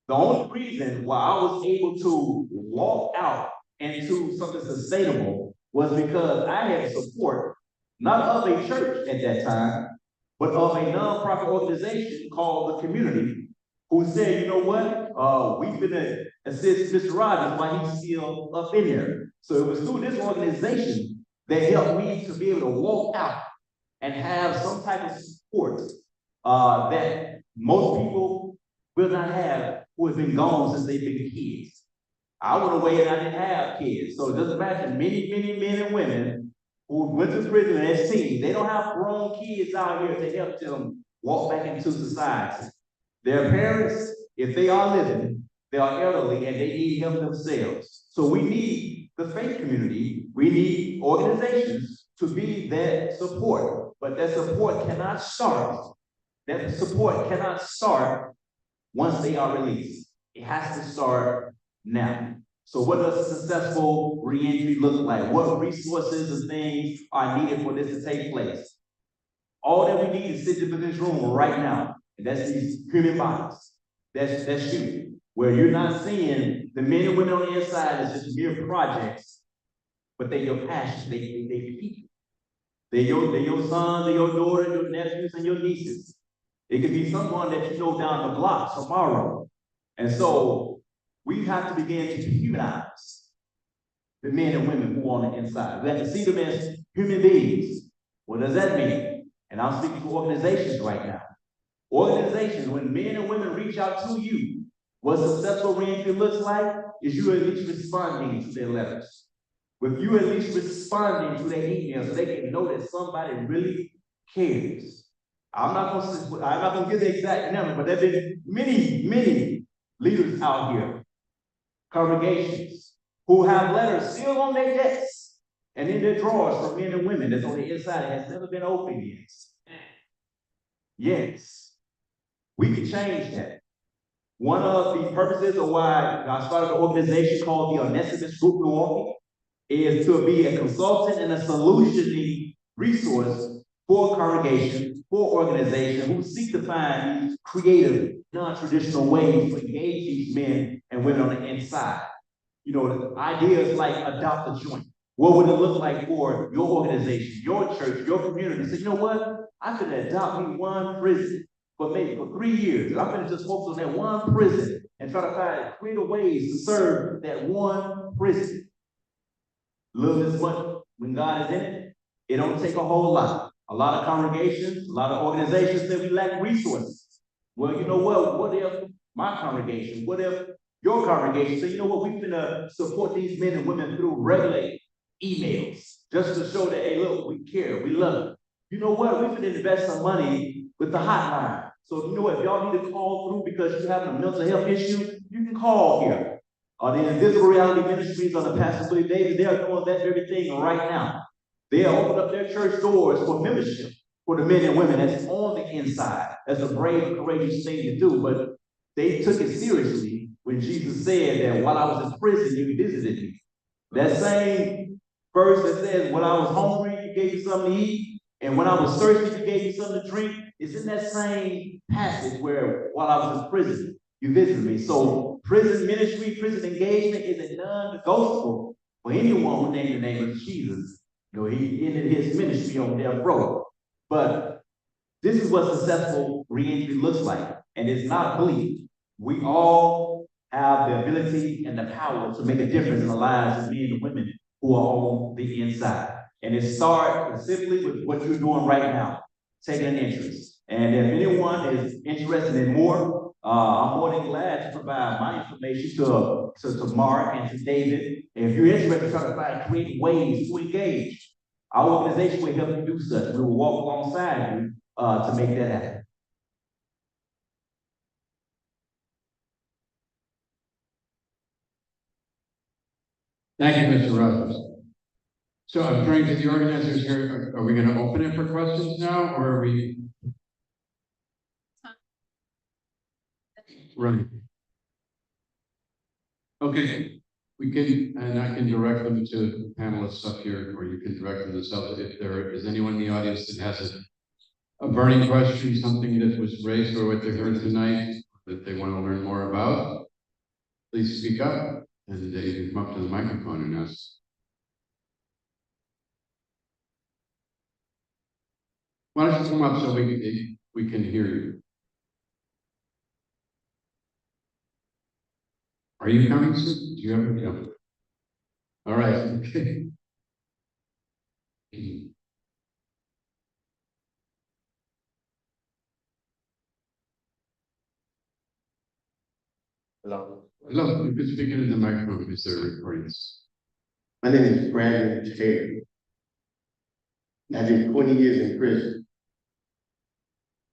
The only reason why I was able to walk out into something sustainable was because I had support not of a church at that time, but of a nonprofit organization called the Community, who said, you know what, we've been to assist Mr. Rogers while he's still up in there. So it was through this organization that helped me to be able to walk out and have some type of support that most people will not have who have been gone since they've been kids. I went away and I didn't have kids. So just imagine many men and women who went to prison as teens. They don't have grown kids out here to help them walk back into society. Their parents, if they are living, they are elderly and they need help themselves. So we need the faith community, we need organizations to be that support. But that support cannot start. That support cannot start once they are released. It has to start now. So what does a successful reentry look like? What resources and things are needed for this to take place? All that we need is sit in this room right now. And that's these human bodies. That's you. Where you're not seeing the men and women on the inside as just mere projects, but they're your passion, they people. They're your sons, they're your daughters, your nephews, and your nieces. It could be someone that you know down the block tomorrow. And so we have to begin to humanize the men and women who are on the inside. We have to see them as human beings. What does that mean? And I'm speaking to organizations right now. Organizations, when men and women reach out to you, what successful reentry looks like is you at least responding to their letters. With you at least responding to their emails so they can know that somebody really cares. I'm not gonna give the exact number, but there have been many leaders out here, congregations, who have letters still on their desks and in their drawers from men and women that's on the inside and has never been opened yet. Yes, we can change that. One of the purposes of why I started an organization called the Onesimus Group Milwaukee is to be a consultant and a solutioning resource for congregations, for organizations who seek to find these creative, non-traditional ways to engage these men and women on the inside. You know, the ideas like adopt a joint. What would it look like for your organization, your church, your community? Say, you know what? I could adopt me one prison for 3 years. I'm going to just focus on that one prison and try to find creative ways to serve that one prison. Little as much when God is in it, it don't take a whole lot. A lot of congregations, a lot of organizations say we lack resources. Well, you know what? What if my congregation, what if your congregation say, you know what, we're gonna support these men and women through regular emails, just to show that, hey, look, we care, we love you. You know what? We're gonna invest some money with the hotline. So you know what, if y'all need to call through because you're having a mental health issue, you can call here. The Invisible Reality Ministries on the Pastor Willie Davis, they are doing that very thing right now. They are opening up their church doors for membership for the men and women that's on the inside. That's a brave, courageous thing to do, but they took it seriously when Jesus said that while I was in prison, you visited me. That same verse that says, when I was hungry, you gave me something to eat, and when I was thirsty, you gave me something to drink. It's in that same passage where while I was in prison, you visited me. So prison ministry, prison engagement is a non-negotiable for anyone who named the name of Jesus. You know, he ended his ministry on death row. But this is what successful reentry looks like, and it's not bleak. We all have the ability and the power to make a difference in the lives of men and women who are on the inside. And it starts simply with what you're doing right now, taking an interest. And if anyone is interested in more, I'm more than glad to provide my information to Mark and to David. If you're interested in trying to find creative ways to engage, our organization will help you do such. We will walk alongside you to make that happen. Thank you, Mr. Rogers. So I'm turning to the organizers here. Are we going to open it for questions now, or are we? Right. Okay, we can, and I can direct them to panelists up here, or you can direct them themselves. If there is anyone in the audience that has a burning question, something that was raised or what they heard tonight that they want to learn more about, please speak up, and you can come up to the microphone and ask. Why don't you come up so we can hear you? Are you coming, sir? Do you have a yeah. All right, okay. Hello. Hello, you can speak into the microphone because they're recording. My name is Brandon Taylor. I did 20 years in prison.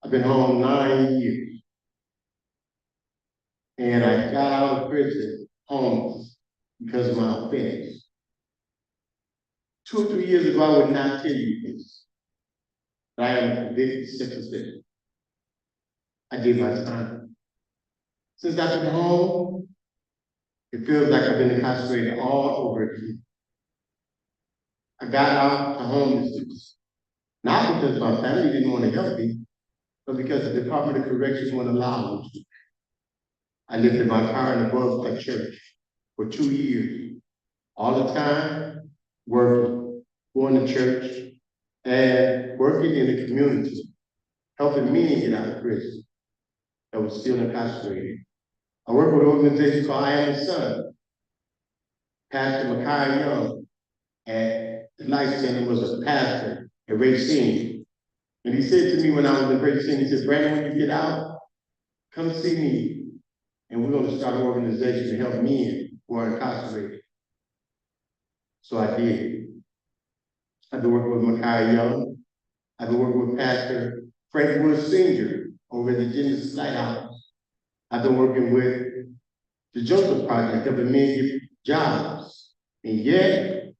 I've been home 9 years. And I got out of prison homeless because of my offense. 2 or 3 years ago, I would not tell you this, but I am a convicted sex offender. I did my time. Since I've been home, it feels like I've been incarcerated all over again. I got out to homelessness, not because my family didn't want to help me, but because the Department of Corrections wouldn't allow me to. I lived in my car in the bus at church for 2 years, all the time, working, going to church, and working in the community, helping men get out of prison that was still incarcerated. I work with an organization called I Am the Son. Pastor Makai Young at the Life Center was a pastor at Racine. And he said to me when I was in Racine, he said, Brandon, when you get out, come see me. And we're going to start an organization to help men who are incarcerated. So I did. I've been working with Makai Young. I've been working with Pastor Frank Wood Sr. over at the Genesis Lighthouse. I've been working with the Joseph Project, helping men get jobs. And yet,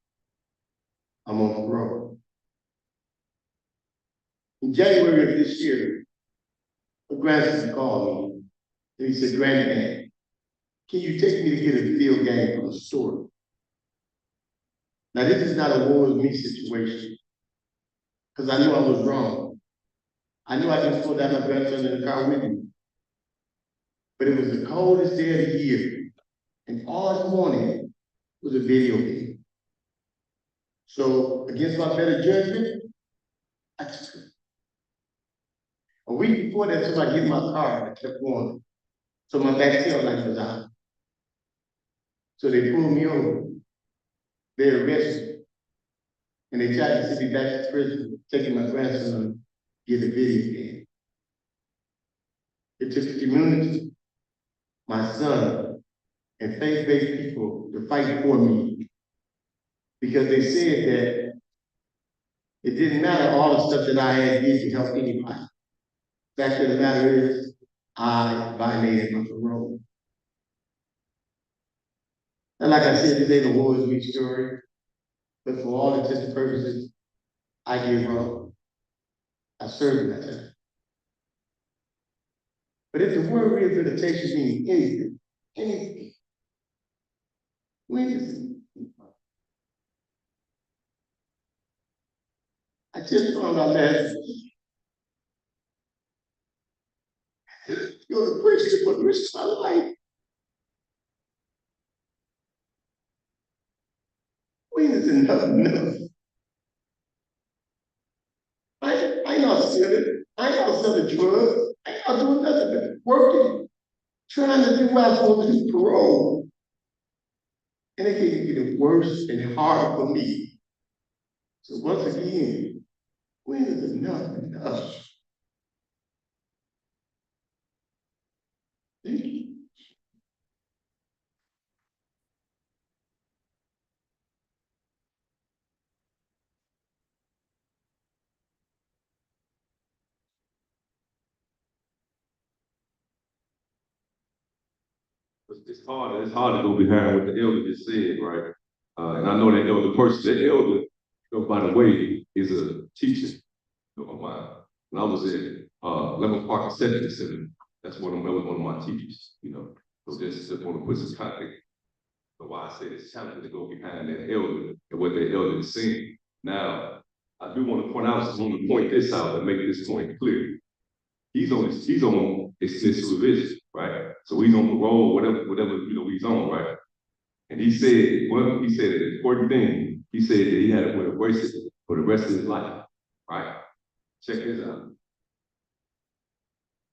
I'm on parole. In January of this year, a grandson called me and he said, Granddad, can you take me to get a field game from the store? Now, this is not a woe is me situation, because I knew I was wrong. I knew I didn't slow down my grandson in the car with me. But it was the coldest day of the year, and all he wanted was a video game. So, against my better judgment, I took it. A week before that, somebody hit my car and I kept going. So my back tail light was out. So they pulled me over. They arrested me. And they tried to send me back to prison, taking my grandson to get a video game. It took the community, my son, and faith-based people to fight for me. Because they said that it didn't matter all the stuff that I had did to help anybody. The fact of the matter is, I violated my parole. And like I said, this ain't a war is me story, but for all intents and purposes, I did wrong. I served that time. But if the word rehabilitation means anything, when is it? I just found out last week. You're the Christian for the rest of my life. When is enough enough? I ain't not stealing. I ain't not selling drugs. I ain't not doing nothing but working, trying to do what I'm supposed to do, parole. And it can get worse and harder for me. So once again, when is enough enough? Thank you. It's hard to go behind what the elder just said, right? And I know that elder person, that elder, by the way, is a teacher of mine. When I was at Lemon Park Executive Center, that was one of my teachers, So just want to put some context. So why I say it's challenging to go behind that elder and what the elder is saying. Now, I do want to point this out and make this point clear. He's on extensive revision, right? So he's on parole, whatever, he's on, right? And he said an important thing. He said that he had to wear a bracelet for the rest of his life, right? Check this out.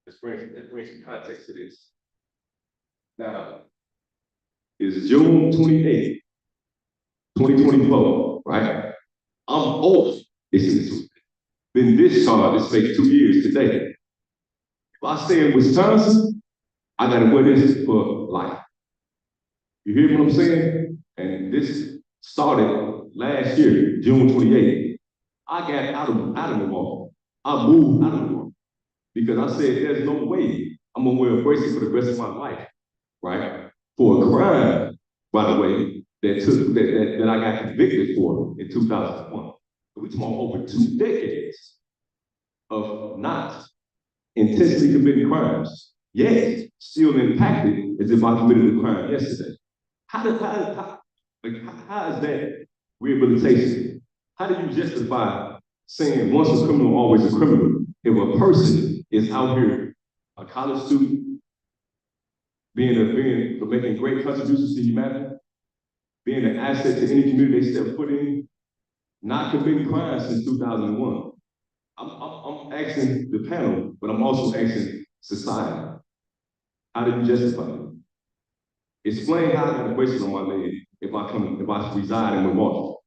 Let's bring some context to this. Now, it's June 28th, 2024, right? I'm off. It's been discharged. It's like 2 years today. If I stay in Wisconsin, I gotta wear this for life. You hear what I'm saying? And this started last year, June 28th. I got out of the wall. I moved out of the wall because I said there's no way I'm gonna wear a bracelet for the rest of my life, right? For a crime, by the way, that I got convicted for in 2001. We're talking over 2 decades of not intentionally committing crimes, yet still impacted as if I committed a crime yesterday. How is that rehabilitation? How do you justify saying once a criminal, always a criminal? If a person is out here, a college student, making great contributions to humanity, being an asset to any community they step foot in, not committing crimes since 2001. I'm asking the panel, but I'm also asking society. How do you justify it? Explain how I got a bracelet on my leg if I reside in Milwaukee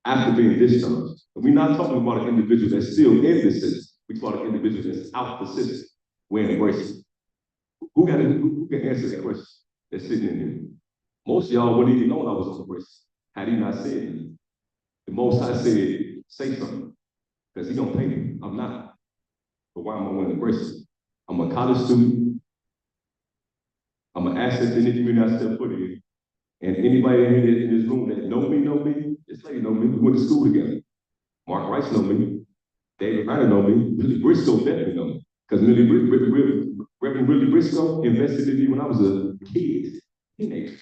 after being discharged. And we're not talking about an individual that's still in the system. We're talking about an individual that's out the system wearing a bracelet. Who can answer that question that's sitting in here? Most of y'all wouldn't even know I was on the bracelet had he not said anything. The most I said, say something, because he gonna pay me. I'm not. But why am I wearing the bracelet? I'm a college student. I'm an asset to any community I step foot in. And anybody in this room that know me, this lady know me, we went to school together. Mark Rice know me, David Ryder know me, Willie Briscoe definitely know me. Because Reverend Willie Briscoe invested in me when I was a kid, teenager.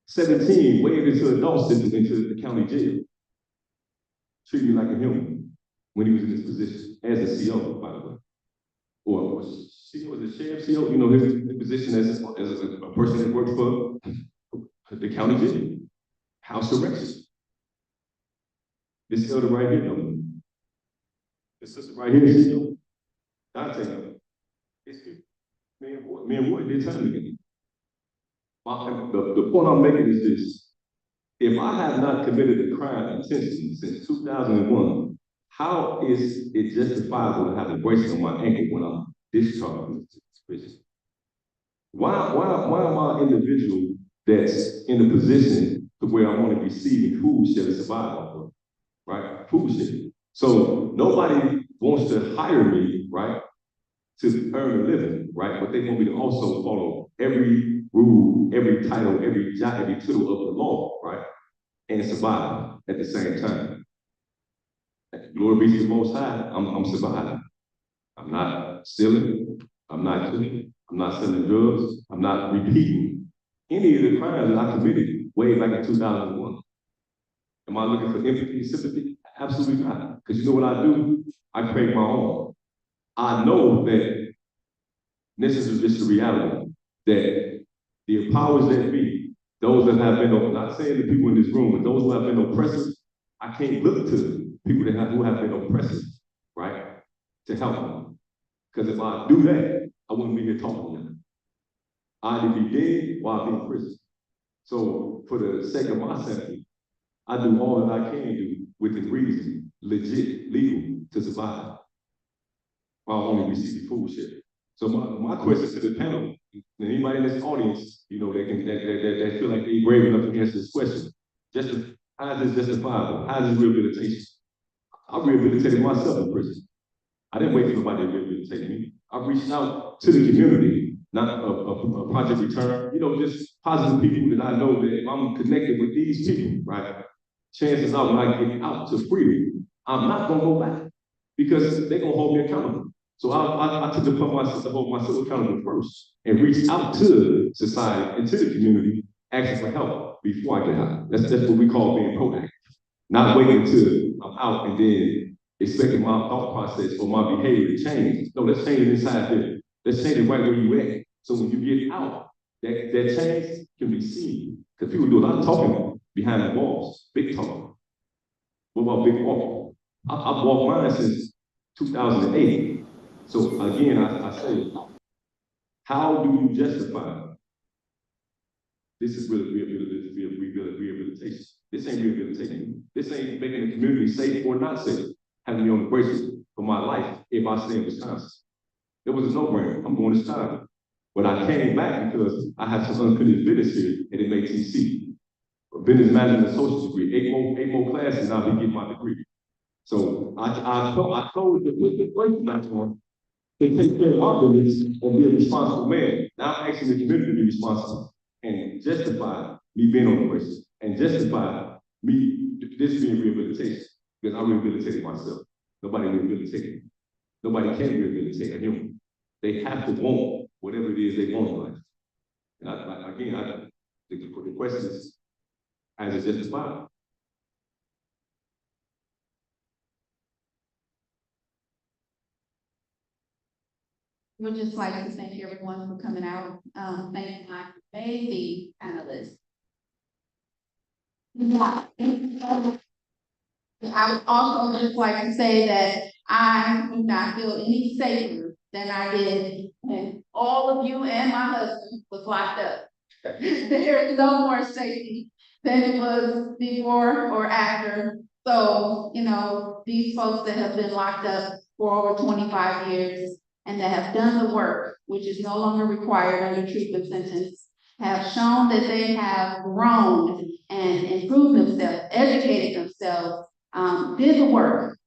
17, waved into adults into the county jail. Treated me like a human when he was in this position, as a CO, by the way. Or was the sheriff CO, you know, his position as a person that worked for the county jail, house arrest. This elder right here, know. This sister right here, she know. Dante know. Me and Roy did time together. The point I'm making is this. If I have not committed a crime intentionally since 2001, how is it justifiable to have a bracelet on my ankle when I'm discharged from prison? Why am I an individual that's in a position to where I'm only receiving food share to survive off of, right? Food share. So nobody wants to hire me, right, to earn a living, right? But they want me to also follow every rule, every title, every tittle of the law, right? And survive at the same time. Glory be to the Most High, I'm surviving. I'm not stealing, I'm not killing, I'm not selling drugs, I'm not repeating any of the crimes that I committed way back in 2001. Am I looking for empathy and sympathy? Absolutely not. Because you know what I do? I create my own. I know that this is just the reality, that the powers that be, those that have been, not saying the people in this room, but those who have been oppressors, I can't look to people who have been oppressors, right, to help them. Because if I do that, I wouldn't be here talking to them. I'd either be dead or I'd be in prison. So for the sake of my sanity, I do all that I can do within reason, legit, legal, to survive, while only receiving food share. So my question to the panel, and anybody in this audience, you know, that feel like they're brave enough to answer this question, how is this justifiable? How is this rehabilitation? I rehabilitated myself in prison. I didn't wait for nobody to rehabilitate me. I reached out to the community, not a project return, you know, just positive people that I know that if I'm connected with these people, right, chances are when I get out to freedom, I'm not gonna go back because they're gonna hold me accountable. So I took it upon myself to hold myself accountable first and reach out to society and to the community, asking for help before I get out. That's what we call being proactive. Not waiting until I'm out and then expecting my thought process or my behavior to change. No, let's change it inside there. Let's change it right where you at. So when you get out, that change can be seen. Because people do a lot of talking behind the walls, big talk. What about big walk? I've walked mine since 2008. So again, I say, how do you justify this is really rehabilitation? This ain't rehabilitation. This ain't making the community safe or not safe. Having me on the bracelet for my life if I stay in Wisconsin. It was a no-brainer. I'm going this time. But I came back because I had some unfinished business here at MATC. Business management associate degree, eight more classes, and I'll be getting my degree. So I told the place platform to take care of our business and be a responsible man. Now I'm asking the community to be responsible and justify me being on the bracelet and justify me this being rehabilitation because I rehabilitated myself. Nobody rehabilitated me. Nobody can rehabilitate a human. They have to want whatever it is they want in life. And the question is, as it justified. We'd just like to thank everyone for coming out. Thank my amazing panelists. Yeah. I would also just like to say that I do not feel any safer than I did when all of you and my husband was locked up. There is no more safety than it was before or after. So, you know, these folks that have been locked up for over 25 years and that have done the work, which is no longer required under treatment sentence, have shown that they have grown and improved themselves, educated themselves, did the work,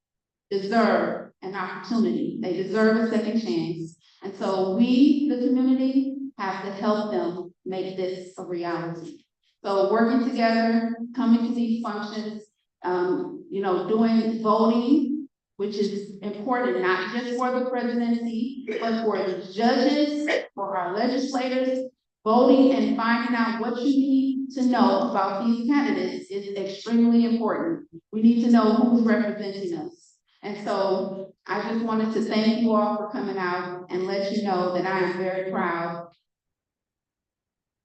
deserve an opportunity. They deserve a second chance. And so we, the community, have to help them make this a reality. So working together, coming to these functions, you know, doing voting, which is important, not just for the presidency, but for the judges, for our legislators. Voting and finding out what you need to know about these candidates is extremely important. We need to know who's representing us. And so I just wanted to thank you all for coming out and let you know that I am very proud.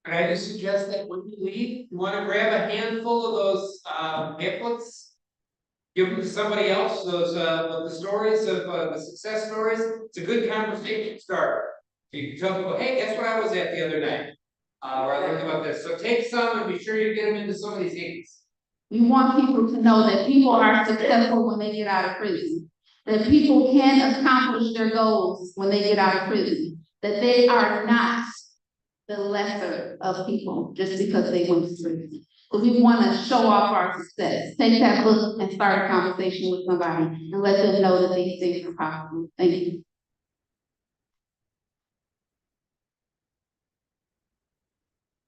And I just suggest that when you leave, you want to grab a handful of those pamphlets, give them to somebody else, those the stories of the success stories. It's a good conversation starter. You can tell people, hey, guess what I was at the other night? Or I learned about this. So take some and be sure you get them into some of these meetings. We want people to know that people are successful when they get out of prison, that people can accomplish their goals when they get out of prison, that they are not the lesser of people just because they went to prison. So we want to show off our success. Take that book and start a conversation with somebody and let them know that these things are possible. Thank you.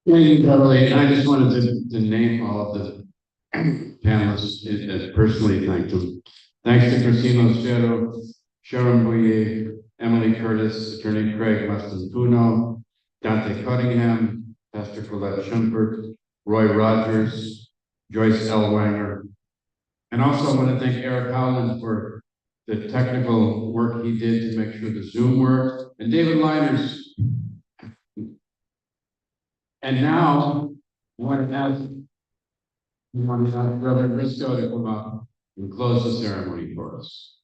Thank you, Beverly. And I just wanted to name all of the panelists and personally thank them. Thanks to Christina Lucero, Sharon Boyer, Emily Curtis, Attorney Craig Maston-Puno, Dante Cunningham, Pastor Colette Schumpert, Roy Rogers, Joyce L. Wanger. And also I want to thank Eric Howland for the technical work he did to make sure the Zoom worked, and David Liners. And now, I want to ask Brother Briscoe to come up and close the ceremony for us.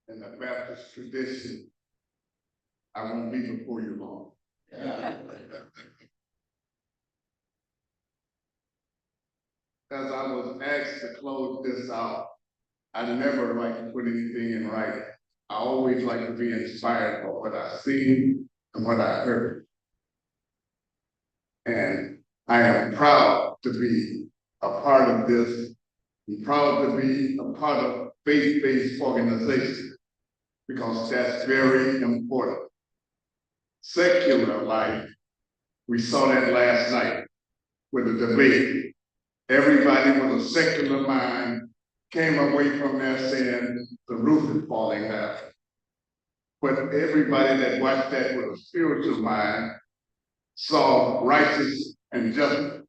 In the Baptist tradition, I won't be before you long. As I was asked to close this out, I never like to put anything in writing. I always like to be inspired by what I see and what I heard. And I am proud to be a part of this. I'm proud to be a part of faith-based organization because that's very important. Secular life, we saw that last night with the debate. Everybody with a secular mind came away from there saying the roof is falling down. But everybody that watched that with a spiritual mind saw righteous and justice.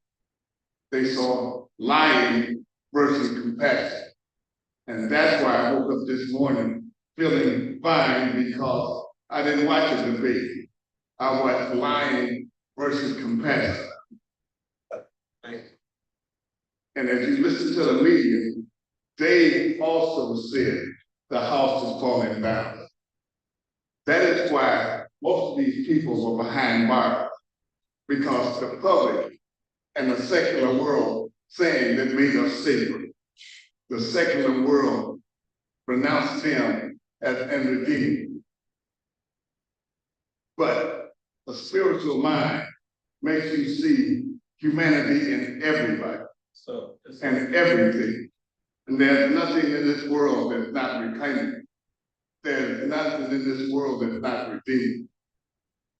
They saw lying versus compassion. And that's why I woke up this morning feeling fine because I didn't watch a debate. I watched lying versus compassion. And as you listen to the media, they also said the house is falling down. That is why most of these people were behind bars, because the public and the secular world saying that made us safer. The secular world pronounced them as and redeemed. But a spiritual mind makes you see humanity in everybody and everything. And there's nothing in this world that's not reclaiming. There's nothing in this world that's not redeemed.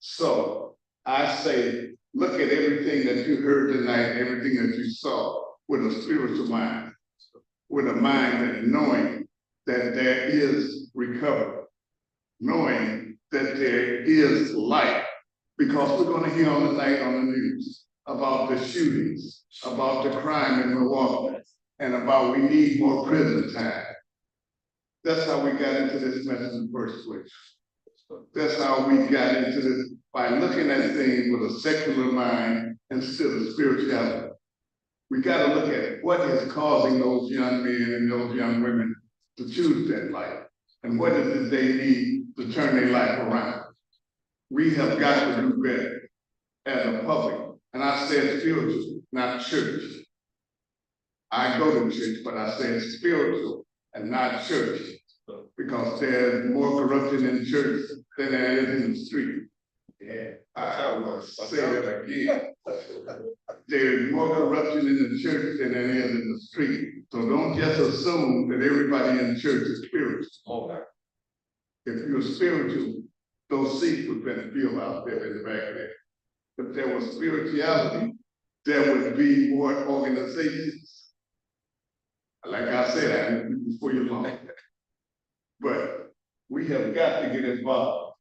So I say, look at everything that you heard tonight, everything that you saw with a spiritual mind, with a mind that knowing that there is recovery, knowing that there is life, because we're going to hear on the night on the news about the shootings, about the crime in Milwaukee, and about we need more prison time. That's how we got into this mess in the first place. That's how we got into this, by looking at things with a secular mind instead of spirituality. We got to look at what is causing those young men and those young women to choose that life, and what is it they need to turn their life around. We have got to do better as a public, and I said spiritual, not church. I go to church, but I said spiritual and not church, because there's more corruption in church than there is in the street. Yeah, I will say that again. There's more corruption in the church than there is in the street. So don't just assume that everybody in church is spiritual. If you're spiritual, those seats would have been filled out there in the back there. If there was spirituality, there would be more organizations. Like I said, I didn't before you long. But we have got to get involved.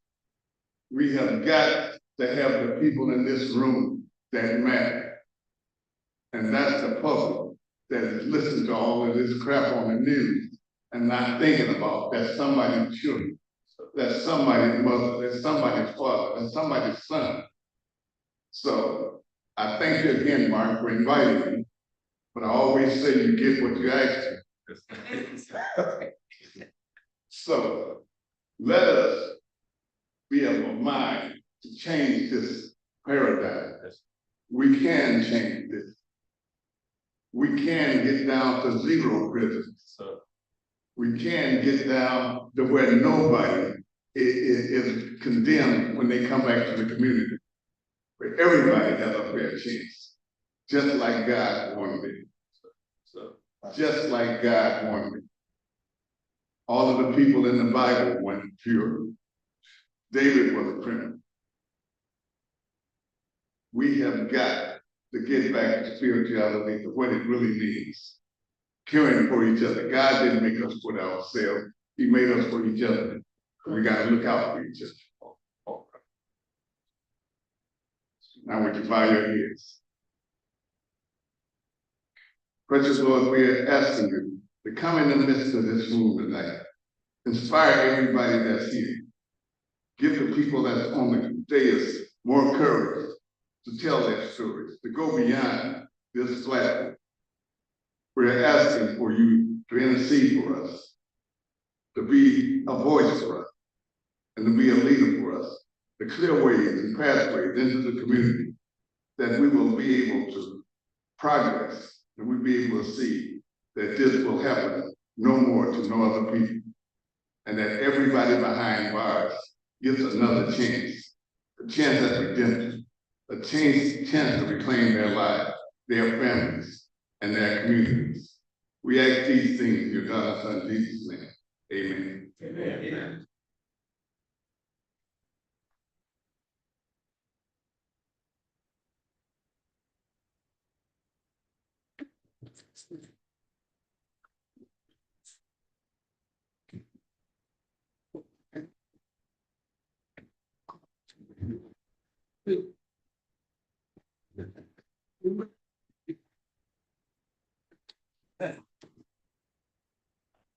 We have got to have the people in this room that matter. And that's the public that is listening to all of this crap on the news and not thinking about that somebody's children, that's somebody's mother, that's somebody's father, that's somebody's son. So I thank you again, Mark, for inviting me. But I always say you get what you ask for. So let us be of a mind to change this paradigm. We can change this. We can get down to zero prisons. We can get down to where nobody is condemned when they come back to the community, where everybody has a fair chance, just like God wanted it. Just like God wanted it. All of the people in the Bible weren't pure. David was a criminal. We have got to get back to spirituality, to what it really means. Caring for each other. God didn't make us for ourselves. He made us for each other. We got to look out for each other. Now would you bow your ears? Precious Lord, we are asking you to come in the midst of this room tonight. Inspire everybody that's here. Give the people that's on the dais more courage to tell their stories, to go beyond this platform. We're asking for you to intercede for us, to be a voice for us, and to be a leader for us, to clear ways and pathways into the community, that we will be able to progress, and we'll be able to see that this will happen no more to no other people, and that everybody behind bars gets another chance, a chance at redemption, a chance to reclaim their lives, their families, and their communities. We ask these things in your God, Son, Jesus' name. Amen. Amen. Amen.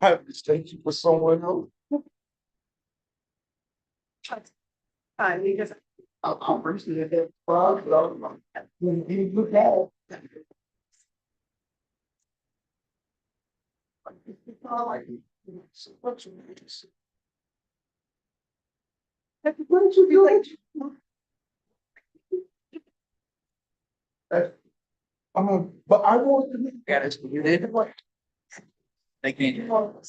I have to take you for someone else. Because I'll personally have well, you look at. What did you do? But I want to look at it, you did what? They can't. Well,